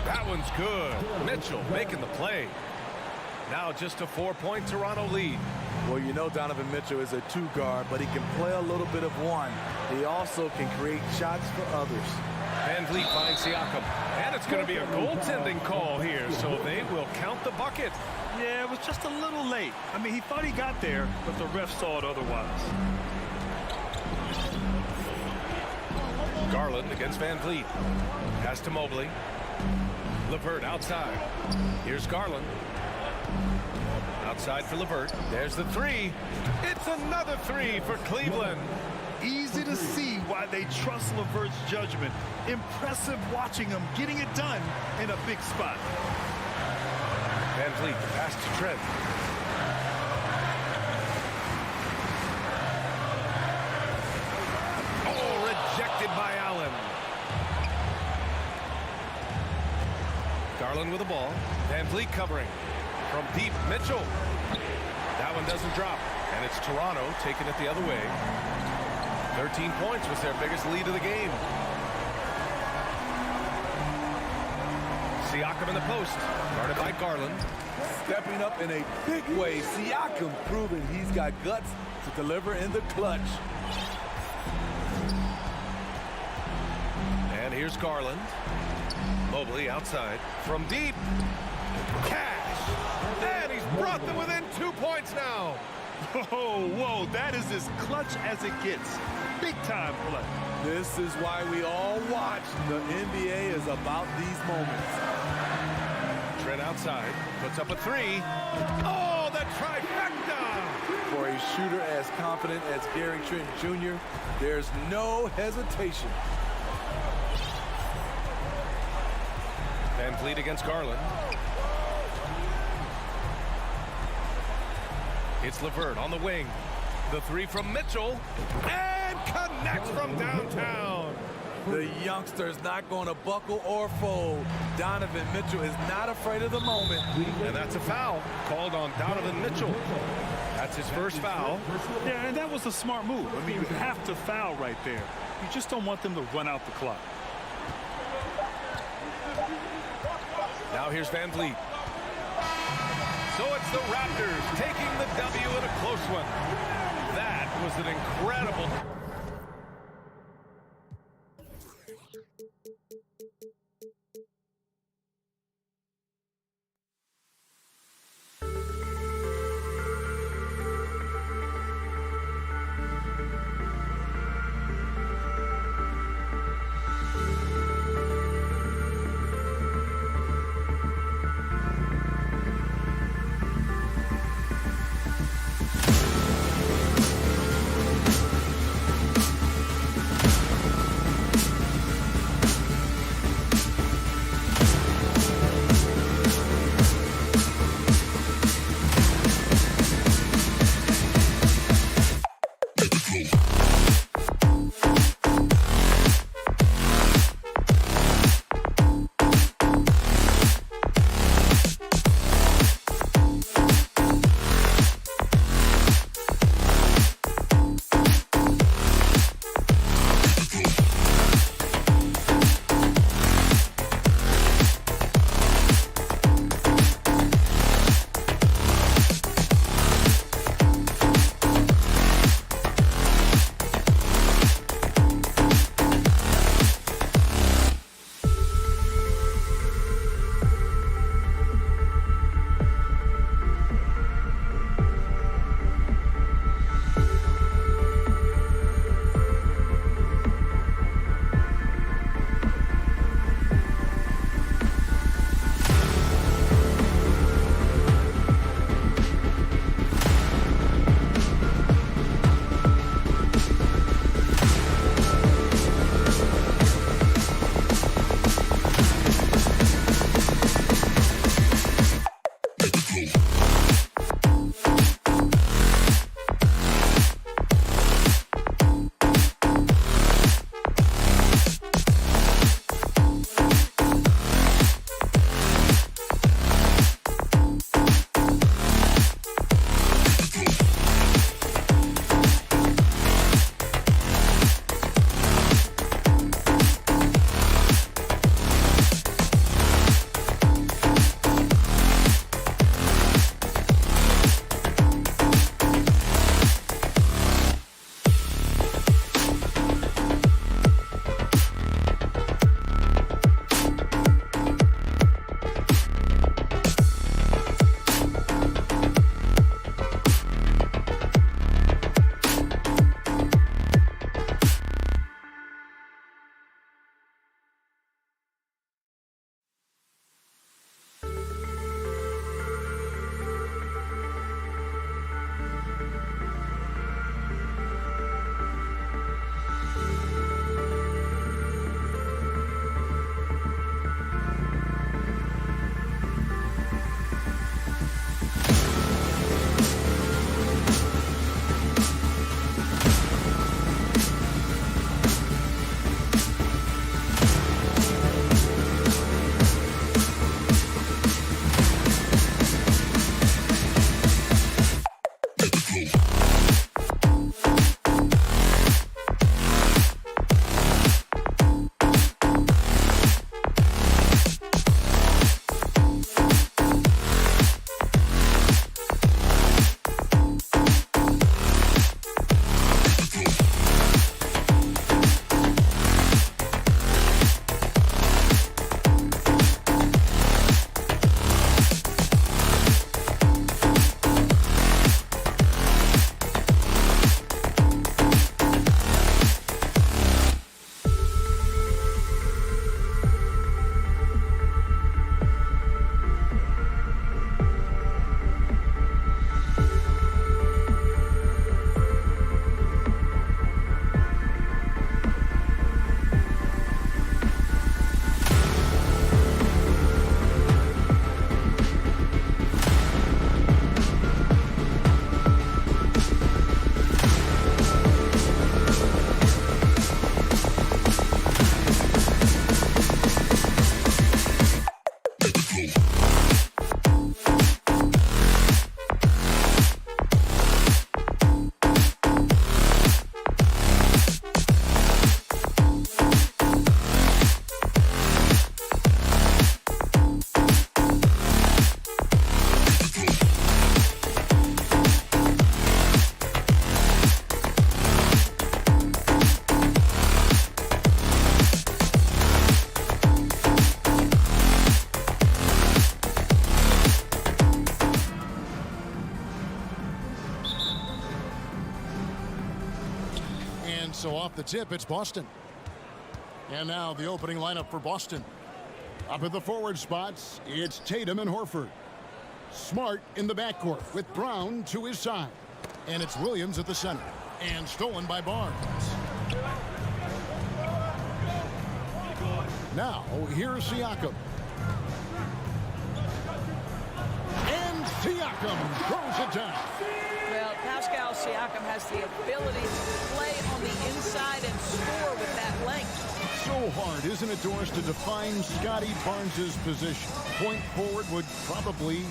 That one's good. Mitchell making the play. Now just a 4-point Toronto lead. Well, you know Donovan Mitchell is a 2 guard, but he can play a little bit of 1. He also can create shots for others. Van Vliet finds Siakam. And it's going to be a goaltending call here, so they will count the bucket. Yeah, it was just a little late. I mean, he thought he got there, but the ref saw it otherwise. Garland against Van Vliet. Pass to Mobley. LeVert outside. Here's Garland. Outside for LeVert. There's the 3. It's another 3 for Cleveland. Easy to see why they trust LeVert's judgment. Impressive watching him getting it done in a big spot. Van Vliet, the pass to Trent. Oh, rejected by Allen. Garland with the ball. Van Vliet covering. From deep, Mitchell. That one doesn't drop. And it's Toronto taking it the other way. 13 points was their biggest lead of the game. Siakam in the post. Guarded by Garland. Stepping up in a big way. Siakam proving he's got guts to deliver in the clutch. And here's Garland. Mobley outside. From deep. Cash. And he's brought them within 2 points now. Oh, whoa, that is as clutch as it gets. Big time play. This is why we all watch. The NBA is about these moments. Trent outside, puts up a 3. Oh, the trifecta! For a shooter as confident as Gary Trent Jr., there's no hesitation. Van Vliet against Garland. It's LeVert on the wing. The 3 from Mitchell. And connects from downtown. The youngster's not going to buckle or fold. Donovan Mitchell is not afraid of the moment. And that's a foul called on Donovan Mitchell. That's his first foul. Yeah, and that was a smart move. I mean, you have to foul right there. You just don't want them to run out the clock. Now here's Van Vliet. So it's the Raptors taking the W in a close one. That was an incredible... And so off the tip, it's Boston. And now the opening lineup for Boston. Up at the forward spots, it's Tatum and Horford. Smart in the backcourt with Brown to his side. And it's Williams at the center. And stolen by Barnes. Now, here's Siakam. And Siakam throws it down. Well, Pascal Siakam has the ability to play on the inside and score with that length. So hard, isn't it, Doris, to define Scotty Barnes' position? Point forward would probably,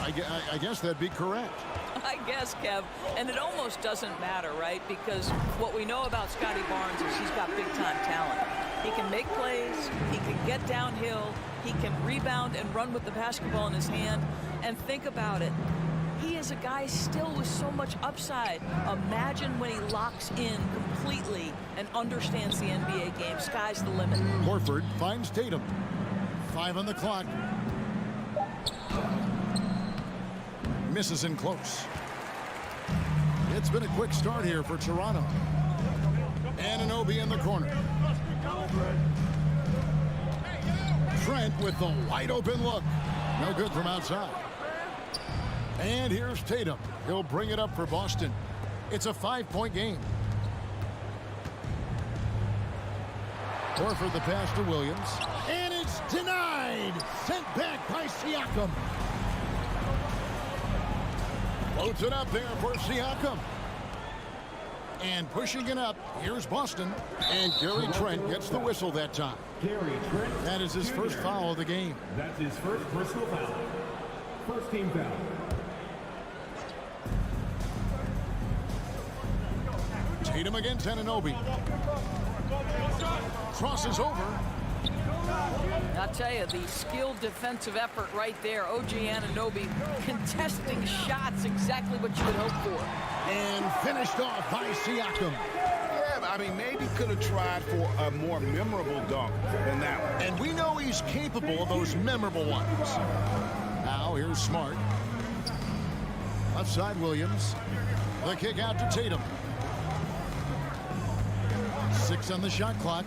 I guess that'd be correct. I guess, Kev, and it almost doesn't matter, right? Because what we know about Scotty Barnes is he's got big-time talent. He can make plays, he can get downhill, he can rebound and run with the basketball in his hand. And think about it. He is a guy still with so much upside. Imagine when he locks in completely and understands the NBA game. Sky's the limit. Horford finds Tatum. 5 on the clock. Misses in close. It's been a quick start here for Toronto. Anunoby in the corner. Trent with the wide open look. No good from outside. And here's Tatum. He'll bring it up for Boston. It's a 5-point game. Horford the pass to Williams. And it's denied. Sent back by Siakam. Floats it up there for Siakam. And pushing it up, here's Boston. And Gary Trent gets the whistle that time. That is his first foul of the game. That's his first personal foul. First team foul. Tatum against Anunoby. Crosses over. I'll tell you, the skilled defensive effort right there. OG Anunoby contesting shots, exactly what you would hope for. And finished off by Siakam. Yeah, I mean, maybe could have tried for a more memorable dunk than that one. And we know he's capable of those memorable ones. Now here's Smart. Left side Williams. The kick out to Tatum. 6 on the shot clock.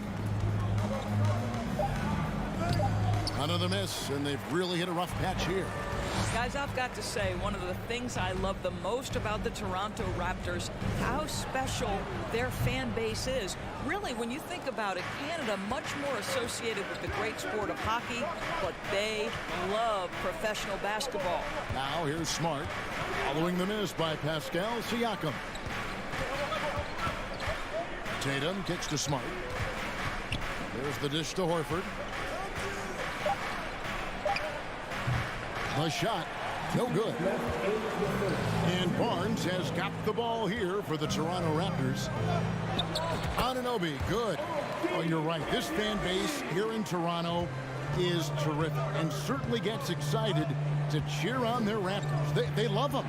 Another miss, and they've really hit a rough patch here. Guys, I've got to say, one of the things I love the most about the Toronto Raptors, how special their fan base is. Really, when you think about it, Canada much more associated with the great sport of hockey, but they love professional basketball. Now here's Smart, following the miss by Pascal Siakam. Tatum kicks to Smart. There's the dish to Horford. The shot, no good. And Barnes has got the ball here for the Toronto Raptors. Anunoby, good. Oh, you're right. This fan base here in Toronto is terrific and certainly gets excited to cheer on their Raptors. They love them.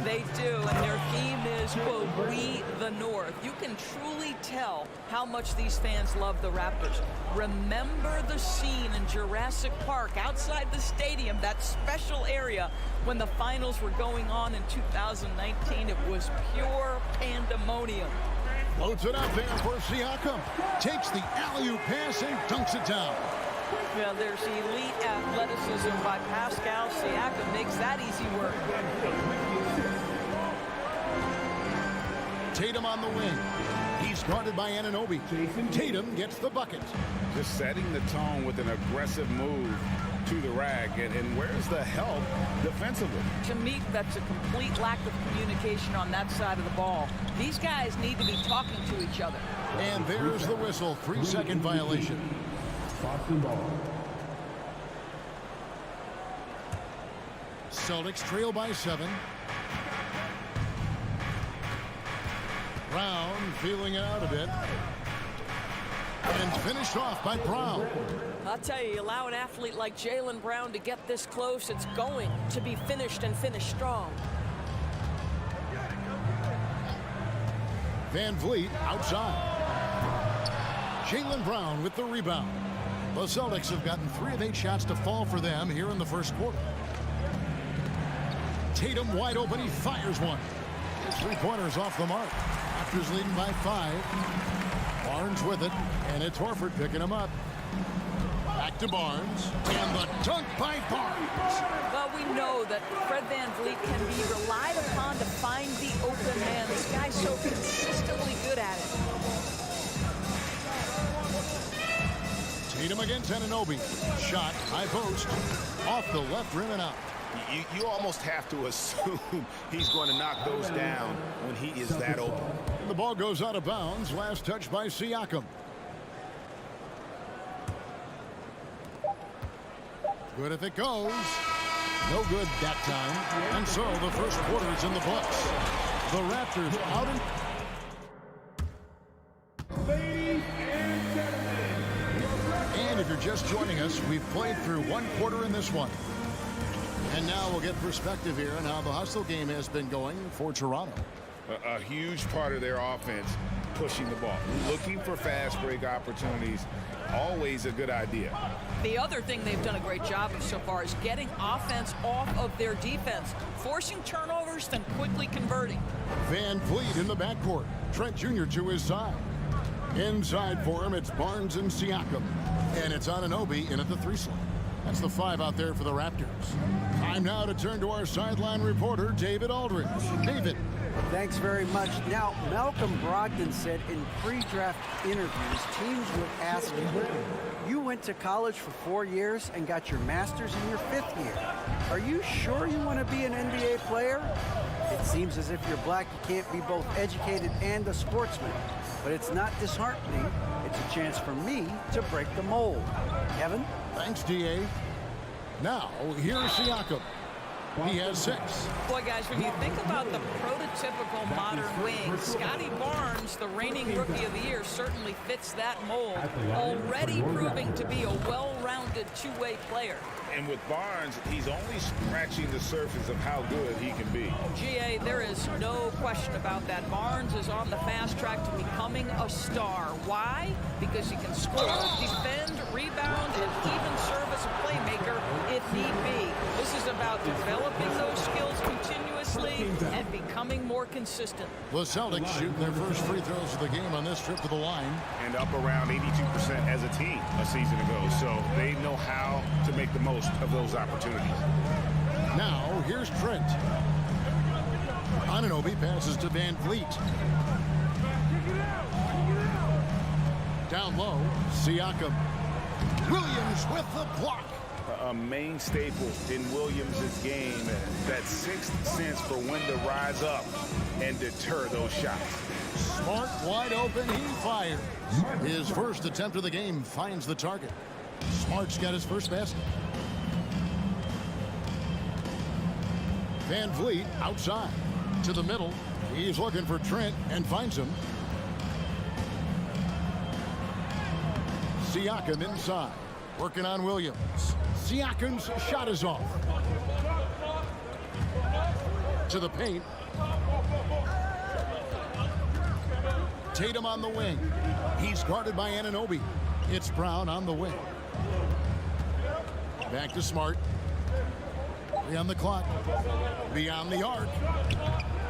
They do, and their theme is, quote, "We the North." You can truly tell how much these fans love the Raptors. Remember the scene in Jurassic Park outside the stadium, that special area when the finals were going on in 2019. It was pure pandemonium. Floats it out there for Siakam. Takes the alley-oop pass and dunks it down. Well, there's elite athleticism by Pascal Siakam. Makes that easy work. Tatum on the wing. He's guarded by Anunoby. Tatum gets the bucket. Just setting the tone with an aggressive move to the rack. And where's the help defensively? To me, that's a complete lack of communication on that side of the ball. These guys need to be talking to each other. And there's the whistle. 3-second violation. Celtics trail by 7. Brown feeling it out a bit. And finished off by Brown. I'll tell you, allow an athlete like Jaylen Brown to get this close, it's going to be finished and finished strong. Van Vliet outside. Jaylen Brown with the rebound. The Celtics have gotten 3 of 8 shots to fall for them here in the first quarter. Tatum wide open, he fires one. 3-pointers off the mark. Raptors leading by 5. Barnes with it, and it's Horford picking him up. Back to Barnes, and the dunk by Barnes. Well, we know that Fred VanVleet can be relied upon to find the open man. This guy's so consistently good at it. Tatum against Anunoby. Shot, high post, off the left rim and out. You almost have to assume he's going to knock those down when he is that open. The ball goes out of bounds. Last touch by Siakam. Good if it goes. No good that time. And so the first quarter is in the books. The Raptors out in... Ladies and gentlemen. And if you're just joining us, we've played through one quarter in this one. And now we'll get perspective here on how the hustle game has been going for Toronto. A huge part of their offense, pushing the ball. Looking for fast break opportunities, always a good idea. The other thing they've done a great job of so far is getting offense off of their defense, forcing turnovers, then quickly converting. VanVleet in the backcourt. Trent Jr. to his side. Inside for him, it's Barnes and Siakam. And it's Anunoby in at the 3 slot. That's the 5 out there for the Raptors. Time now to turn to our sideline reporter, David Aldridge. David. Thanks very much. Now, Malcolm Brogdon said in pre-draft interviews, teams would ask him, you went to college for 4 years and got your master's in your 5th year. Are you sure you want to be an NBA player? It seems as if you're black, you can't be both educated and a sportsman. But it's not disheartening. It's a chance for me to break the mold. Kevin? Thanks, D.A. Now, here's Siakam. He has 6. Boy, guys, when you think about the prototypical modern wing, Scotty Barnes, the reigning Rookie of the Year, certainly fits that mold, already proving to be a well-rounded two-way player. And with Barnes, he's only scratching the surface of how good he can be. GA, there is no question about that. Barnes is on the fast track to becoming a star. Why? Because he can score, defend, rebound, and even serve as a playmaker if need be. This is about developing those skills continuously and becoming more consistent. The Celtics shooting their first free throws of the game on this trip to the line. And up around 82% as a team a season ago. So they know how to make the most of those opportunities. Now, here's Trent. Anunoby passes to VanVleet. Down low, Siakam. Williams with the block. A main staple in Williams' game, that sixth sense for when to rise up and deter those shots. Smart wide open, he fires. His first attempt of the game finds the target. Smart's got his first basket. VanVleet outside to the middle. He's looking for Trent and finds him. Siakam inside, working on Williams. Siakam's shot is off. To the paint. Tatum on the wing. He's guarded by Anunoby. It's Brown on the wing. Back to Smart. 3 on the clock. Beyond the arc.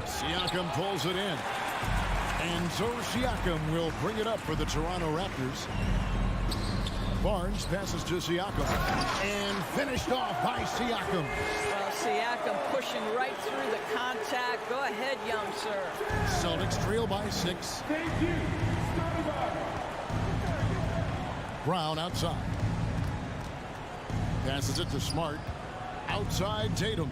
Siakam pulls it in. And so Siakam will bring it up for the Toronto Raptors. Barnes passes to Siakam. And finished off by Siakam. Well, Siakam pushing right through the contact. Go ahead, young sir. Celtics trail by 6. Brown outside. Passes it to Smart. Outside Tatum.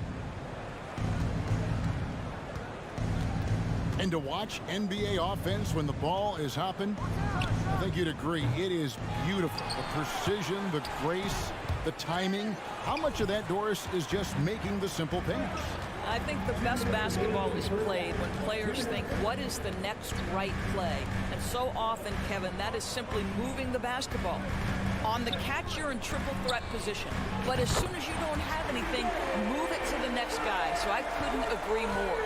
And to watch NBA offense when the ball is hopping, I think you'd agree, it is beautiful. The precision, the grace, the timing. How much of that, Doris, is just making the simple pass? I think the best basketball is played when players think, what is the next right play? And so often, Kevin, that is simply moving the basketball. On the catch, you're in triple threat position. But as soon as you don't have anything, move it to the next guy. So I couldn't agree more.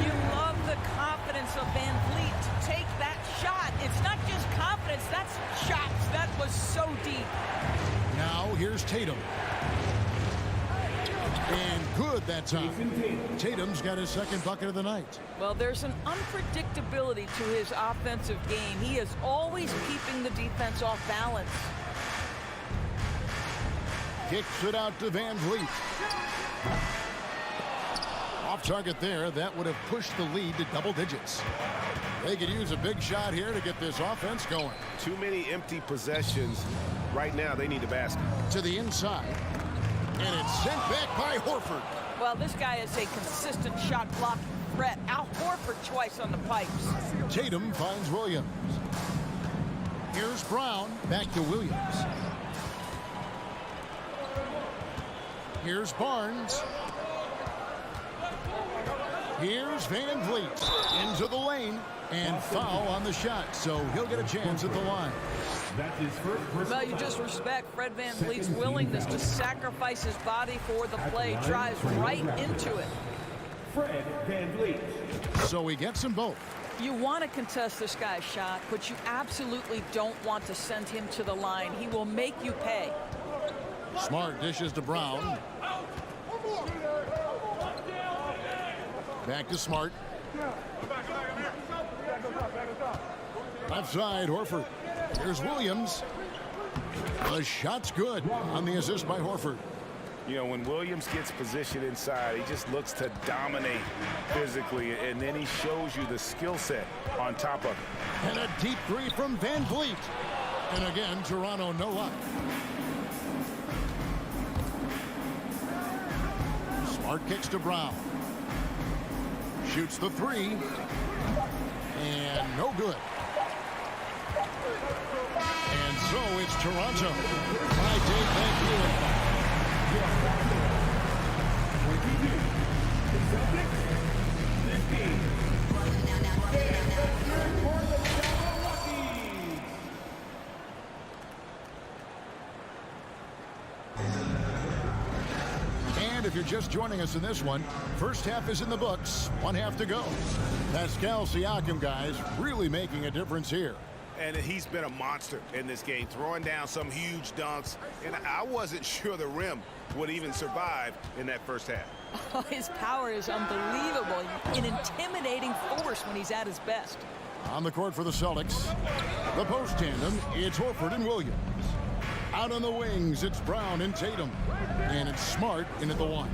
You love the confidence of VanVleet to take that shot. It's not just confidence, that's shots. That was so deep. Now here's Tatum. And good that time. Tatum's got his second bucket of the night. Well, there's an unpredictability to his offensive game. He is always keeping the defense off balance. Kicks it out to Van Vliet. Off target there. That would have pushed the lead to double digits. They could use a big shot here to get this offense going. Too many empty possessions. Right now, they need a basket. To the inside. And it's sent back by Horford. Well, this guy is a consistent shot blocking threat. Al Horford twice on the pipes. Tatum finds Williams. Here's Brown. Back to Williams. Here's Barnes. Here's Van Vliet into the lane and foul on the shot, so he'll get a chance at the line. Well, you just respect Fred Van Vliet's willingness to sacrifice his body for the play. Drives right into it. Fred Van Vliet. So he gets them both. You want to contest this guy's shot, but you absolutely don't want to send him to the line. He will make you pay. Smart dishes to Brown. Back to Smart. Left side, Horford. Here's Williams. The shot's good on the assist by Horford. You know, when Williams gets positioned inside, he just looks to dominate physically, and then he shows you the skill set on top of it. And a deep three from Van Vliet. And again, Toronto no luck. Smart kicks to Brown. Shoots the three. And no good. And so it's Toronto. Hi, Dave. Thank you. The Celtics, 15. And if you're just joining us in this one, first half is in the books. One half to go. Pascal Siakam, guys, really making a difference here. And he's been a monster in this game, throwing down some huge dunks. And I wasn't sure the rim would even survive in that first half. Oh, his power is unbelievable. An intimidating force when he's at his best. On the court for the Celtics, the post tandem, it's Horford and Williams. Out on the wings, it's Brown and Tatum. And it's Smart in at the one.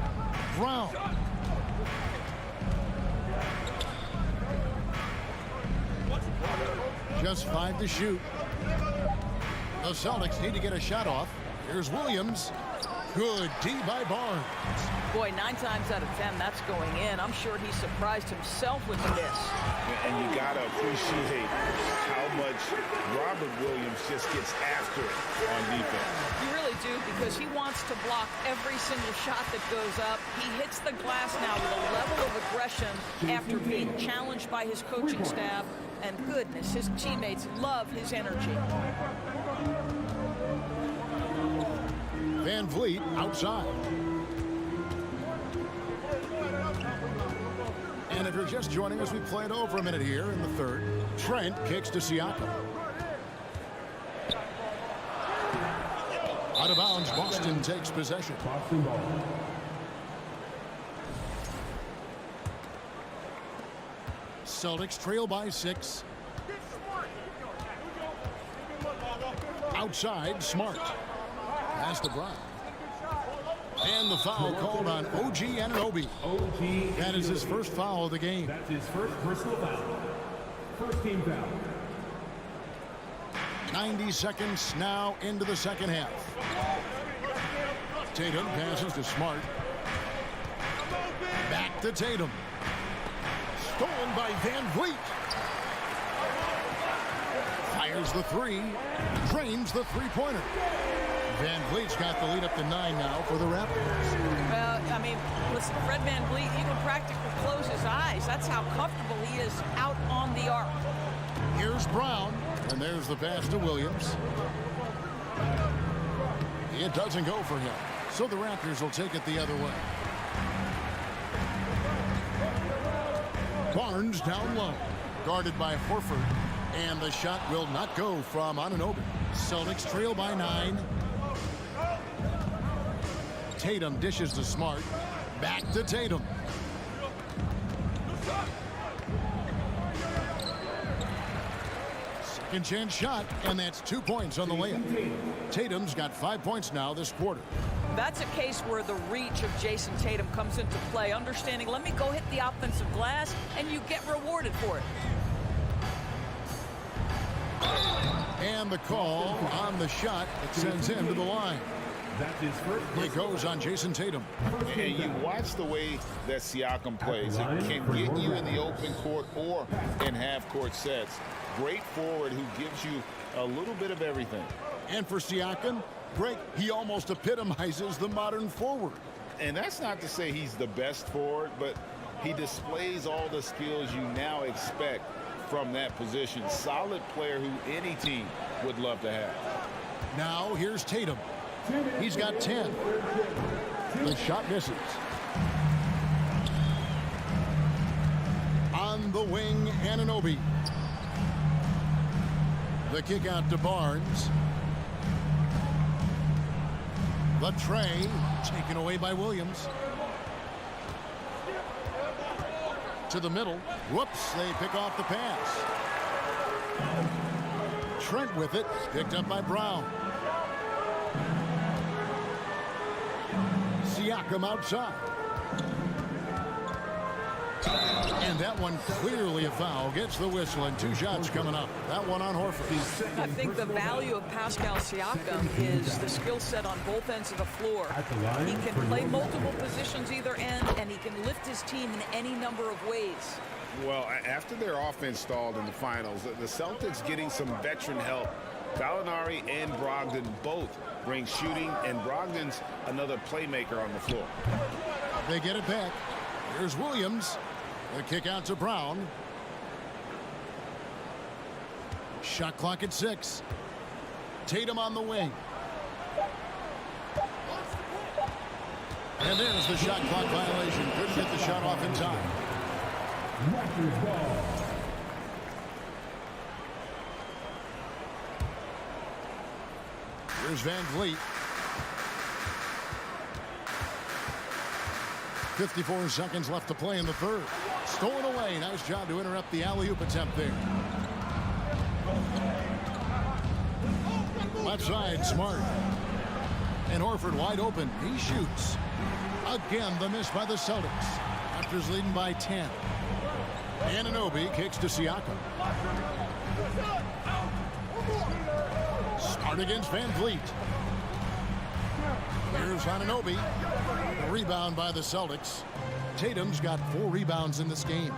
Brown. Just 5 to shoot. The Celtics need to get a shot off. Here's Williams. Good D by Barnes. Boy, 9 times out of 10, that's going in. I'm sure he surprised himself with the miss. And you got to appreciate how much Robert Williams just gets after it on defense. You really do, because he wants to block every single shot that goes up. He hits the glass now with a level of aggression after being challenged by his coaching staff. And goodness, his teammates love his energy. Van Vliet outside. And if you're just joining us, we played over a minute here in the third. Trent kicks to Siakam. Out of bounds, Boston takes possession. Boston ball. Celtics trail by 6. Outside, Smart. Pass to Brown. And the foul called on OG Anunoby. That is his first foul of the game. That's his first personal foul. First team foul. 90 seconds now into the second half. Tatum passes to Smart. Back to Tatum. Stolen by Van Vliet. Fires the three. Drains the three-pointer. Van Vliet's got the lead up to 9 now for the Raptors. Well, I mean, listen, Fred Van Vliet, he can practically close his eyes. That's how comfortable he is out on the arc. Here's Brown, and there's the pass to Williams. It doesn't go for him, so the Raptors will take it the other way. Barnes down low, guarded by Horford, and the shot will not go from Anunoby. Celtics trail by 9. Tatum dishes to Smart. Back to Tatum. Second chance shot, and that's 2 points on the layup. Tatum's got 5 points now this quarter. That's a case where the reach of Jason Tatum comes into play. Understanding, let me go hit the offensive glass, and you get rewarded for it. And the call on the shot sends him to the line. It goes on Jason Tatum. And you watch the way that Siakam plays. It can get you in the open court or in half-court sets. Great forward who gives you a little bit of everything. And for Siakam, Greg, he almost epitomizes the modern forward. And that's not to say he's the best forward, but he displays all the skills you now expect from that position. Solid player who any team would love to have. Now here's Tatum. He's got 10. The shot misses. On the wing, Anunoby. The kick out to Barnes. The tray taken away by Williams. To the middle. Whoops, they pick off the pass. Trent with it, picked up by Brown. Siakam outside. And that one clearly a foul. Gets the whistle, and 2 shots coming up. That one on Horford. I think the value of Pascal Siakam is the skill set on both ends of the floor. He can play multiple positions either end, and he can lift his team in any number of ways. Well, after their offense stalled in the finals, the Celtics getting some veteran help. Gallinari and Brogdon both bring shooting, and Brogdon's another playmaker on the floor. They get it back. Here's Williams. The kick out to Brown. Shot clock at 6. Tatum on the wing. And there's the shot clock violation. Couldn't get the shot off in time. Raptors ball. Here's Van Vliet. 54 seconds left to play in the third. Stolen away. Nice job to interrupt the alley-oop attempt there. Left side, Smart. And Horford wide open. He shoots. Again, the miss by the Celtics. Raptors leading by 10. Anunoby kicks to Siakam. Smart against Van Vliet. Here's Anunoby. A rebound by the Celtics. Tatum's got 4 rebounds in this game.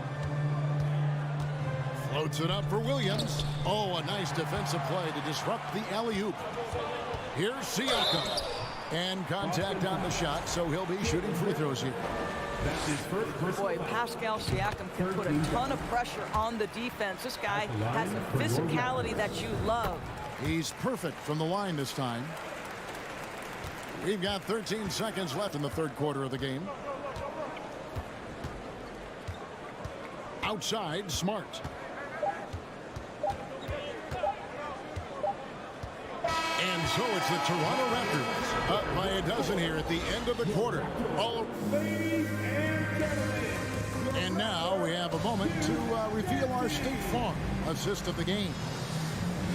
Floats it up for Williams. Oh, a nice defensive play to disrupt the alley-oop. Here's Siakam. And contact on the shot, so he'll be shooting free throws here. Boy, Pascal Siakam can put a ton of pressure on the defense. This guy has a physicality that you love. He's perfect from the line this time. We've got 13 seconds left in the third quarter of the game. Outside, Smart. And so it's the Toronto Raptors up by a dozen here at the end of the quarter. And now we have a moment to reveal our State Farm assist of the game.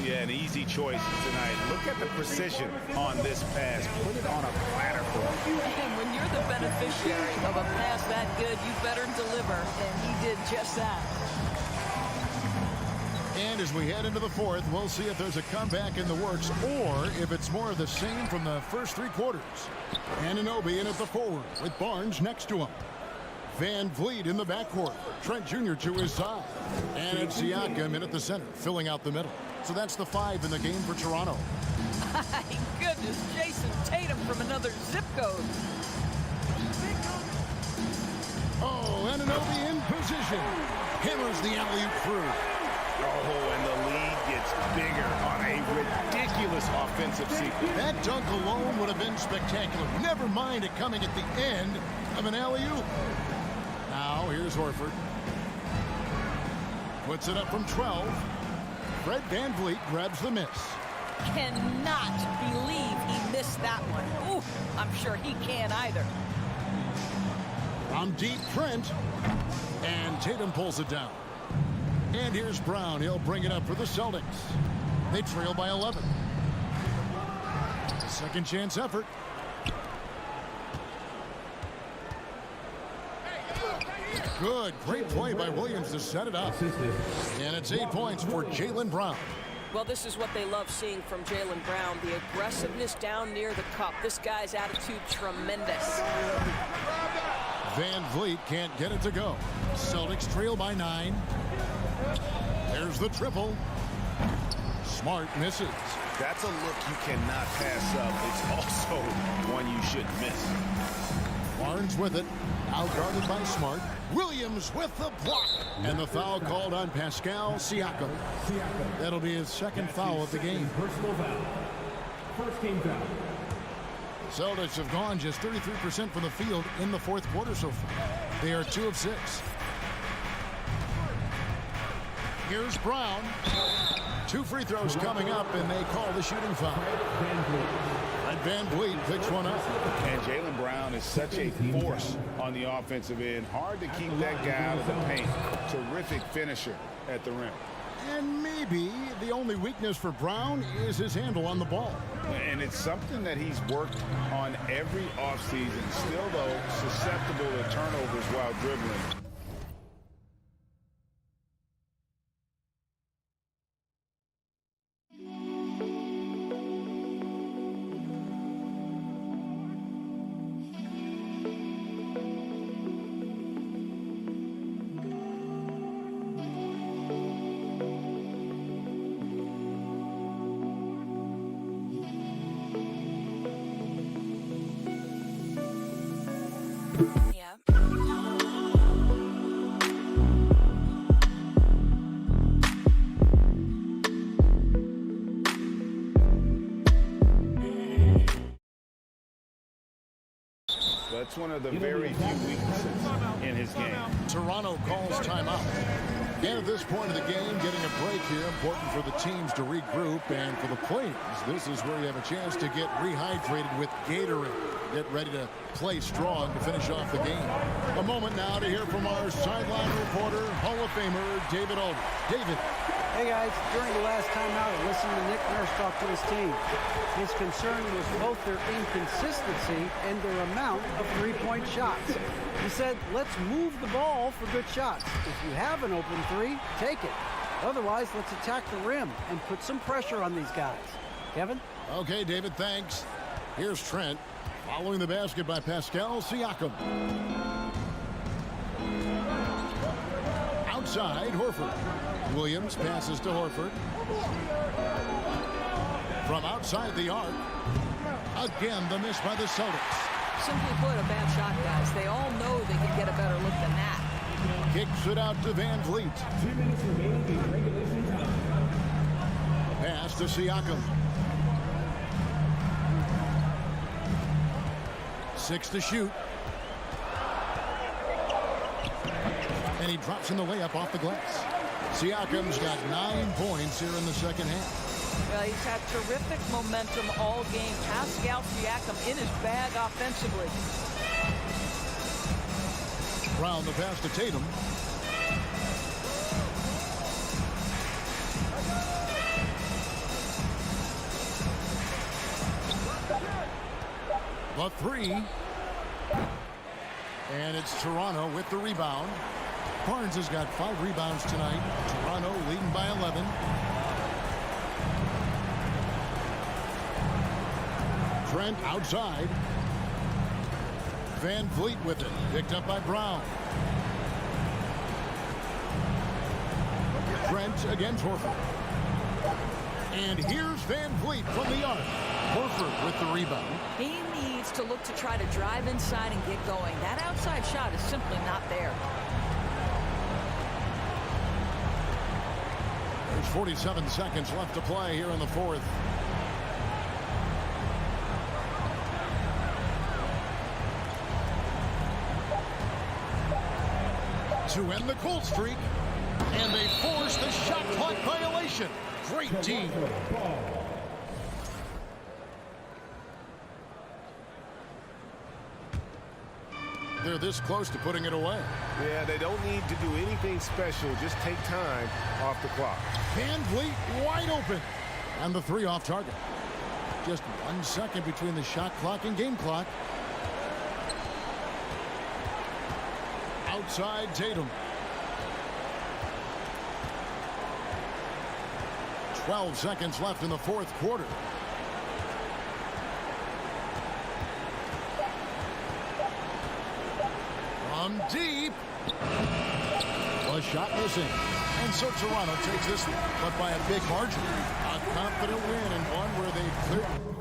Yeah, an easy choice tonight. Look at the precision on this pass. Put it on a platter for him. And when you're the beneficiary of a pass that good, you better deliver. And he did just that. And as we head into the fourth, we'll see if there's a comeback in the works or if it's more of the same from the first 3 quarters. Anunoby in at the forward with Barnes next to him. Van Vliet in the backcourt. Trent Jr. to his side. And it's Siakam in at the center, filling out the middle. So that's the 5 in the game for Toronto. My goodness, Jason Tatum from another zip code. Oh, Anunoby in position. Hammers the alley-oop through. Oh, and the lead gets bigger on a ridiculous offensive sequence. That dunk alone would have been spectacular. Never mind it coming at the end of an alley-oop. Now, here's Horford. Puts it up from 12. Fred VanVleet grabs the miss. Cannot believe he missed that one. Ooh, I'm sure he can't either. From deep, Trent. And Tatum pulls it down. And here's Brown. He'll bring it up for the Celtics. They trail by 11. It's a second chance effort. Good. Great play by Williams to set it up. And it's 8 points for Jaylen Brown. Well, this is what they love seeing from Jaylen Brown. The aggressiveness down near the cup. This guy's attitude, tremendous. Van Vliet can't get it to go. Celtics trail by 9. There's the triple. Smart misses. That's a look you cannot pass up. It's also one you shouldn't miss. Barnes with it. Out guarded by Smart. Williams with the block. And the foul called on Pascal Siakam. That'll be his second foul of the game. Personal foul. First team foul. Celtics have gone just 33% from the field in the fourth quarter so far. They are 2 of 6. Here's Brown. 2 free throws coming up, and they call the shooting foul. Fred Van Vliet picks one up. And Jaylen Brown is such a force on the offensive end. Hard to keep that guy out of the paint. Terrific finisher at the rim. And maybe the only weakness for Brown is his handle on the ball. And it's something that he's worked on every offseason. Still, though, susceptible to turnovers while dribbling. That's one of the very few weaknesses in his game. Toronto calls timeout. And at this point of the game, getting a break here, important for the teams to regroup, and for the players, this is where you have a chance to get rehydrated with Gatorade. Get ready to play strong to finish off the game. A moment now to hear from our sideline reporter, Hall of Famer David Aldridge. David. Hey guys, during the last timeout, I listened to Nick Nurse talk to his team. His concern was both their inconsistency and their amount of three-point shots. He said, let's move the ball for good shots. If you have an open three, take it. Otherwise, let's attack the rim and put some pressure on these guys. Kevin? Okay, David, thanks. Here's Trent, following the basket by Pascal Siakam. Outside, Horford. Williams passes to Horford. From outside the arc. Again, the miss by the Celtics. Simply put, a bad shot, guys. They all know they can get a better look than that. Kicks it out to Van Vliet. 2 minutes remaining in regulation time. Pass to Siakam. 6 to shoot. And he drops in the layup off the glass. Siakam's got 9 points here in the second half. Well, he's had terrific momentum all game. Pascal Siakam in his bag offensively. Brown the pass to Tatum. The three. And it's Toronto with the rebound. Barnes has got 5 rebounds tonight. Toronto leading by 11. Trent outside. Van Vliet with it. Picked up by Brown. Trent against Horford. And here's Van Vliet from the arc. Horford with the rebound. He needs to look to try to drive inside and get going. That outside shot is simply not there. There's 47 seconds left to play here in the fourth. To end the cold streak, and they force the shot clock violation. Great team. they're this close to putting it away. Yeah, they don't need to do anything special. Just take time off the clock. Van Vliet wide open. And the three off target. Just 1 second between the shot clock and game clock. Outside Tatum. 12 seconds left in the fourth quarter. From deep. A shot missing. And so Toronto takes this one, but by a big margin. A confident win and one where they cleared.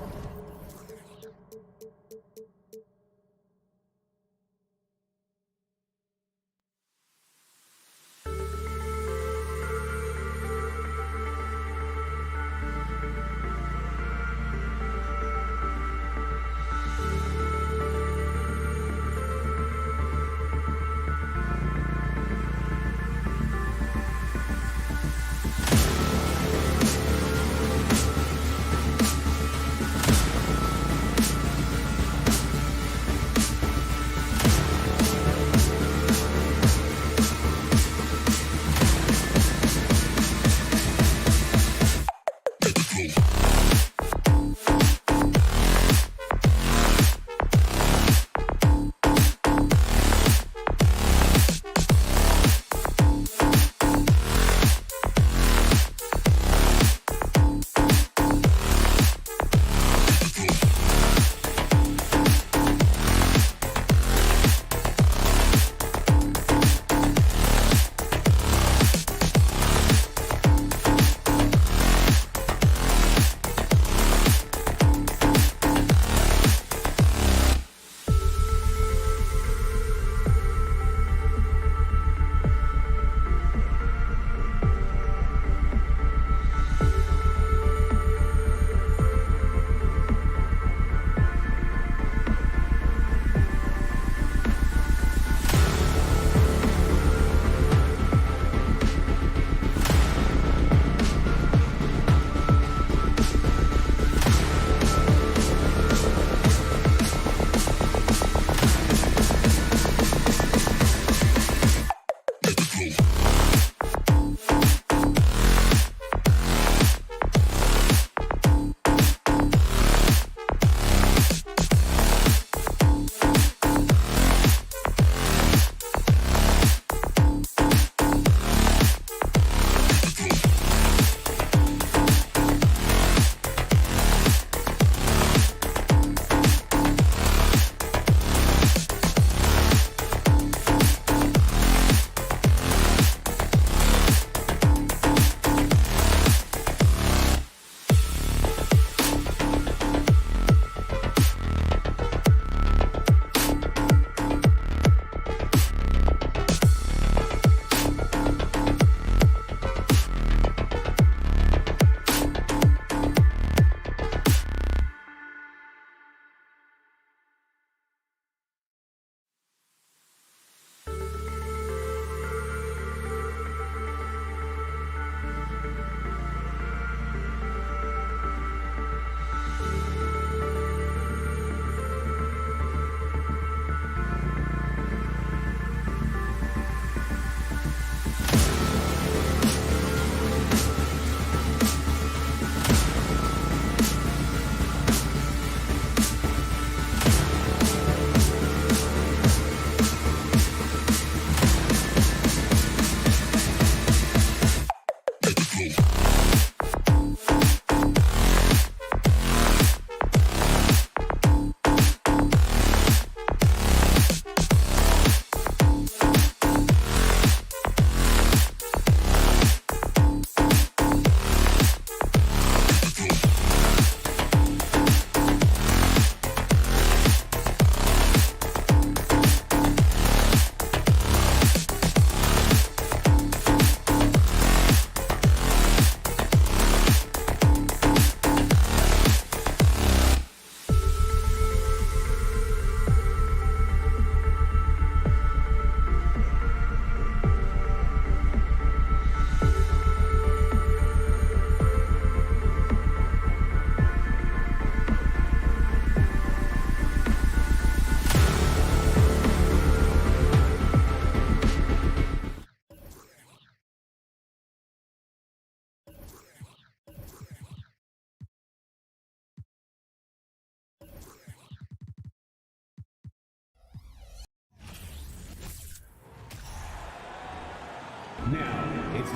Now it's...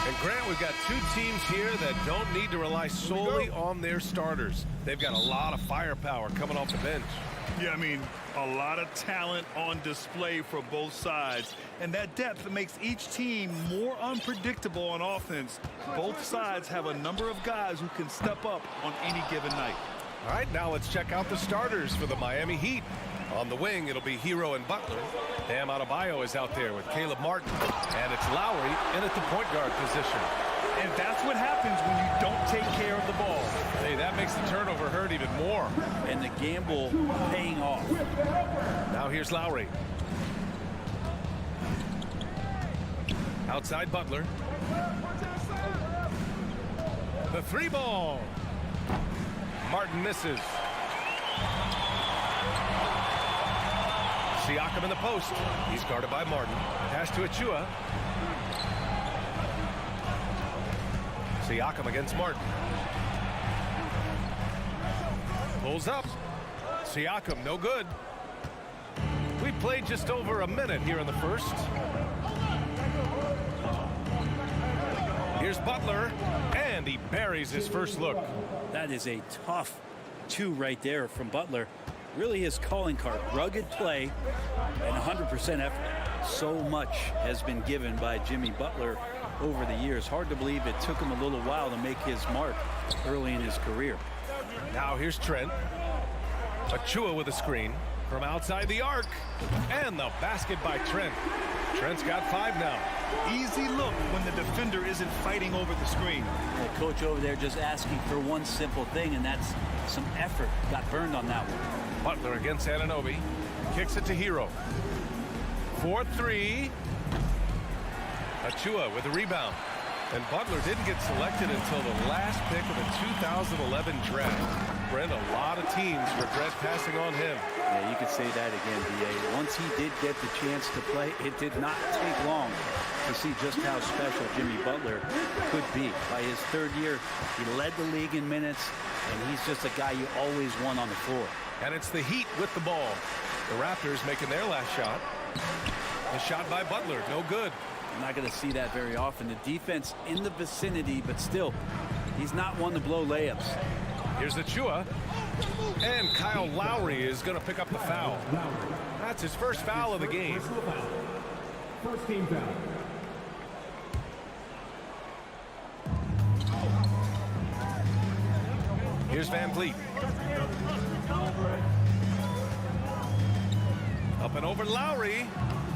And Grant, we've got two teams here that don't need to rely solely on their starters. They've got a lot of firepower coming off the bench. Yeah, I mean, a lot of talent on display for both sides. And that depth makes each team more unpredictable on offense. Both sides have a number of guys who can step up on any given night. All right, now let's check out the starters for the Miami Heat. On the wing, it'll be Hero and Butler. Bam Adebayo is out there with Caleb Martin. And it's Lowry in at the point guard position. And that's what happens when you don't take care of the ball. Hey, that makes the turnover hurt even more. And the gamble paying off. Now here's Lowry. Outside Butler. The three ball. Martin misses. Siakam in the post. He's guarded by Martin. Pass to Achua. Siakam against Martin. Pulls up. Siakam, no good. We played just over a minute here in the first. Here's Butler, and he buries his first look. That is a tough two right there from Butler. Really his calling card. Rugged play and 100% effort. So much has been given by Jimmy Butler over the years. Hard to believe it took him a little while to make his mark early in his career. Now here's Trent. Achua with a screen from outside the arc. And the basket by Trent. Trent's got 5 now. Easy look when the defender isn't fighting over the screen. The coach over there just asking for one simple thing, and that's some effort. Got burned on that one. Butler against Anunoby. Kicks it to Hero. 4-3. Achua with a rebound. And Butler didn't get selected until the last pick of the 2011 draft. Brent, a lot of teams regret passing on him. Yeah, you could say that again, B.A. Once he did get the chance to play, it did not take long to see just how special Jimmy Butler could be. By his third year, he led the league in minutes, and he's just a guy you always want on the floor. And it's the Heat with the ball. The Raptors making their last shot. A shot by Butler, no good. I'm not going to see that very often. The defense in the vicinity, but still, he's not one to blow layups. Here's Achua. And Kyle Lowry is going to pick up the foul. That's his first foul of the game. First team foul. Here's Van Vliet. Up and over Lowry.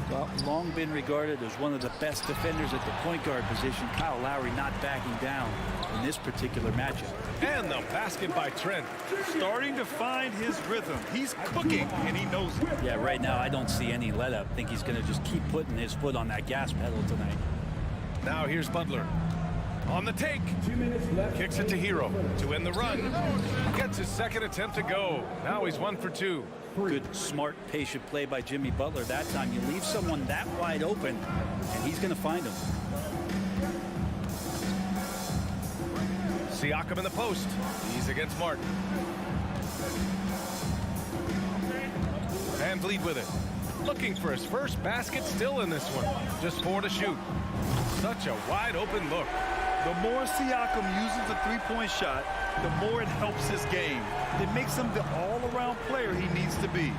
Well, long been regarded as one of the best defenders at the point guard position. Kyle Lowry not backing down in this particular matchup. And the basket by Trent. Starting to find his rhythm. He's cooking, and he knows it. Yeah, right now I don't see any let up. I think he's going to just keep putting his foot on that gas pedal tonight. Now here's Butler. On the take. 2 minutes left. Kicks it to Hero to end the run. Gets his second attempt to go. Now he's 1 for 2. Good, smart, patient play by Jimmy Butler that time. You leave someone that wide open, and he's going to find him. Siakam in the post. He's against Martin. Van Vliet with it. Looking for his first basket still in this one. Just 4 to shoot. Such a wide open look. The more Siakam uses the three-point shot, the more it helps his game. It makes him the all-around player he needs to be.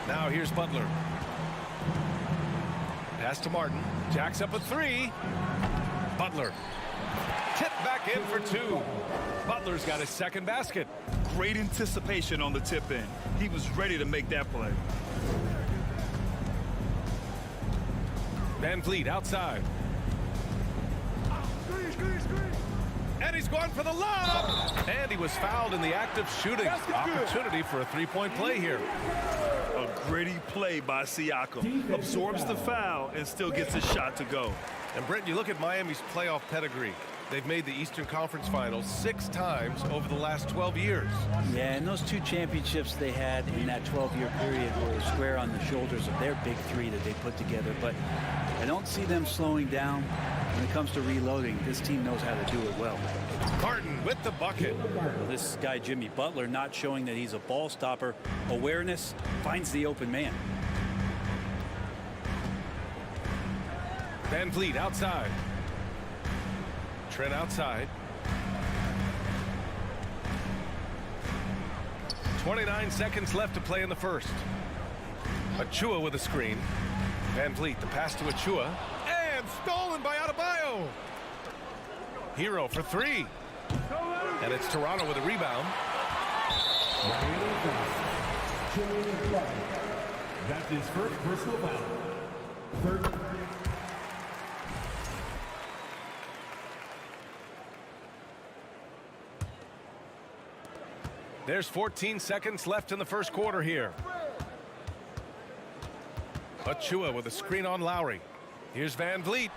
Now here's Butler. Pass to Martin. Jacks up a 3. Butler. Tipped back in for 2. Butler's got his second basket. Great anticipation on the tip in. He was ready to make that play. Van Vliet outside. And he's going for the lob. And he was fouled in the act of shooting. Opportunity for a three-point play here. A gritty play by Siakam. Absorbs the foul and still gets his shot to go. And Brent, you look at Miami's playoff pedigree. They've made the Eastern Conference Finals 6 times over the last 12 years. Yeah, and those 2 championships they had in that 12-year period were square on the shoulders of their big 3 that they put together. But I don't see them slowing down. When it comes to reloading, this team knows how to do it well. Carton with the bucket. Well, this guy, Jimmy Butler, not showing that he's a ball stopper. Awareness, finds the open man. Van Vliet outside. Trent outside. 29 seconds left to play in the first. Achua with a screen. Van Vliet, the pass to Achua. And stolen by Adebayo. Hero for three. And it's Toronto with a rebound. That's his first personal foul. Third. There's 14 seconds left in the first quarter here. Achua with a screen on Lowry. Here's Van Vliet.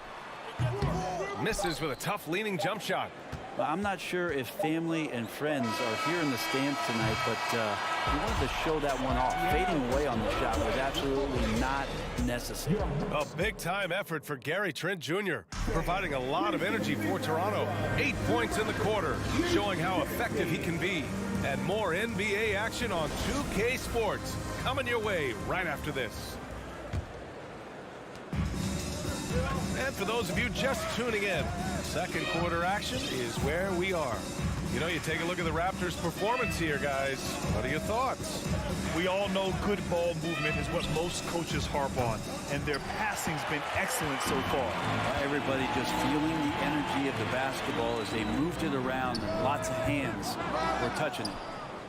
Misses with a tough leaning jump shot. Well, I'm not sure if family and friends are here in the stands tonight, but he wanted to show that one off. Fading away on the shot was absolutely not necessary. A big-time effort for Gary Trent Jr., providing a lot of energy for Toronto. 8 points in the quarter, showing how effective he can be. And more NBA action on 2K Sports coming your way right after this. And for those of you just tuning in, second quarter action is where we are. You know, you take a look at the Raptors' performance here, guys. What are your thoughts? We all know good ball movement is what most coaches harp on, and their passing's been excellent so far. Everybody just feeling the energy of the basketball as they moved it around. Lots of hands were touching it.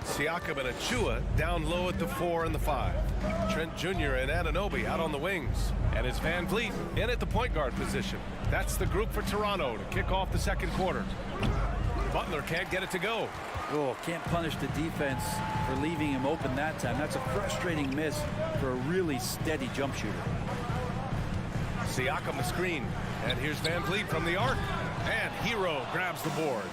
Siakam and Achua down low at the 4 and the 5. Trent Jr. and Anunoby out on the wings. And it's Van Vliet in at the point guard position. That's the group for Toronto to kick off the second quarter. Butler can't get it to go. Oh, can't punish the defense for leaving him open that time. That's a frustrating miss for a really steady jump shooter. Siakam the screen. And here's Van Vliet from the arc. And Hero grabs the board.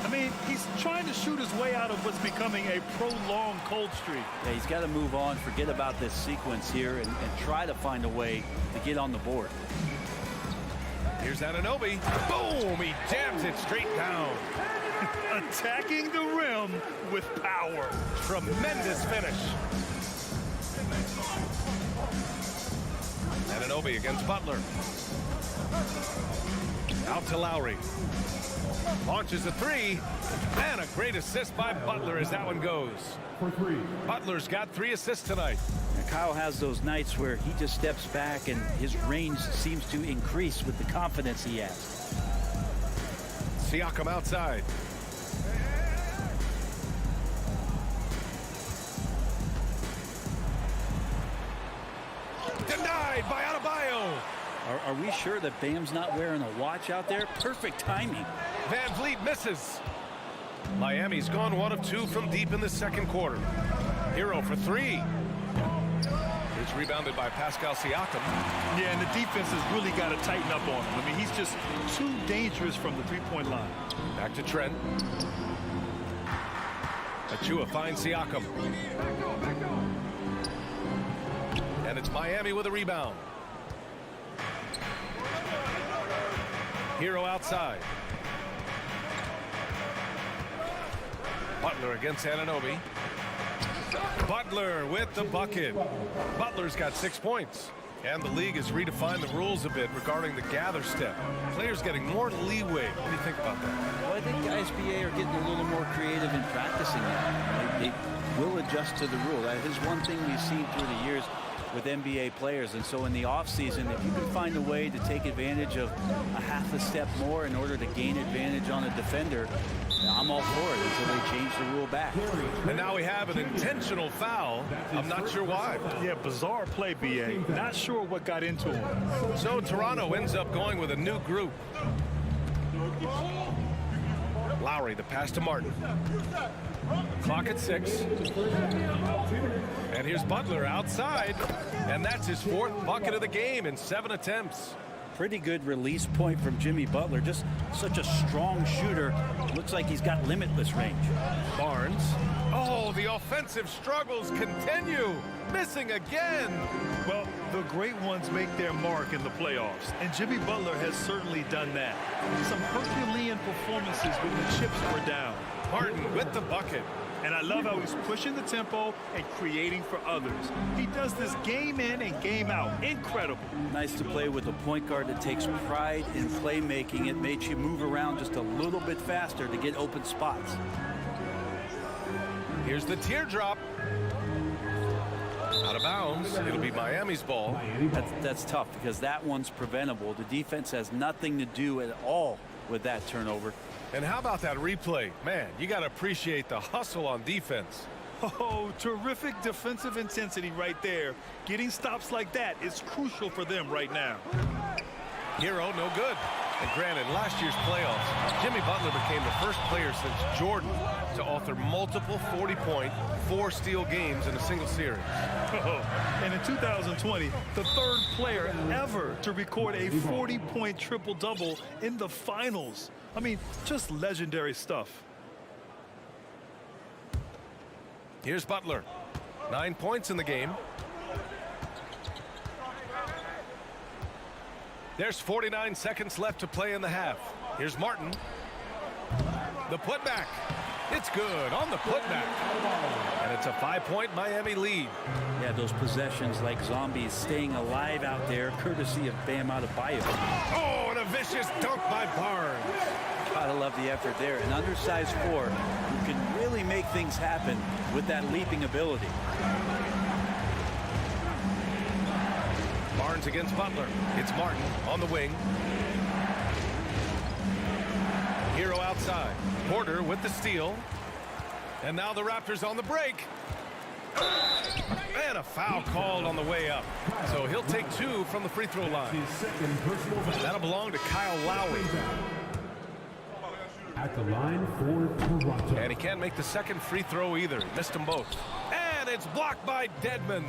I mean, he's trying to shoot his way out of what's becoming a prolonged cold streak. Yeah, he's got to move on, forget about this sequence here, and try to find a way to get on the board. Here's Anunoby. Boom! He jams it straight down. Attacking the rim with power. Tremendous finish. Anunoby against Butler. Out to Lowry. Launches a three. And a great assist by Butler as that one goes. For three. Butler's got 3 assists tonight. And Kyle has those nights where he just steps back and his range seems to increase with the confidence he has. Siakam outside. Denied by Adebayo. Are we sure that Bam's not wearing a watch out there? Perfect timing. Van Vliet misses. Miami's gone 1 of 2 from deep in the second quarter. Hero for 3. It's rebounded by Pascal Siakam. Yeah, and the defense has really got to tighten up on him. I mean, he's just too dangerous from the three-point line. Back to Trent. Achua finds Siakam. And it's Miami with a rebound. Hero outside. Butler against Anunoby. Butler with the bucket. Butler's got 6 points. And the league has redefined the rules a bit regarding the gather step. Players getting more leeway. What do you think about that? Well, I think the SBA are getting a little more creative in practicing that. They will adjust to the rule. That is one thing we've seen through the years with NBA players. And so in the offseason, if you can find a way to take advantage of a half a step more in order to gain advantage on a defender, I'm all for it until they change the rule back. And now we have an intentional foul. I'm not sure why. Yeah, bizarre play, BA. Not sure what got into him. So Toronto ends up going with a new group. Lowry, the pass to Martin. Clock at 6. And here's Butler outside. And that's his 4th bucket of the game in 7 attempts. Pretty good release point from Jimmy Butler. Just such a strong shooter. Looks like he's got limitless range. Barnes. Oh, the offensive struggles continue. Missing again. Well, the great ones make their mark in the playoffs, and Jimmy Butler has certainly done that. Some Herculean performances when the chips were down. Martin with the bucket. And I love how he's pushing the tempo and creating for others. He does this game in and game out. Incredible. Nice to play with a point guard that takes pride in playmaking. It makes you move around just a little bit faster to get open spots. Here's the teardrop. Out of bounds. It'll be Miami's ball. That's tough because that one's preventable. The defense has nothing to do at all with that turnover. And how about that replay? Man, you got to appreciate the hustle on defense. Oh, terrific defensive intensity right there. Getting stops like that is crucial for them right now. Hero, no good. And granted, last year's playoffs, Jimmy Butler became the first player since Jordan to author multiple 40-point, 4-steal games in a single series. And in 2020, the third player ever to record a 40-point triple-double in the finals. I mean, just legendary stuff. Here's Butler. 9 points in the game. There's 49 seconds left to play in the half. Here's Martin. The putback. It's good on the putback. And it's a 5-point Miami lead. Yeah, those possessions like zombies staying alive out there, courtesy of Bam Adebayo. Oh, and a vicious dunk by Barnes. Gotta love the effort there. An undersized 4 who can really make things happen with that leaping ability. Barnes against Butler. It's Martin on the wing. Hero outside. Porter with the steal. And now the Raptors on the break. And a foul called on the way up. So he'll take 2 from the free throw line. That'll belong to Kyle Lowry. At the line for Toronto. And he can't make the second free throw either. Missed them both. And it's blocked by Dedmon.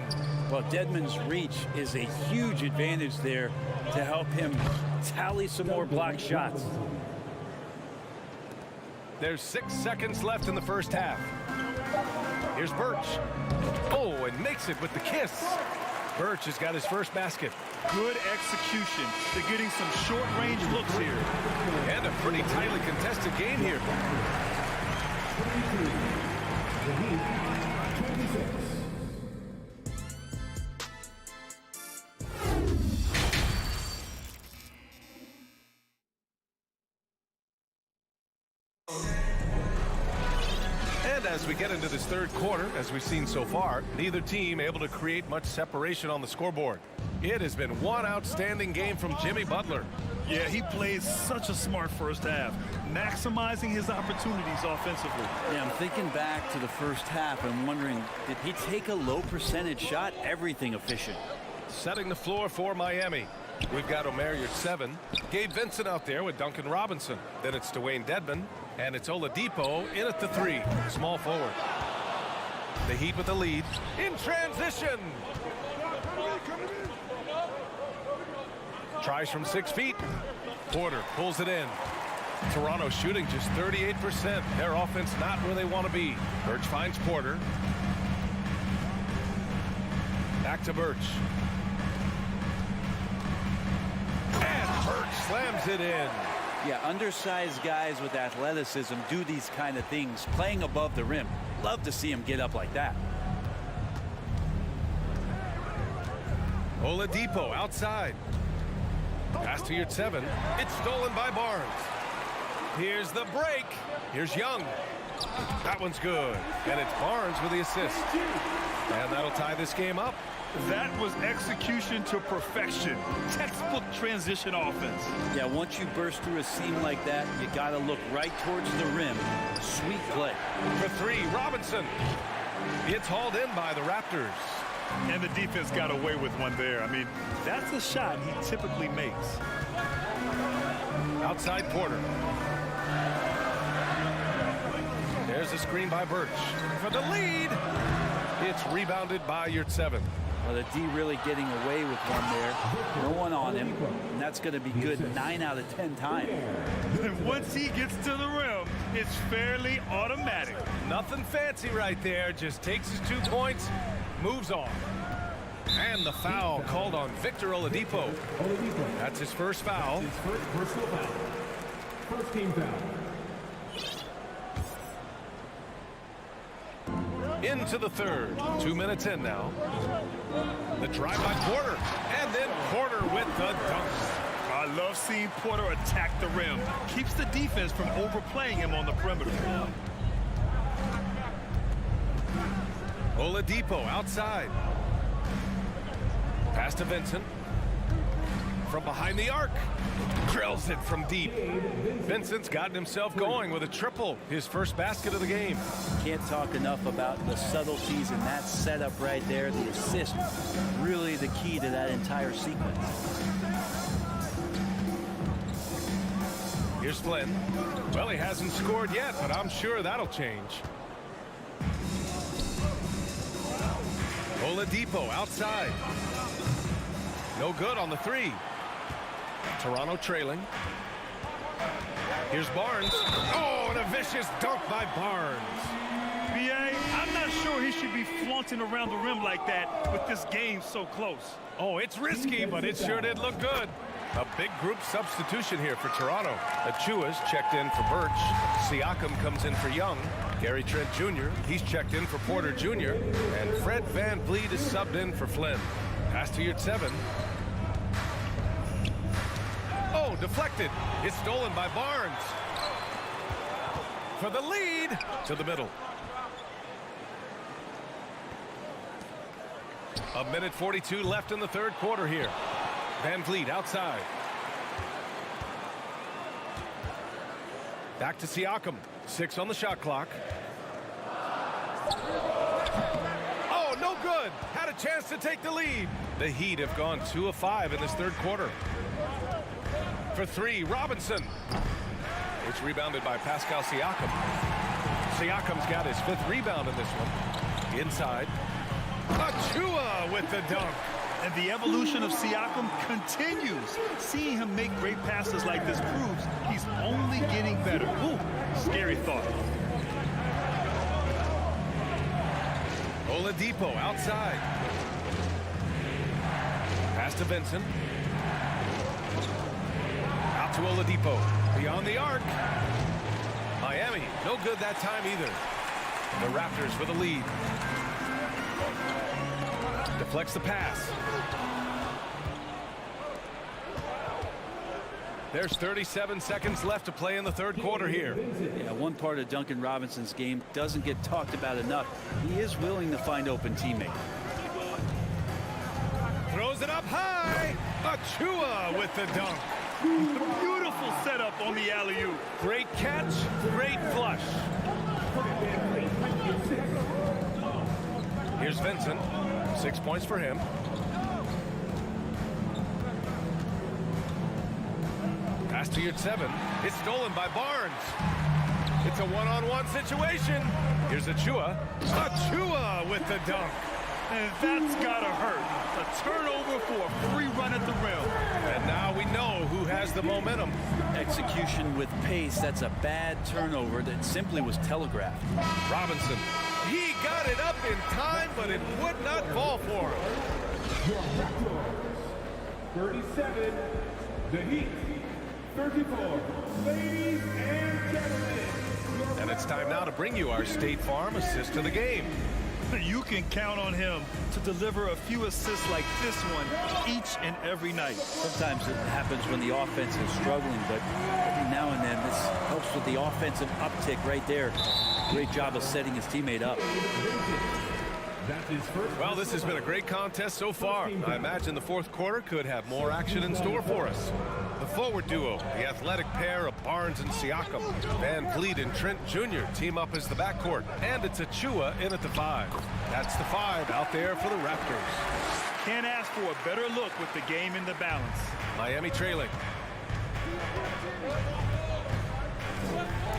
Well, Dedmon's reach is a huge advantage there to help him tally some more block shots. There's 6 seconds left in the first half. Here's Birch. Oh, and makes it with the kiss. Birch has got his first basket. Good execution. They're getting some short-range looks here. And a pretty tightly contested game here. And as we get into this third quarter, as we've seen so far, neither team able to create much separation on the scoreboard. It has been one outstanding game from Jimmy Butler. Yeah, he played such a smart first half, maximizing his opportunities offensively. Yeah, I'm thinking back to the first half and wondering, did he take a low percentage shot? Everything efficient. Setting the floor for Miami. We've got Omer Yurtseven, Gabe Vincent out there with Duncan Robinson. Then it's Dwayne Dedmon, and it's Oladipo in at the 3, small forward. The Heat with the lead in transition. Tries from 6 feet. Porter pulls it in. Toronto shooting just 38%. Their offense not where they want to be. Birch finds Porter. Back to Birch. And Birch slams it in. Yeah, undersized guys with athleticism do these kind of things, playing above the rim. Love to see him get up like that. Oladipo outside. Pass to Yurtseven. It's stolen by Barnes. Here's the break. Here's Young. That one's good. And it's Barnes with the assist. And that'll tie this game up. That was execution to perfection. Textbook transition offense. Yeah, once you burst through a seam like that, you got to look right towards the rim. Sweet play. For 3, Robinson. It's hauled in by the Raptors. And the defense got away with one there. I mean, that's a shot he typically makes. Outside Porter. There's a screen by Birch. For the lead. It's rebounded by Yurtseven. Well, the D really getting away with one there. No one on him. And that's going to be good 9 out of 10 times. And once he gets to the rim, it's fairly automatic. Nothing fancy right there. Just takes his 2 points, moves on. And the foul called on Victor Oladipo. That's his first foul. His first personal foul. First team foul. into the third. 2 minutes in now. The drive by Porter, and then Porter with the dunk. I love seeing Porter attack the rim. Keeps the defense from overplaying him on the perimeter. Oladipo outside. Pass to Vincent. From behind the arc. Drills it from deep. Vincent's gotten himself going with a triple. His first basket of the game. Can't talk enough about the subtleties in that setup right there. The assist, really the key to that entire sequence. Here's Flynn. Well, he hasn't scored yet, but I'm sure that'll change. Oladipo outside. No good on the three. Toronto trailing. Here's Barnes. Oh, and a vicious dunk by Barnes. B.A., I'm not sure he should be flaunting around the rim like that with this game so close. Oh, it's risky, but it sure did look good. A big group substitution here for Toronto. Achua's checked in for Birch. Siakam comes in for Young. Gary Trent Jr., he's checked in for Porter Jr. And Fred VanVleet is subbed in for Flynn. Pass to Yurtseven. Oh, deflected. It's stolen by Barnes. For the lead to the middle. A minute 42 left in the third quarter here. VanVleet outside. Back to Siakam. 6 on the shot clock. Oh, no good. Had a chance to take the lead. The Heat have gone 2 of 5 in this third quarter. For 3, Robinson. It's rebounded by Pascal Siakam. Siakam's got his 5th rebound in this one. Inside. Achua with the dunk. And the evolution of Siakam continues. Seeing him make great passes like this proves he's only getting better. Ooh, scary thought. Oladipo outside. Pass to Vincent. Out to Oladipo. Beyond the arc. Miami, no good that time either. The Raptors with a lead. Deflects the pass. There's 37 seconds left to play in the third quarter here. Yeah, one part of Duncan Robinson's game doesn't get talked about enough. He is willing to find open teammates. Throws it up high. Achua with the dunk. Beautiful setup on the alley-oop. Great catch, great flush. Here's Vincent. 6 points for him. Pass to Yurtseven. It's stolen by Barnes. It's a one-on-one situation. Here's Achua. Achua with the dunk. And that's gotta hurt. A turnover for a free run at the rim. And now we know who has the momentum. Execution with pace. That's a bad turnover that simply was telegraphed. Robinson. He got it up in time, but it would not fall for him. 37, the Heat. 34, ladies and gentlemen. And it's time now to bring you our State Farm assist of the game. You can count on him to deliver a few assists like this one each and every night. Sometimes it happens when the offense is struggling, but every now and then this helps with the offensive uptick right there. Great job of setting his teammate up. Well, this has been a great contest so far. I imagine the fourth quarter could have more action in store for us. The forward duo, the athletic pair of Barnes and Siakam. VanVleet and Trent Jr. team up as the backcourt. And it's Achua in at the 5. That's the 5 out there for the Raptors. Can't ask for a better look with the game in the balance. Miami trailing.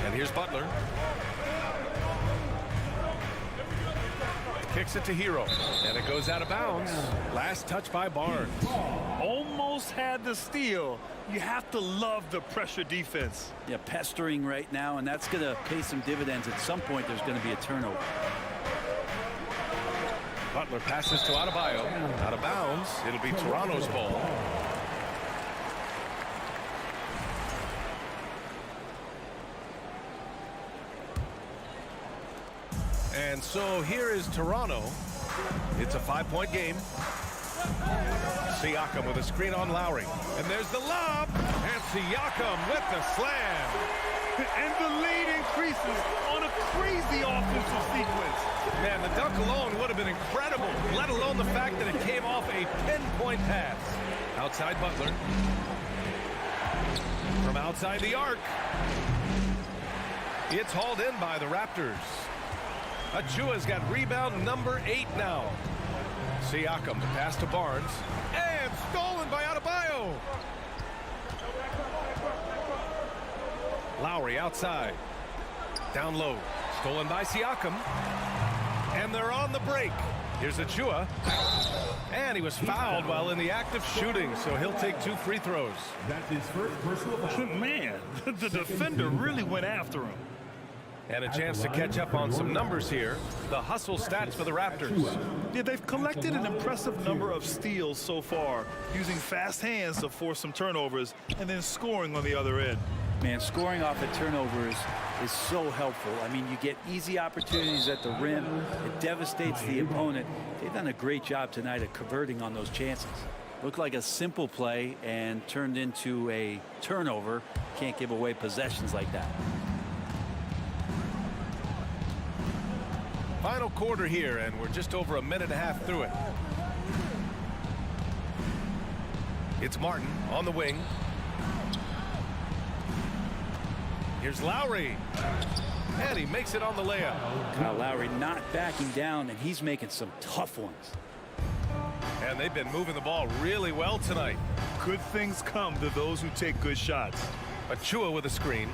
And here's Butler. Kicks it to Hero, and it goes out of bounds. Last touch by Barnes. Almost had the steal. You have to love the pressure defense. Yeah, pestering right now, and that's going to pay some dividends. At some point, there's going to be a turnover. Butler passes to Adebayo. Out of bounds. It'll be Toronto's ball. And And so here is Toronto. It's a 5-point game. Siakam with a screen on Lowry. And there's the lob. And Siakam with the slam. And the lead increases on a crazy offensive sequence. Man, the dunk alone would have been incredible, let alone the fact that it came off a pinpoint pass. Outside Butler. From outside the arc. It's hauled in by the Raptors. Achua's got rebound number 8 now. Siakam, the pass to Barnes. And stolen by Adebayo. Lowry outside. Down low. Stolen by Siakam. And they're on the break. Here's Achua. And he was fouled while in the act of shooting, so he'll take 2 free throws. That's his first personal foul. Man, the defender really went after him. And a chance to catch up on some numbers here. The hustle stats for the Raptors. Yeah, they've collected an impressive number of steals so far, using fast hands to force some turnovers and then scoring on the other end. Man, scoring off of turnovers is so helpful. I mean, you get easy opportunities at the rim. It devastates the opponent. They've done a great job tonight of converting on those chances. Looked like a simple play and turned into a turnover. Can't give away possessions like that. Final quarter here, and we're just over a minute and a half through it. It's Martin on the wing. Here's Lowry. And he makes it on the layup. Now Lowry not backing down, and he's making some tough ones. And they've been moving the ball really well tonight. Good things come to those who take good shots. Achua with a screen.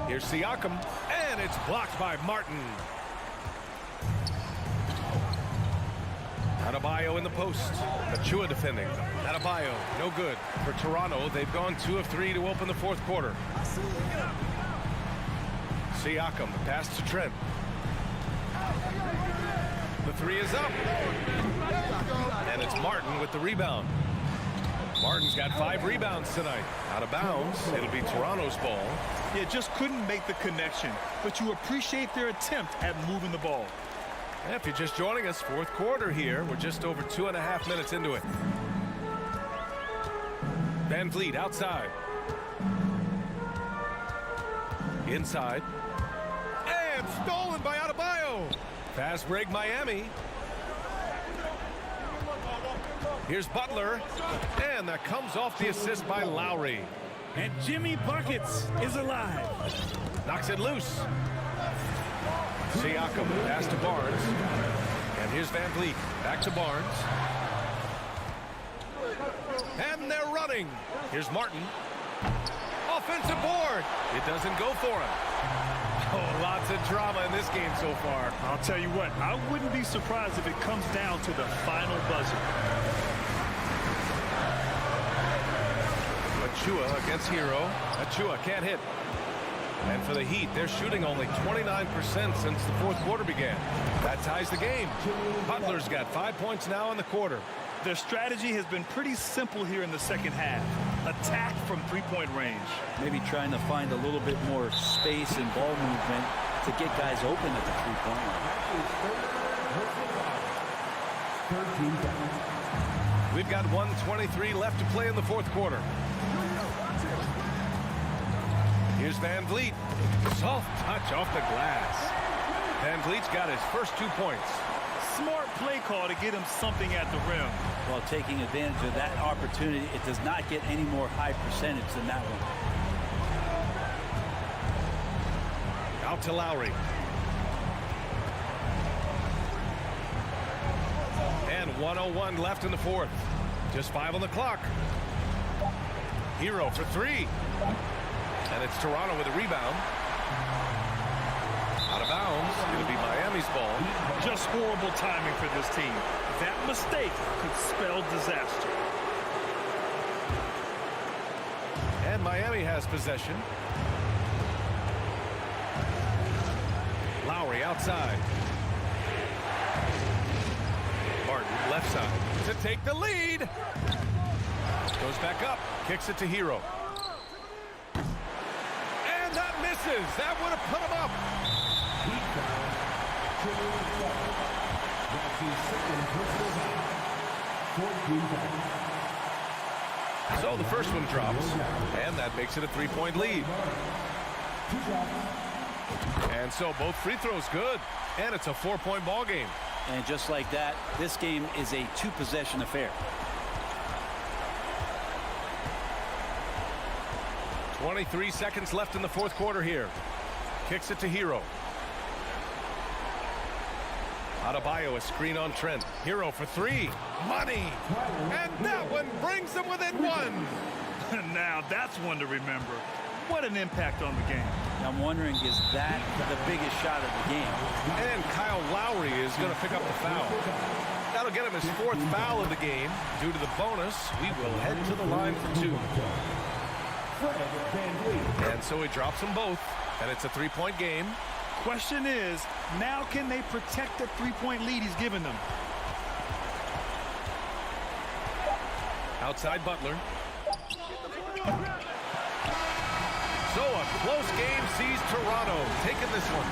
Here's Siakam, and it's blocked by Martin. Adebayo in the post. Achua defending. Adebayo, no good. For Toronto, they've gone 2 of 3 to open the 4th quarter. Siakam, the pass to Trent. The 3 is up. And it's Martin with the rebound. Martin's got 5 rebounds tonight. Out of bounds. It'll be Toronto's ball. Yeah, just couldn't make the connection, but you appreciate their attempt at moving the ball. And if you're just joining us, 4th quarter here. We're just over 2.5 minutes into it. Van Vliet outside. Inside. And stolen by Adebayo. Fast break Miami. Here's Butler. And that comes off the assist by Lowry. And Jimmy Buckets is alive. Knocks it loose. Siakam, pass to Barnes. And here's Van Vliet. Back to Barnes. And they're running. Here's Martin. Offensive board. It doesn't go for him. Oh, lots of drama in this game so far. I'll tell you what, I wouldn't be surprised if it comes down to the final buzzer. Achua against Hero. Achua can't hit. And for the Heat, they're shooting only 29% since the 4th quarter began. That ties the game. Butler's got 5 points now in the quarter. Their strategy has been pretty simple here in the second half. Attack from 3-point range. Maybe trying to find a little bit more space and ball movement to get guys open at the 3-point line. We've got 1:23 left to play in the 4th quarter. Here's Van Vliet. Soft touch off the glass. Van Vliet's got his first 2 points. Smart play call to get him something at the rim. While taking advantage of that opportunity, it does not get any more high percentage than that one. Out to Lowry. And 1:01 left in the 4th. Just 5 on the clock. Hero for 3. And it's Toronto with a rebound. Out of bounds. It'll be Miami's ball. Just horrible timing for this team. That mistake could spell disaster. And Miami has possession. Lowry outside. Martin left side to take the lead. Goes back up. Kicks it to Hero. And that misses. That would have put him up. So the first one drops, and that makes it a 3-point lead. And so both free throws good, and it's a 4-point ball game. And just like that, this game is a 2-possession affair. 23 seconds left in the fourth quarter here. Kicks it to Hero. Adebayo, a screen on Trent. Hero for 3. Money! And that one brings them within 1. Now that's one to remember. What an impact on the game. I'm wondering, is that the biggest shot of the game? And Kyle Lowry is going to pick up the foul. That'll get him his 4th foul of the game. Due to the bonus, we will head to the line for 2. And so he drops them both, and it's a 3-point game. Question is, now can they protect the 3-point lead he's given them? Outside Butler. So a close game sees Toronto taking this one.